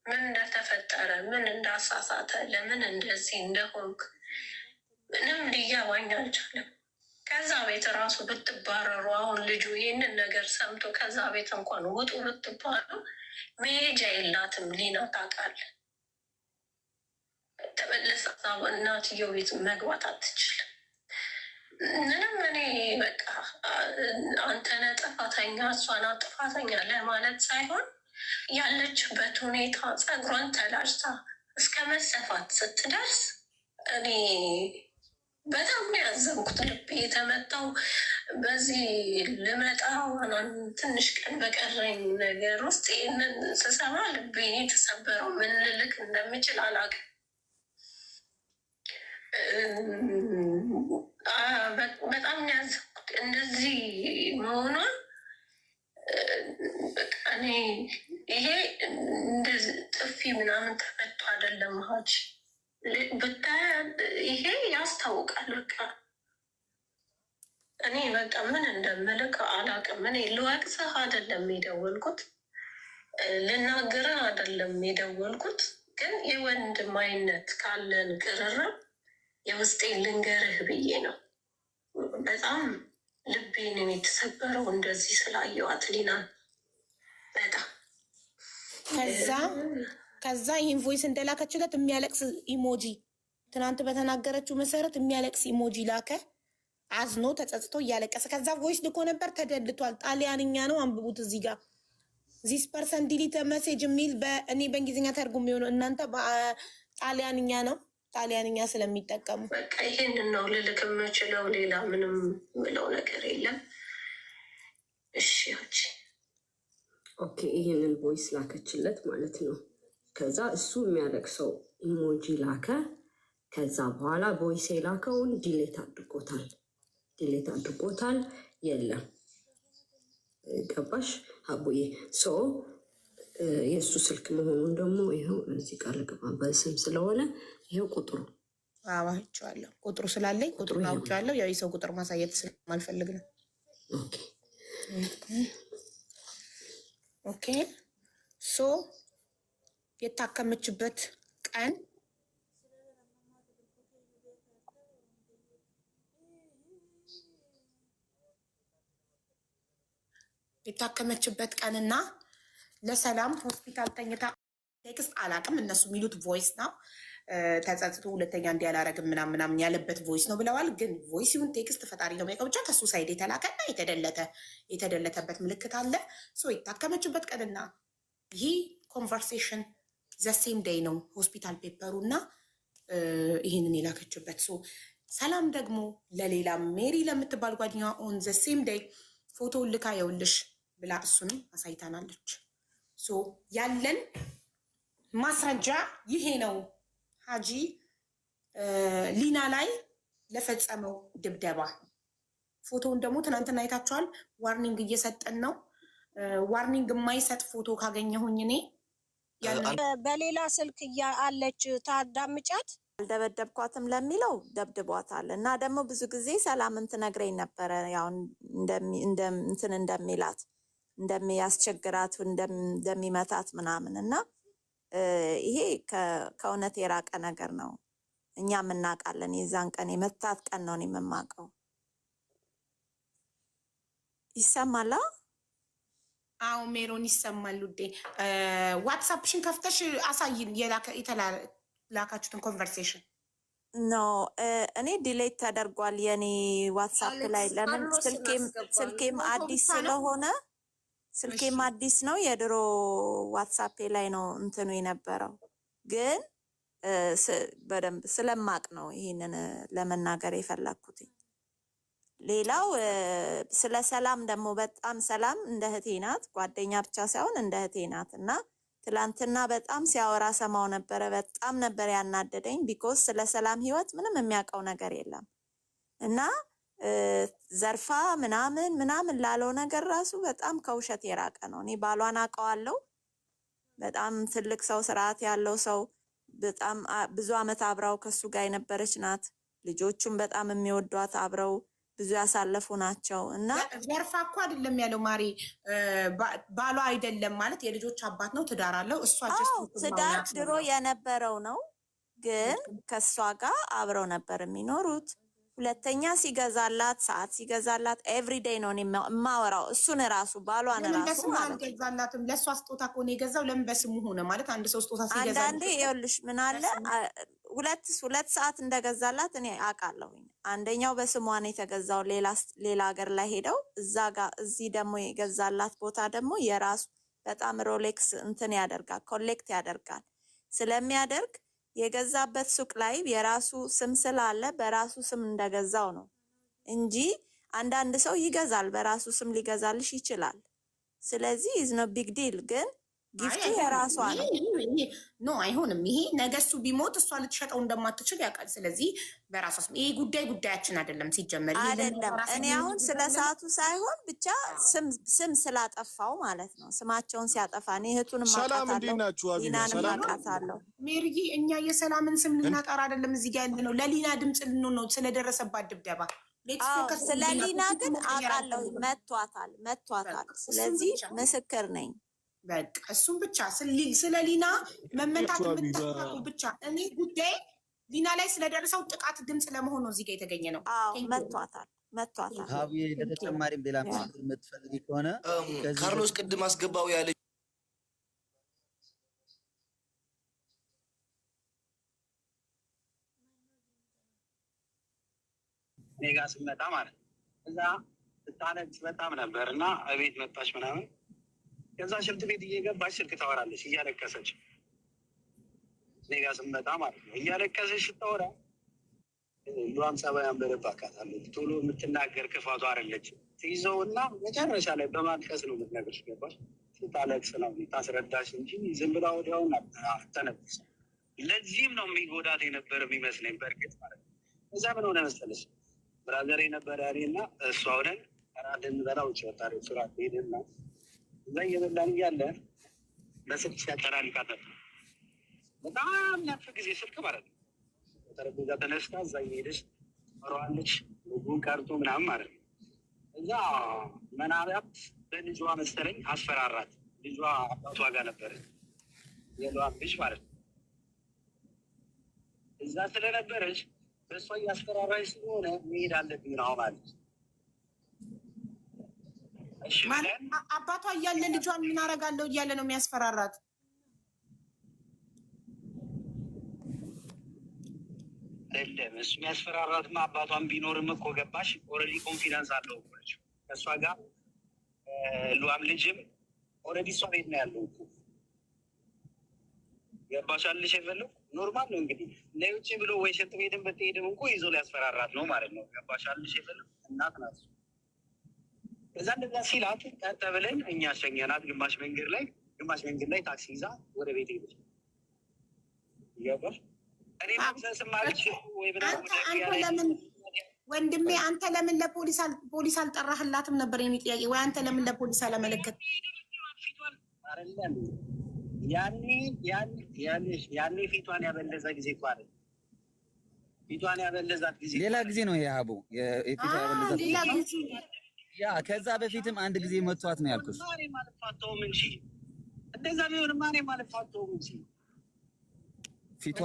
ምን እንደተፈጠረ፣ ምን እንዳሳሳተ፣ ለምን እንደዚህ እንደሆንክ ምንም ሊገባኝ አልቻለም። ከዛ ቤት ራሱ ብትባረሩ፣ አሁን ልጁ ይህንን ነገር ሰምቶ ከዛ ቤት እንኳን ውጡ ብትባሉ መሄጃ የላትም ሊና ታውቃለህ። ተመልሳ እናትየው ቤት መግባት አትችልም። ምንም እኔ በቃ አንተነ ጥፋተኛ እሷን ጥፋተኛ ለማለት ሳይሆን ያለችበት ሁኔታ ፀጉሯን ተላጭታ እስከ መሰፋት ስትደርስ እኔ በጣም ነው ያዘንኩት። ልቤ የተመታው በዚህ ልመጣ ትንሽ ቀን በቀረኝ ነገር ውስጥ ይህንን ስሰማ ልቤ የተሰበረው። ምን ልልክ እንደምችል አላውቅም። በጣም ያዘንኩት እንደዚህ መሆኗን። እኔ ይሄ እንደዚህ ጥፊ ምናምን ተመቶ አይደለም ሀጂ ብታይ ይሄ ያስታውቃል። በቃ እኔ በቃ ምን እንደምልክ አላውቅም። እኔ ልወቅስህ አይደለም የደወልኩት፣ ልናገርህ አይደለም የደወልኩት። ግን የወንድማዊነት ካለን ቅርርብ የውስጤን ልንገርህ ብዬ ነው። በጣም ልቤን የተሰበረው እንደዚህ ስላየዋት ሊናን በጣም ከዛ ይህን ቮይስ እንደላከችለት የሚያለቅስ ኢሞጂ ትናንት በተናገረችው መሰረት የሚያለቅስ ኢሞጂ ላከ። አዝኖ ተጸጽቶ እያለቀሰ ከዛ ቮይስ ልኮ ነበር። ተደልቷል። ጣሊያንኛ ነው፣ አንብቡት። እዚህ ጋር ዚስ ፐርሰን ዲሊት መሴጅ የሚል እኔ በእንግሊዝኛ ተርጉም የሆነው እናንተ ጣሊያንኛ ነው። ጣሊያንኛ ስለሚጠቀሙ በቃ ይሄንን ነው ልልክ የምችለው። ሌላ ምንም ምለው ነገር የለም። እሺ ኦኬ። ይህንን ቮይስ ላከችለት ማለት ነው። ከዛ እሱ የሚያለቅሰው ኢሞጂ ላከ። ከዛ በኋላ ቮይስ የላከውን ዲሌት አድርጎታል። የለም ገባሽ አቡዬ? የእሱ ስልክ መሆኑን ደግሞ ይኸው እዚህ ቃል ግባ በስም ስለሆነ ይኸው ቁጥሩ አዋቸዋለሁ። ቁጥሩ ስላለኝ ቁጥሩን አውቄዋለሁ። ያው የሰው ቁጥር ማሳየት ስለማልፈልግ ነው። ኦኬ የታከመችበት ቀን ቀንና ለሰላም ሆስፒታል ተኝታ ቴክስት አላቅም። እነሱ የሚሉት ቮይስ ነው። ተጸጽቶ ሁለተኛ እንዲህ አላረግም ምናምን ያለበት ቮይስ ነው ብለዋል። ግን ቮይስ ይሁን ቴክስት ፈጣሪ ነው የሚያውቀው። ብቻ ከሱ ሳይድ የተላከና የተደለተበት ምልክት አለ። የታከመችበት ቀንና ይህ ኮንቨርሴሽን ዘሴም ዴይ ነው ሆስፒታል ፔፐሩ እና ይህንን የላከችበት። ሰላም ደግሞ ለሌላ ሜሪ ለምትባል ጓደኛዋ ኦን ዘሴም ዴይ ፎቶ ልካ የውልሽ ብላ እሱንም አሳይታናለች። ያለን ማስረጃ ይሄ ነው ሀጂ ሊና ላይ ለፈጸመው ድብደባ ፎቶውን ደግሞ ትናንትና አይታችኋል። ዋርኒንግ እየሰጠን ነው። ዋርኒንግ የማይሰጥ ፎቶ ካገኘሁኝ እኔ በሌላ ስልክ አለች ታዳምጫት። አልደበደብኳትም ለሚለው ደብድቧታል። እና ደግሞ ብዙ ጊዜ ሰላምን ትነግረኝ ነበረ ያው እንትን እንደሚላት እንደሚያስቸግራት እንደሚመታት ምናምን እና ይሄ ከእውነት የራቀ ነገር ነው። እኛም እናውቃለን። የዛን ቀን የመታት ቀን ነው የምማቀው። ይሰማላ? አዎ ሜሮን ይሰማል ውዴ። ዋትስአፕሽን ከፍተሽ አሳይን የተላካችሁትን ኮንቨርሴሽን። ኖ እኔ ዲሌት ተደርጓል የኔ ዋትስአፕ ላይ። ለምን ስልኬም አዲስ ስለሆነ ስልኬም አዲስ ነው። የድሮ ዋትስአፕ ላይ ነው እንትኑ የነበረው። ግን በደንብ ስለማቅ ነው ይሄንን ለመናገር የፈለኩት። ሌላው ስለ ሰላም ደግሞ በጣም ሰላም እንደ እህቴ ናት። ጓደኛ ብቻ ሳይሆን እንደ እህቴ ናት እና ትላንትና በጣም ሲያወራ ሰማው ነበረ። በጣም ነበር ያናደደኝ። ቢኮዝ ስለ ሰላም ህይወት ምንም የሚያውቀው ነገር የለም እና ዘርፋ ምናምን ላለው ነገር ራሱ በጣም ከውሸት የራቀ ነው። እኔ ባሏን አውቀዋለሁ። በጣም ትልቅ ሰው፣ ስርዓት ያለው ሰው፣ በጣም ብዙ አመት አብራው ከሱ ጋር የነበረች ናት። ልጆቹም በጣም የሚወዷት አብረው ብዙ ያሳለፉ ናቸው እና ዘርፋ እኮ አይደለም ያለው ማሪ፣ ባሏ አይደለም ማለት የልጆች አባት ነው፣ ትዳር አለው። እሷ ትዳር ድሮ የነበረው ነው፣ ግን ከሷ ጋር አብረው ነበር የሚኖሩት። ሁለተኛ ሲገዛላት ሰዓት ሲገዛላት ኤቭሪዴይ ነው የማወራው። እሱን ራሱ ባሏን ራሱ ማለት ገዛላትም ለሷ ስጦታ ከሆነ የገዛው ለምን በስሙ ሆነ ማለት አንድ ሰው ስጦታ ሲገዛ አንዳንዴ ይኸውልሽ ምን አለ ሁለት ሰዓት እንደገዛላት እኔ አውቃለሁኝ። አንደኛው በስሟ ነው የተገዛው ሌላ ሀገር ላይ ሄደው እዛ ጋር እዚህ ደግሞ የገዛላት ቦታ ደግሞ የራሱ በጣም ሮሌክስ እንትን ያደርጋል ኮሌክት ያደርጋል። ስለሚያደርግ የገዛበት ሱቅ ላይ የራሱ ስም ስላለ በራሱ ስም እንደገዛው ነው እንጂ አንዳንድ ሰው ይገዛል፣ በራሱ ስም ሊገዛልሽ ይችላል። ስለዚህ ኢዝ ኖ ቢግ ዲል። ግን ጊፍቱ የራሷ ነው። ኖ አይሆንም። ይሄ ነገ እሱ ቢሞት እሷ ልትሸጠው እንደማትችል ያውቃል። ስለዚህ በራሷ ስም ይሄ ጉዳያችን አይደለም ሲጀመር አይደለም። እኔ አሁን ስለ ሰዓቱ ሳይሆን ብቻ ስም ስላጠፋው ማለት ነው። ስማቸውን ሲያጠፋ እኔ እህቱን ማቃታለሁ። ሜሪዬ እኛ የሰላምን ስም ልናጠራ አይደለም እዚህ ጋር ያለ ነው። ለሊና ድምፅ ልንሆን ነው ስለደረሰባት ድብደባ። ስለ ሊና ግን አውቃለሁ። መቷታል። ስለዚህ ምስክር ነኝ። በቃ እሱም ብቻ ስለ ሊና መመታት የምታውቁ ብቻ። እኔ ጉዳይ ሊና ላይ ስለደረሰው ጥቃት ድምፅ ለመሆን ነው እዚህ ጋር የተገኘ ነው። መቷታል። ሀብዬ ለተጨማሪም ሌላ ምስክር የምትፈልጊ ከሆነ ካርሎስ ቅድም አስገባው ያለ እኔ ጋር ስመጣ ማለት እዛ ስታነች በጣም ነበር እና እቤት መጣች ምናምን። ከዛ ሽንት ቤት እየገባች ስልክ ታወራለች እያለቀሰች። እኔ ጋር ስመጣ ማለት ነው እያለቀሰች ስታወራ ሉዋም ጸባይ አንበረባካታለች። ቶሎ የምትናገር ክፋቷ አይደለች። ትይዘው እና መጨረሻ ላይ በማልቀስ ነው የምትነግርሽ። ገባሽ? ስታለቅስ ነው ታስረዳሽ እንጂ ዝም ብላ ወዲያውን አትተነፍስ። ለዚህም ነው የሚጎዳት የነበረ የሚመስለኝ በእርግጥ ማለት ነው። እዛ ምን ሆነ መሰለሽ ብራዘር የነበረ እኔና እሷ ሆነን እራት ልንበላ ውጭ ወጣን። ሱራት ሄድና እዛ እየበላን እያለ በስልክ ሲያጠራልቃት ነበር። በጣም ነፍ ጊዜ ስልክ ማለት ነው። ጠረጴዛ ተነስታ እዛ እየሄደች ሮዋለች ምግቡን ቀርቶ ምናምን ማለት ነው። እዛ መናቢያት በልጇ መሰለኝ አስፈራራት። ልጇ አባቷ ጋር ነበረ የሏን ልጅ ማለት ነው። እዛ ስለነበረች በእሷ እያስፈራራች ስለሆነ መሄድ አለብኝ ነው ማለት አባቷ እያለ ልጇን ምን አደርጋለሁ እያለ ነው የሚያስፈራራት። አይደለም እሱ የሚያስፈራራትማ አባቷን ቢኖርም እኮ ገባሽ ኦልሬዲ ኮንፊደንስ አለው እኮ ልጅ ከእሷ ጋር ሉዋም ልጅም ኦልሬዲ እሷ ቤት ነው ያለው እኮ ገባሽ አልሽ የፈለው ኖርማል ነው እንግዲህ ለውጭ ብሎ ወይ ሽንት ቤትም ብትሄድም እኮ ይዞ ሊያስፈራራት ነው ማለት ነው። ገባሽ አልሽ የፈለው እናት ናት። እዛ እንደዛ ሲላት ቀጥ ብለን እኛ ሸኘናት። ግማሽ መንገድ ላይ ታክሲ ይዛ ወደ ቤት ሄደች። ገባሽ እኔ መክሰስ ማልችል ወይ አንተ ለምን ወንድሜ አንተ ለምን ለፖሊስ አልጠራህላትም ነበር የኔ ጥያቄ። ወይ አንተ ለምን ለፖሊስ አላመለከት? አይደለም ያኔ ፊቷን ያበለዘ ጊዜ እኮ አይደል? ፊቷን ያበለዛት ጊዜ ሌላ ጊዜ ነው ይሄ አቦ። የፊቷ ያበለዛት ሌላ ጊዜ ያ ከዛ በፊትም አንድ ጊዜ መጥቷት ነው ያልኩሽ። ማሬ ማለት ፋተውም እንጂ እንደዛ ቢሆን ማሬ ማለት ፋተውም እንጂ ፊቷ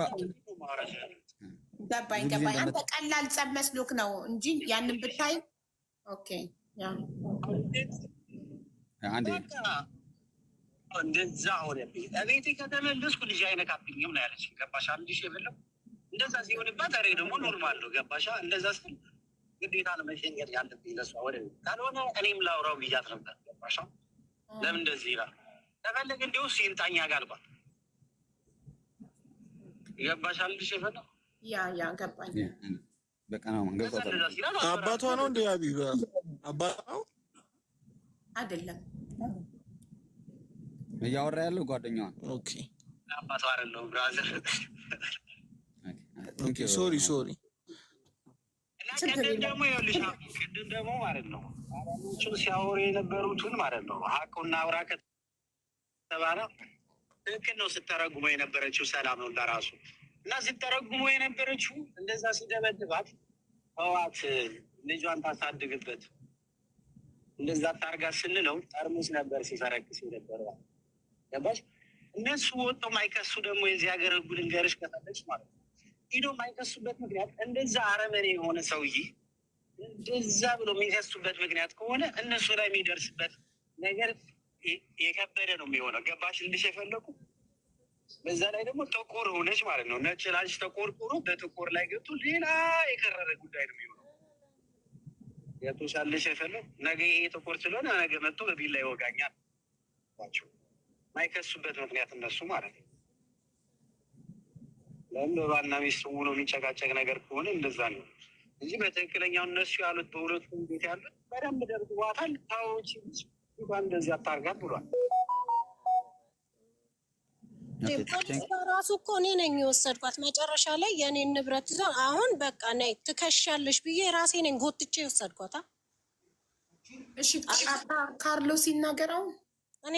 ገባኝ። አንተ ቀላል ጸብ መስሎክ ነው እንጂ ያንን ብታይ ኦኬ። ያ አንዴ እንደዛ ሆነ። እቤቴ ከተመለስኩ ልጅ አይነካብኝም ነው ያለች። ገባሻ? ልጅ የበለው እንደዛ ሲሆንባት አሬ ደግሞ ኖርማል ነው። ገባሻ? እንደዛ ስል ግዴታ ነው መሸኘት ያለብኝ ለሷ። ወደ ካልሆነ እኔም ላውራው ብያት ነበር። ገባሻ? ለምን እንደዚህ ይላል? ተፈለገ እንዲውስ ይምጣኛ ጋር አልኳት። ገባሻ? ልጅ የበለው ያ ገባኝ። በቃ ነው ገብቷታል። አባቷ ነው እንደ ሀቢባ አባቷ ነው አይደለም እያወራ ያለው ጓደኛዋ። ኦኬ አባቷ አይደለም ብራዘር። ኦኬ ሶሪ ቅድም ደግሞ ይኸውልሽ ቅድም ደግሞ ማለት ነው አራሞቹ ሲያወሩ የነበሩትን ማለት ነው ሀቁና አውራ ከተባለ ትክክል ነው። ስተረጉመው የነበረችው ሰላም ነው ለራሱ እና ስተረጉመው የነበረችው እንደዛ ሲደበድባት ህዋት ልጇን ታሳድግበት እንደዛ ታርጋ ስንለው ጠርሙስ ነበር ሲፈረክስ ነበር። ገባሽ? እነሱ ወጥቶ ማይከሱ ደግሞ የዚህ ሀገር ህጉ ልንገርሽ ከፈለግሽ ማለት ነው ሂዶ ማይከሱበት ምክንያት እንደዛ አረመኔ የሆነ ሰውዬ እንደዛ ብሎ የሚከሱበት ምክንያት ከሆነ እነሱ ላይ የሚደርስበት ነገር የከበደ ነው የሚሆነው። ገባሽ? ልሽ የፈለጉ በዛ ላይ ደግሞ ጥቁር ሆነች ማለት ነው። ነጭ ላንች ተቆርቁሮ በጥቁር ላይ ገብቶ ሌላ የከረረ ጉዳይ ነው የሚሆነው። የቶሻልሽ የፈለጉ ነገ ይሄ ጥቁር ስለሆነ ነገ መጥቶ በቢላ ይወጋኛል ቸው ማይከሱበት ምክንያት እነሱ ማለት ነው። ለምን በባልና ሚስት ውሎ የሚጨቃጨቅ ነገር ከሆነ እንደዛ ነው እንጂ በትክክለኛው እነሱ ያሉት በሁለቱም ቤት ያሉት በደንብ ደርግቧታል። ታዎች እንኳን እንደዚህ አታርጋት ብሏል። ፖሊስ በራሱ እኮ እኔ ነኝ የወሰድኳት። መጨረሻ ላይ የኔን ንብረት ይዞ አሁን በቃ ነይ ትከሻለሽ ብዬ ራሴ ነኝ ጎትቼ የወሰድኳት። እሺ ካርሎስ ሲናገረው እኔ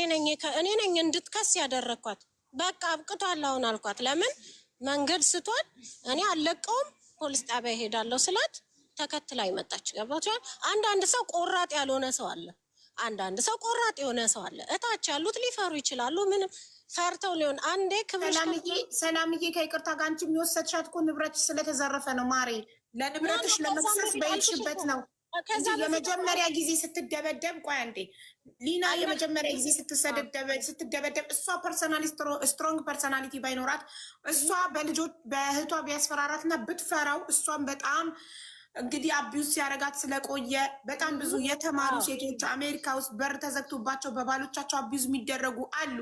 ነኝ እንድትከስ ያደረኳት። በቃ አብቅቷል አሁን አልኳት። ለምን መንገድ ስቷል፣ እኔ አልለቀውም ፖሊስ ጣቢያ እሄዳለሁ ስላት ተከትላ ይመጣች። ገባችኋል? አንዳንድ ሰው ቆራጥ ያልሆነ ሰው አለ፣ አንዳንድ ሰው ቆራጥ የሆነ ሰው አለ። እታች ያሉት ሊፈሩ ይችላሉ። ምንም ፈርተው ሊሆን አንዴ ክብር ሰላምዬ ከይቅርታ ጋር አንቺ የሚወሰድሻት እኮ ንብረትሽ ስለተዘረፈ ነው ማሬ። ለንብረትሽ ለመክሰስ በይሽበት ነው እንጂ የመጀመሪያ ጊዜ ስትደበደብ ቆይ አንዴ ሊና የመጀመሪያ ጊዜ ስትደበደብ እሷ ፐርሰናሊ ስትሮንግ ፐርሰናሊቲ ባይኖራት እሷ በእህቷ ቢያስፈራራት እና ብትፈራው እሷን በጣም እንግዲህ አቢዩዝ ሲያደርጋት ስለቆየ በጣም ብዙ የተማሩ ሴቶች አሜሪካ ውስጥ በር ተዘግቶባቸው በባሎቻቸው አቢዩዝ የሚደረጉ አሉ።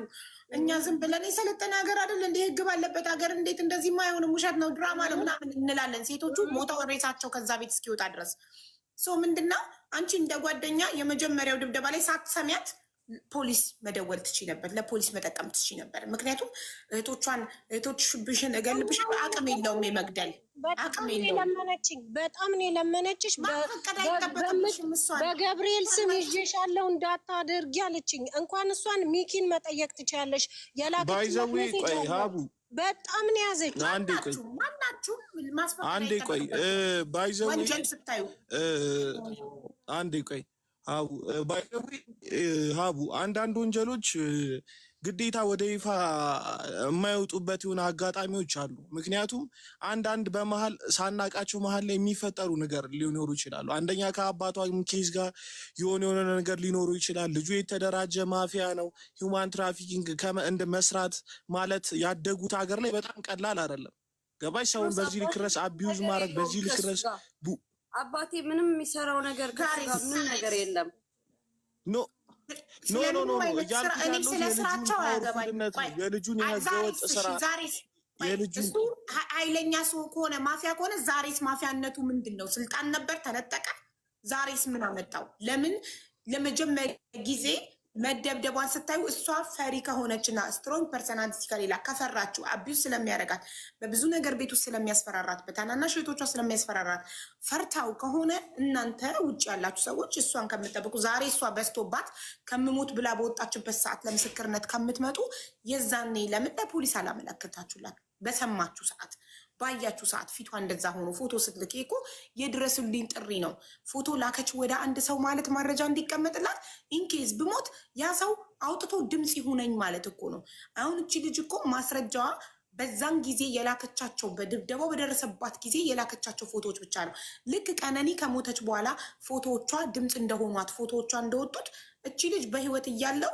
እኛ ዝም ብለን የሰለጠነ ሀገር አይደል እንደ ህግ ባለበት ሀገር እንዴት እንደዚህ ማይሆንም ውሸት ነው ድራማ ነው ምናምን እንላለን። ሴቶቹ ሞተው ሬሳቸው ከዛ ቤት እስኪወጣ ድረስ ሰው ምንድነው አንቺ እንደ ጓደኛ የመጀመሪያው ድብደባ ላይ ሳትሰሚያት ፖሊስ መደወል ትችይ ነበር፣ ለፖሊስ መጠቀም ትችይ ነበር። ምክንያቱም እህቶችሽን እገልብሽ አቅም የለውም የመግደል አቅም የለውም። በጣም ነው የለመነችሽ። በገብርኤል ስም ይዤሻለሁ እንዳታደርጊ አለችኝ። እንኳን እሷን ሚኪን መጠየቅ ትችያለሽ። ባይዘዊ ቆይ ሀቡ በጣም ነው ያዘች። አንዴ ቆይ ባይዘዊ ወንጀል ስታዩ አንዴ ቆይ ሀቡ አንዳንድ ወንጀሎች ግዴታ ወደ ይፋ የማይወጡበት የሆነ አጋጣሚዎች አሉ። ምክንያቱም አንዳንድ በመሀል ሳናቃቸው መሀል ላይ የሚፈጠሩ ነገር ሊኖሩ ይችላሉ። አንደኛ ከአባቷ ኬዝ ጋር የሆነ ነገር ሊኖሩ ይችላል። ልጁ የተደራጀ ማፊያ ነው። ሂውማን ትራፊኪንግ እንደ መስራት ማለት ያደጉት ሀገር ላይ በጣም ቀላል አይደለም። ገባሽ? ሰውን በዚህ ልክ ድረስ አቢዩዝ ማድረግ በዚህ ልክ ድረስ አባቴ ምንም የሚሰራው ነገር ምንም ነገር የለም። ኖ የልጁን የህገወጥ ስራ እሱ ኃይለኛ ሰው ከሆነ ማፊያ ከሆነ ዛሬስ ማፊያነቱ ምንድን ነው? ስልጣን ነበር ተነጠቀ። ዛሬስ ምን አመጣው? ለምን ለመጀመሪያ ጊዜ መደብደቧን ስታዩ እሷ ፈሪ ከሆነችና ስትሮንግ ፐርሰናሊቲ ከሌላ ከፈራችሁ አቢዩዝ ስለሚያደርጋት በብዙ ነገር ቤት ውስጥ ስለሚያስፈራራት በታናናሽ እህቶቿ ስለሚያስፈራራት ፈርታው ከሆነ እናንተ ውጭ ያላችሁ ሰዎች እሷን ከምትጠብቁ ዛሬ እሷ በስቶባት ከምሞት ብላ በወጣችበት ሰዓት ለምስክርነት ከምትመጡ የዛኔ ለምን ለፖሊስ አላመለከታችሁላት? በሰማችሁ ሰዓት ባያችሁ ሰዓት ፊቷ እንደዛ ሆኖ ፎቶ ስትልክ እኮ የድረሱልኝ ጥሪ ነው። ፎቶ ላከች ወደ አንድ ሰው ማለት ማረጃ እንዲቀመጥላት ኢንኬዝ ብሞት ያ ሰው አውጥቶ ድምፅ ይሁነኝ ማለት እኮ ነው። አሁን እቺ ልጅ እኮ ማስረጃዋ በዛን ጊዜ የላከቻቸው በድብደባው በደረሰባት ጊዜ የላከቻቸው ፎቶዎች ብቻ ነው። ልክ ቀነኒ ከሞተች በኋላ ፎቶዎቿ ድምፅ እንደሆኗት ፎቶዎቿ እንደወጡት እቺ ልጅ በህይወት እያለው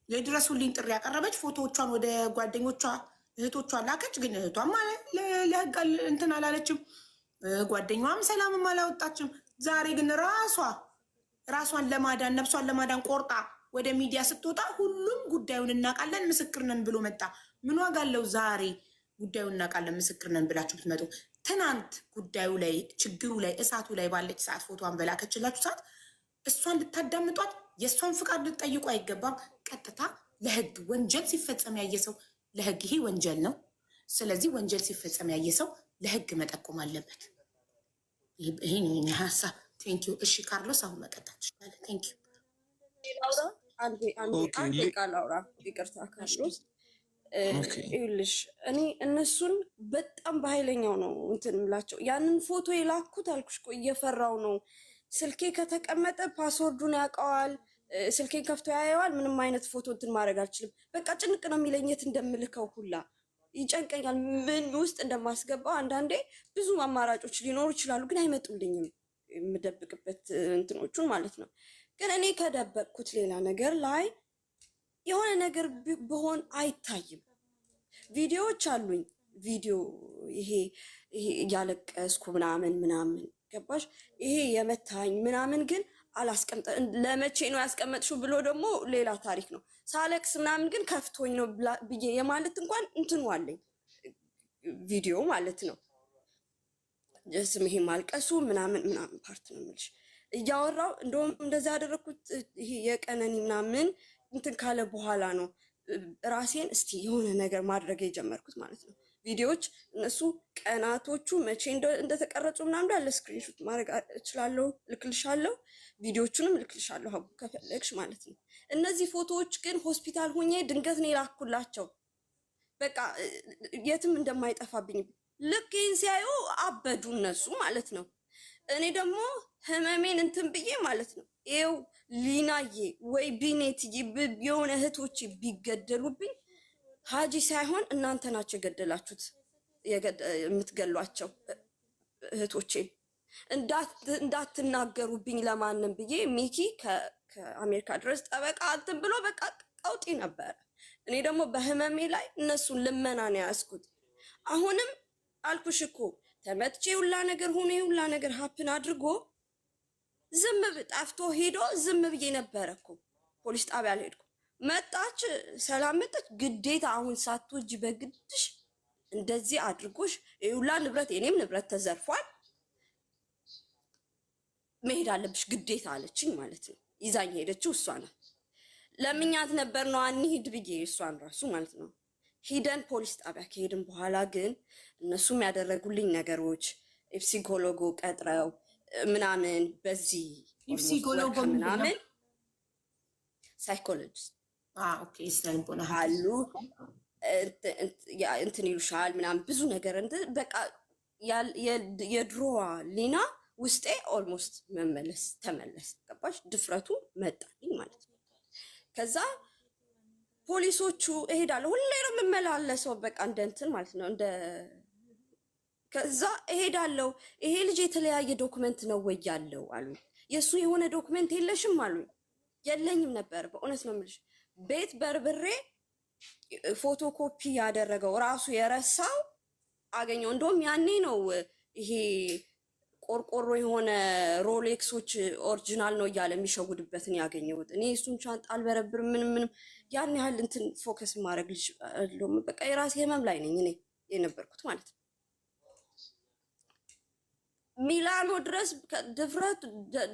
የድረሱልኝ ጥሪ ያቀረበች ፎቶዎቿን ወደ ጓደኞቿ እህቶቿ ላከች። ግን እህቷም ለህግ እንትን አላለችም፣ ጓደኛዋም ሰላምም አላወጣችም። ዛሬ ግን ራሷን ለማዳን ነፍሷን ለማዳን ቆርጣ ወደ ሚዲያ ስትወጣ ሁሉም ጉዳዩን እናውቃለን ምስክር ነን ብሎ መጣ። ምን ዋጋ አለው? ዛሬ ጉዳዩን እናውቃለን ምስክር ነን ብላችሁ ብትመጡ፣ ትናንት ጉዳዩ ላይ ችግሩ ላይ እሳቱ ላይ ባለች ሰዓት ፎቶዋን በላከችላችሁ ሰዓት እሷን ልታዳምጧት የእሷን ፍቃድ ልትጠይቁ አይገባም። ቀጥታ ለህግ ወንጀል ሲፈጸም ያየ ሰው ለህግ ይሄ ወንጀል ነው። ስለዚህ ወንጀል ሲፈጸም ያየ ሰው ለህግ መጠቆም አለበት። ይሄ ነው ሀሳብ። ቴንኪዩ። እሺ ካርሎስ አሁን መቀጠል ትችላለህ። ቴንኪዩ። አንዴ ቃል አውራ። ይቅርታ ካርሎስ። ይኸውልሽ እኔ እነሱን በጣም በኃይለኛው ነው እንትን የምላቸው። ያንን ፎቶ የላኩት አልኩሽ እኮ እየፈራው ነው። ስልኬ ከተቀመጠ ፓስወርዱን ያውቀዋል። ስልኬን ከፍቶ ያየዋል። ምንም አይነት ፎቶ እንትን ማድረግ አልችልም። በቃ ጭንቅ ነው የሚለኝ። የት እንደምልከው ሁላ ይጨንቀኛል። ምን ውስጥ እንደማስገባው አንዳንዴ ብዙ አማራጮች ሊኖሩ ይችላሉ፣ ግን አይመጡልኝም የምደብቅበት እንትኖቹን ማለት ነው። ግን እኔ ከደበቅኩት ሌላ ነገር ላይ የሆነ ነገር ብሆን አይታይም። ቪዲዮዎች አሉኝ። ቪዲዮ ይሄ እያለቀስኩ ምናምን ገባሽ? ይሄ የመታኝ ምናምን ግን አላስቀምጠ ለመቼ ነው ያስቀመጥሽው ብሎ ደግሞ ሌላ ታሪክ ነው። ሳለቅስ ምናምን ግን ከፍቶኝ ነው ብዬ የማለት እንኳን እንትኑ አለኝ ቪዲዮ ማለት ነው። ስም ይሄ ማልቀሱ ምናምን ፓርት ነው የምልሽ። እያወራው እንደውም እንደዛ ያደረኩት ይሄ የቀነኒ ምናምን እንትን ካለ በኋላ ነው ራሴን እስቲ የሆነ ነገር ማድረግ የጀመርኩት ማለት ነው። ቪዲዮዎች እነሱ ቀናቶቹ መቼ እንደተቀረጹ ምናምን እንዳለ ስክሪንሾት ማድረግ እችላለሁ፣ ልክልሻለሁ። ቪዲዮቹንም ልክልሻለሁ ሀቡ ከፈለግሽ ማለት ነው። እነዚህ ፎቶዎች ግን ሆስፒታል ሆኜ ድንገት ነው የላኩላቸው። በቃ የትም እንደማይጠፋብኝ ልክ ይህን ሲያዩ አበዱ እነሱ ማለት ነው። እኔ ደግሞ ህመሜን እንትን ብዬ ማለት ነው ይኸው ሊናዬ ወይ ቢኔትዬ የሆነ እህቶቼ ቢገደሉብኝ ሀጂ ሳይሆን እናንተ ናቸው የገደላችሁት የምትገሏቸው እህቶቼ እንዳትናገሩብኝ ለማንም ብዬ ሚኪ ከአሜሪካ ድረስ ጠበቃ እንትን ብሎ በቃ ቀውጢ ነበረ። እኔ ደግሞ በህመሜ ላይ እነሱን ልመና ነው ያዝኩት። አሁንም አልኩሽ እኮ ተመትቼ ሁላ ነገር ሆኖ ሁላ ነገር ሀፕን አድርጎ ዝም ጠፍቶ ሄዶ ዝም ብዬ ነበረ እኮ ፖሊስ ጣቢያ አልሄድኩም። መጣች፣ ሰላም መጣች። ግዴታ አሁን ሳትወጂ በግድሽ እንደዚህ አድርጎሽ ሁላ ንብረት የኔም ንብረት ተዘርፏል መሄድ አለብሽ ግዴታ አለችኝ ማለት ነው። ይዛኝ ሄደችው እሷ ናት። ለምኛት ነበር ነው አንሂድ ብዬ እሷን ራሱ ማለት ነው። ሂደን ፖሊስ ጣቢያ ከሄድን በኋላ ግን እነሱም ያደረጉልኝ ነገሮች ፕሲኮሎጎ ቀጥረው ምናምን በዚህ ፕሲኮሎጎ ምናምን ሳይኮሎጂስት አሉ እንትን ይሉሻል ምናምን ብዙ ነገር በቃ የድሮዋ ሊና ውስጤ ኦልሞስት ተመለስ ገባሽ? ድፍረቱ መጣልኝ ማለት ነው። ከዛ ፖሊሶቹ እሄዳለሁ ሁሌ ነው የምመላለሰው በቃ እንደ እንትን ማለት ነው ከዛ እሄዳለሁ። ይሄ ልጅ የተለያየ ዶክመንት ነው ወይ ያለው አሉ። የእሱ የሆነ ዶክመንት የለሽም አሉ። የለኝም ነበር በእውነት ነው የምልሽ። ቤት በርብሬ ፎቶኮፒ ያደረገው ራሱ የረሳው አገኘው። እንደውም ያኔ ነው ይሄ ቆርቆሮ የሆነ ሮሌክሶች ኦሪጂናል ነው እያለ የሚሸጉድበትን ያገኘሁት። እኔ እሱን ሻንጣ አልበረብርም ምንም ያን ያህል እንትን ፎከስ ማድረግ ልጅ አይደለም። በቃ የራሴ ህመም ላይ ነኝ እኔ የነበርኩት ማለት ነው። ሚላኖ ድረስ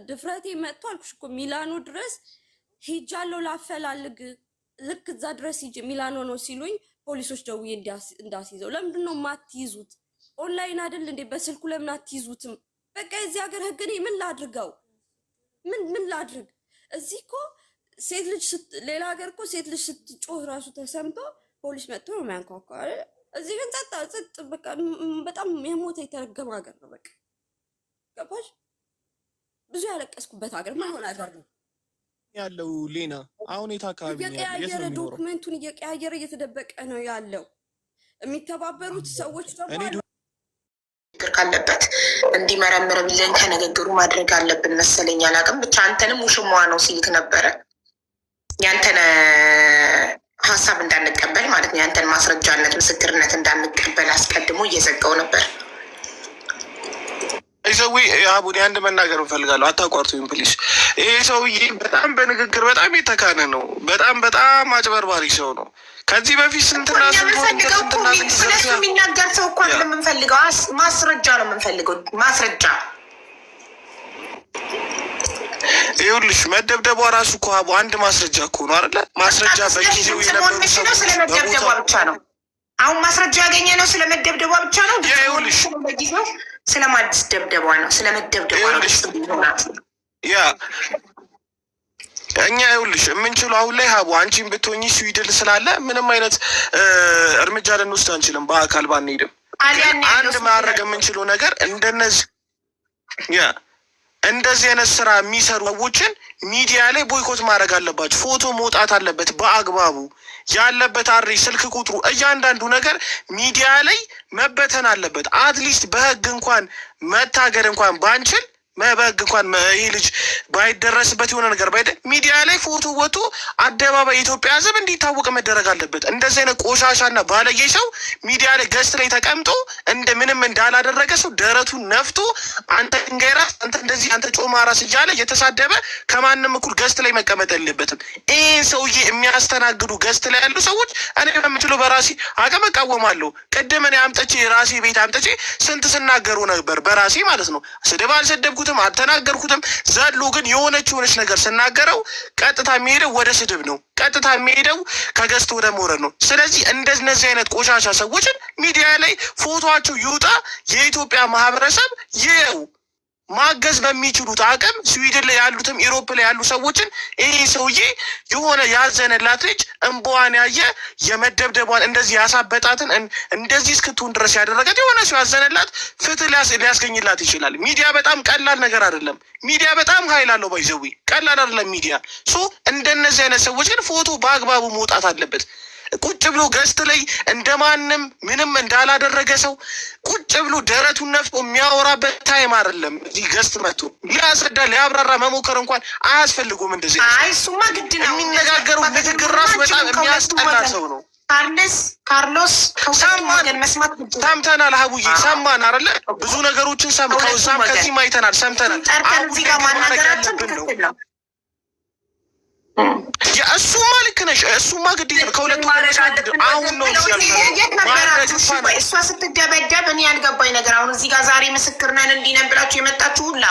ድፍረቴ መጥቶ አልኩሽ እኮ ሚላኖ ድረስ ሄጃለሁ ላፈላልግ ልክ እዛ ድረስ ሂጅ ሚላኖ ነው ሲሉኝ ፖሊሶች ደውዬ እንዳስይዘው ለምንድን ነው የማትይዙት? ኦንላይን አይደል እንዴ? በስልኩ ለምን አትይዙትም? በቃ የዚህ ሀገር ህግ እኔ ምን ላድርገው? ምን ላድርግ? እዚህ እኮ ሴት ልጅ ሌላ ሀገር እኮ ሴት ልጅ ስትጮህ ራሱ ተሰምቶ ፖሊስ መጥቶ ነው የሚያንኳኳ። እዚህ ግን ጸጥ በቃ በጣም የሞተ የተረገመ ሀገር ነው። በቃ ገባሽ? ብዙ ያለቀስኩበት ሀገር ማይሆን ሀገር ነው ያለው። ሌና አሁን የት አካባቢ ነው? እየቀያየረ ዶክመንቱን እየቀያየረ እየተደበቀ ነው ያለው። የሚተባበሩት ሰዎች ደግሞ ችግር ካለበት እንዲመረምርልን ከንግግሩ ማድረግ አለብን መሰለኝ። አላውቅም ብቻ አንተንም ውሽማዋ ነው ሲልክ ነበረ። ያንተን ሀሳብ እንዳንቀበል ማለት ነው፣ ያንተን ማስረጃነት ምስክርነት እንዳንቀበል አስቀድሞ እየዘጋው ነበር። ሰውዬ አቡኔ አንድ መናገር እንፈልጋለሁ፣ አታቋርጡኝ ፕሊስ። ይሄ ሰውዬ በጣም በንግግር በጣም የተካነ ነው። በጣም አጭበርባሪ ሰው ነው። ከዚህ በፊት ስንትና ስለሱ የሚናገር ሰው እኮ አይደለም የምንፈልገው፣ ማስረጃ ነው የምንፈልገው። ማስረጃ ይኸውልሽ፣ መደብደቧ ራሱ እኮ አቡ አንድ ማስረጃ እኮ ነው አይደለ? ማስረጃ በጊዜው የነበሩ ሰዎች ስለመደብደቧ ብቻ ነው። አሁን ማስረጃ ያገኘ ነው ስለመደብደቧ ብቻ ነው። ይኸውልሽ በጊዜው ስለማስደብደቧ ነው፣ ስለመደብደቧ ነው። ያ እኛ ይኸውልሽ የምንችለው አሁን ላይ ሀቡ አንቺን ብትሆኚ ስዊድን ስላለ ምንም አይነት እርምጃ ልንወስድ አንችልም፣ በአካል ባንሄድም። አንድ ማድረግ የምንችለው ነገር እንደዚህ አይነት ስራ የሚሰሩ ሰዎችን ሚዲያ ላይ ቦይኮት ማድረግ አለባቸው። ፎቶ መውጣት አለበት በአግባቡ፣ ያለበት አድሬስ፣ ስልክ ቁጥሩ፣ እያንዳንዱ ነገር ሚዲያ ላይ መበተን አለበት። አትሊስት በህግ እንኳን መታገድ እንኳን ባንችል በህግ እንኳን ይህ ልጅ ባይደረስበት የሆነ ነገር ባይደ ሚዲያ ላይ ፎቶ ወጡ አደባባይ የኢትዮጵያ ህዝብ እንዲታወቅ መደረግ አለበት። እንደዚህ አይነት ቆሻሻና ባለጌ ሰው ሚዲያ ላይ ገስት ላይ ተቀምጦ እንደ ምንም እንዳላደረገ ሰው ደረቱን ነፍቶ አንተ ድንጋይ ራስ፣ አንተ እንደዚህ፣ አንተ ጮማ ራስ እያለ እየተሳደበ ከማንም እኩል ገስት ላይ መቀመጥ የለበትም። ይህን ሰውዬ የሚያስተናግዱ ገስት ላይ ያሉ ሰዎች እኔ በምችለው በራሴ አቅም እቃወማለሁ። ቅድም እኔ አምጥቼ ራሴ ቤት አምጥቼ ስንት ስናገሩ ነበር በራሴ ማለት ነው። ስድብ አልሰደብኩት አልተናገርኩትም። ዘሎ ግን የሆነች ነገር ስናገረው ቀጥታ የሚሄደው ወደ ስድብ ነው። ቀጥታ የሚሄደው ከገስት ወደ መውረድ ነው። ስለዚህ እንደነዚህ አይነት ቆሻሻ ሰዎችን ሚዲያ ላይ ፎቶቸው ይውጣ። የኢትዮጵያ ማህበረሰብ ይኸው ማገዝ በሚችሉት አቅም ስዊድን ላይ ያሉትም ኢሮፕ ላይ ያሉ ሰዎችን ይሄ ሰውዬ የሆነ ያዘነላት ልጅ እንባዋን ያየ የመደብደቧን እንደዚህ ያሳበጣትን እንደዚህ እስክትሆን ድረስ ያደረገት የሆነ ሰው ያዘነላት ፍትህ ሊያስገኝላት ይችላል። ሚዲያ በጣም ቀላል ነገር አይደለም። ሚዲያ በጣም ኃይል አለው። ባይዘዊ ቀላል አይደለም ሚዲያ። እንደነዚህ አይነት ሰዎችን ፎቶ በአግባቡ መውጣት አለበት። ቁጭ ብሎ ገስት ላይ እንደማንም ምንም እንዳላደረገ ሰው ቁጭ ብሎ ደረቱን ነፍቶ የሚያወራበት ታይም አይደለም። እዚህ ገስት መጥቶ ሊያስረዳ ሊያብራራ መሞከር እንኳን አያስፈልጉም። እንደዚህ እሱማ ግድ ነው። የሚነጋገረው ንግግር ራሱ በጣም የሚያስጠላ ሰው ነው። ካርሎስ ሰምተናል። ሀቡዬ ሰማን አይደለ? ብዙ ነገሮችን ሰምተው ከዚህም አይተናል፣ ሰምተናል። እዚህ ጋር ማናገራችን ትክክል ነው። እሱማ ልክ ነሽ። እሱማ ግዴታ ነው። ከሁለቱ አሁን ነው እሷ ስትደበደብ እኔ ያልገባኝ ነገር አሁን እዚህ ጋር ዛሬ ምስክር ነን እንዲህ ነን ብላችሁ የመጣችሁ ሁላ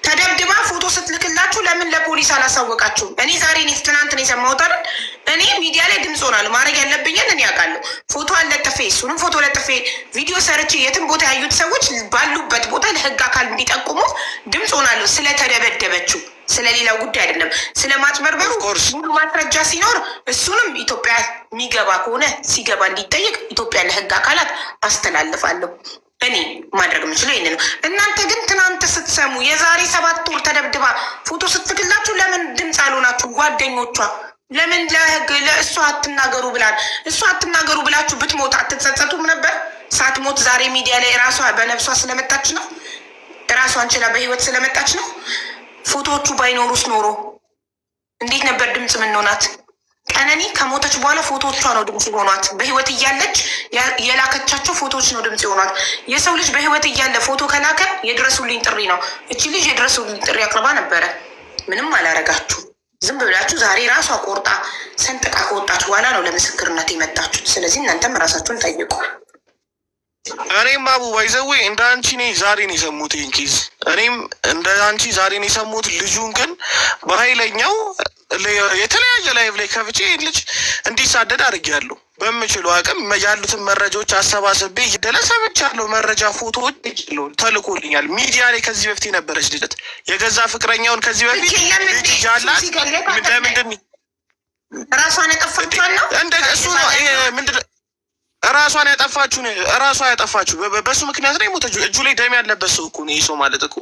ተደብድባ ፎቶ ስትልክላችሁ ለምን ለፖሊስ አላሳወቃችሁም? እኔ ዛሬ ትናንት ነው የሰማሁት አይደል? እኔ ሚዲያ ላይ ድምፅ ሆናለሁ። ማድረግ ያለብኝን እኔ ያውቃለሁ። ፎቶ አለጥፌ እሱንም ፎቶ ለጥፌ ቪዲዮ ሰርቼ የትም ቦታ ያዩት ሰዎች ባሉበት ቦታ ለህግ አካል እንዲጠቁሙ ድምፅ ሆናለሁ። ስለተደበደበችው ስለሌላው ጉዳይ አይደለም። ስለ ማጭበርበሩ ሙሉ ማስረጃ ሲኖር እሱንም ኢትዮጵያ የሚገባ ከሆነ ሲገባ እንዲጠይቅ ኢትዮጵያ ለህግ አካላት አስተላልፋለሁ። እኔ ማድረግ የምችለው ይህን ነው። እናንተ ግን ትናንት ስትሰሙ የዛሬ 7 ወር ተደብድባ ፎቶ ስትክላችሁ ለምን ድምፅ አልሆናችሁ? ጓደኞቿ ለምን ለህግ ለእሷ አትናገሩ ብላል? እሷ አትናገሩ ብላችሁ ብትሞት አትጸጸቱም ነበር? ሳትሞት ዛሬ ሚዲያ ላይ ራሷ በነፍሷ ስለመጣች ነው። ራሷን ችላ በህይወት ስለመጣች ነው። ፎቶዎቹ ባይኖሩስ ኖሮ እንዴት ነበር ድምፅ ምንሆናት? ቀነኒ ከሞተች በኋላ ፎቶዎቿ ነው ድምፅ የሆኗት። በህይወት እያለች የላከቻቸው ፎቶዎች ነው ድምፅ የሆኗት። የሰው ልጅ በህይወት እያለ ፎቶ ከላከ የድረሱልኝ ጥሪ ነው። እቺ ልጅ የድረሱልኝ ጥሪ አቅርባ ነበረ። ምንም አላረጋችሁ። ዝም ብላችሁ ዛሬ ራሷ ቆርጣ ሰንጥቃ ከወጣች በኋላ ነው ለምስክርነት የመጣችሁት። ስለዚህ እናንተም ራሳችሁን ጠይቁ። እኔም አቡ ባይዘዌ እንደ አንቺ እኔ ዛሬ ነው የሰሙት ይህን ኬዝ። እኔም እንደ አንቺ ዛሬ ነው የሰሙት። ልጁን ግን በኃይለኛው የተለያየ ላይቭ ላይ ከፍቼ ልጅ እንዲሳደድ አድርጌያለሁ። በምችለው አቅም ያሉትን መረጃዎች አሰባስቤ እየደለ ሰምቻለሁ። መረጃ ፎቶዎች ተልኮልኛል። ሚዲያ ላይ ከዚህ በፊት የነበረች ልጅት የገዛ ፍቅረኛውን ከዚህ በፊት ልጅ ያላት ለምንድን ራሷን ያጠፋችኋል ነው እንደ እሱ ነው ምንድን ራሷን ያጠፋችሁ በሱ ምክንያት ነው የሞተችው። እጁ ላይ ደም ያለበት ሰው እኮ ነው ይህ ሰው ማለት እኮ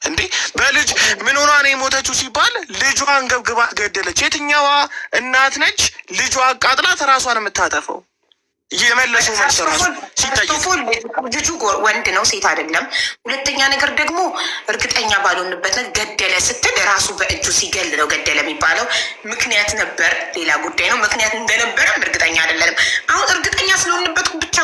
እንዴ። በልጅ ምን ሆኗ ነው የሞተችው ሲባል ልጇን ገብግባት ገደለች። የትኛዋ እናት ነች ልጇ አቃጥላት ራሷን የምታጠፈው? የመለሱ መልስ ራሱ ሲጠይቅ ልጁ ወንድ ነው ሴት አይደለም። ሁለተኛ ነገር ደግሞ እርግጠኛ ባልሆንበት ገደለ ስትል ራሱ በእጁ ሲገል ነው ገደለ የሚባለው። ምክንያት ነበር ሌላ ጉዳይ ነው። ምክንያት እንደነበረም እርግጠኛ አይደለንም። አሁን እርግጠኛ ስለሆንበት ብቻ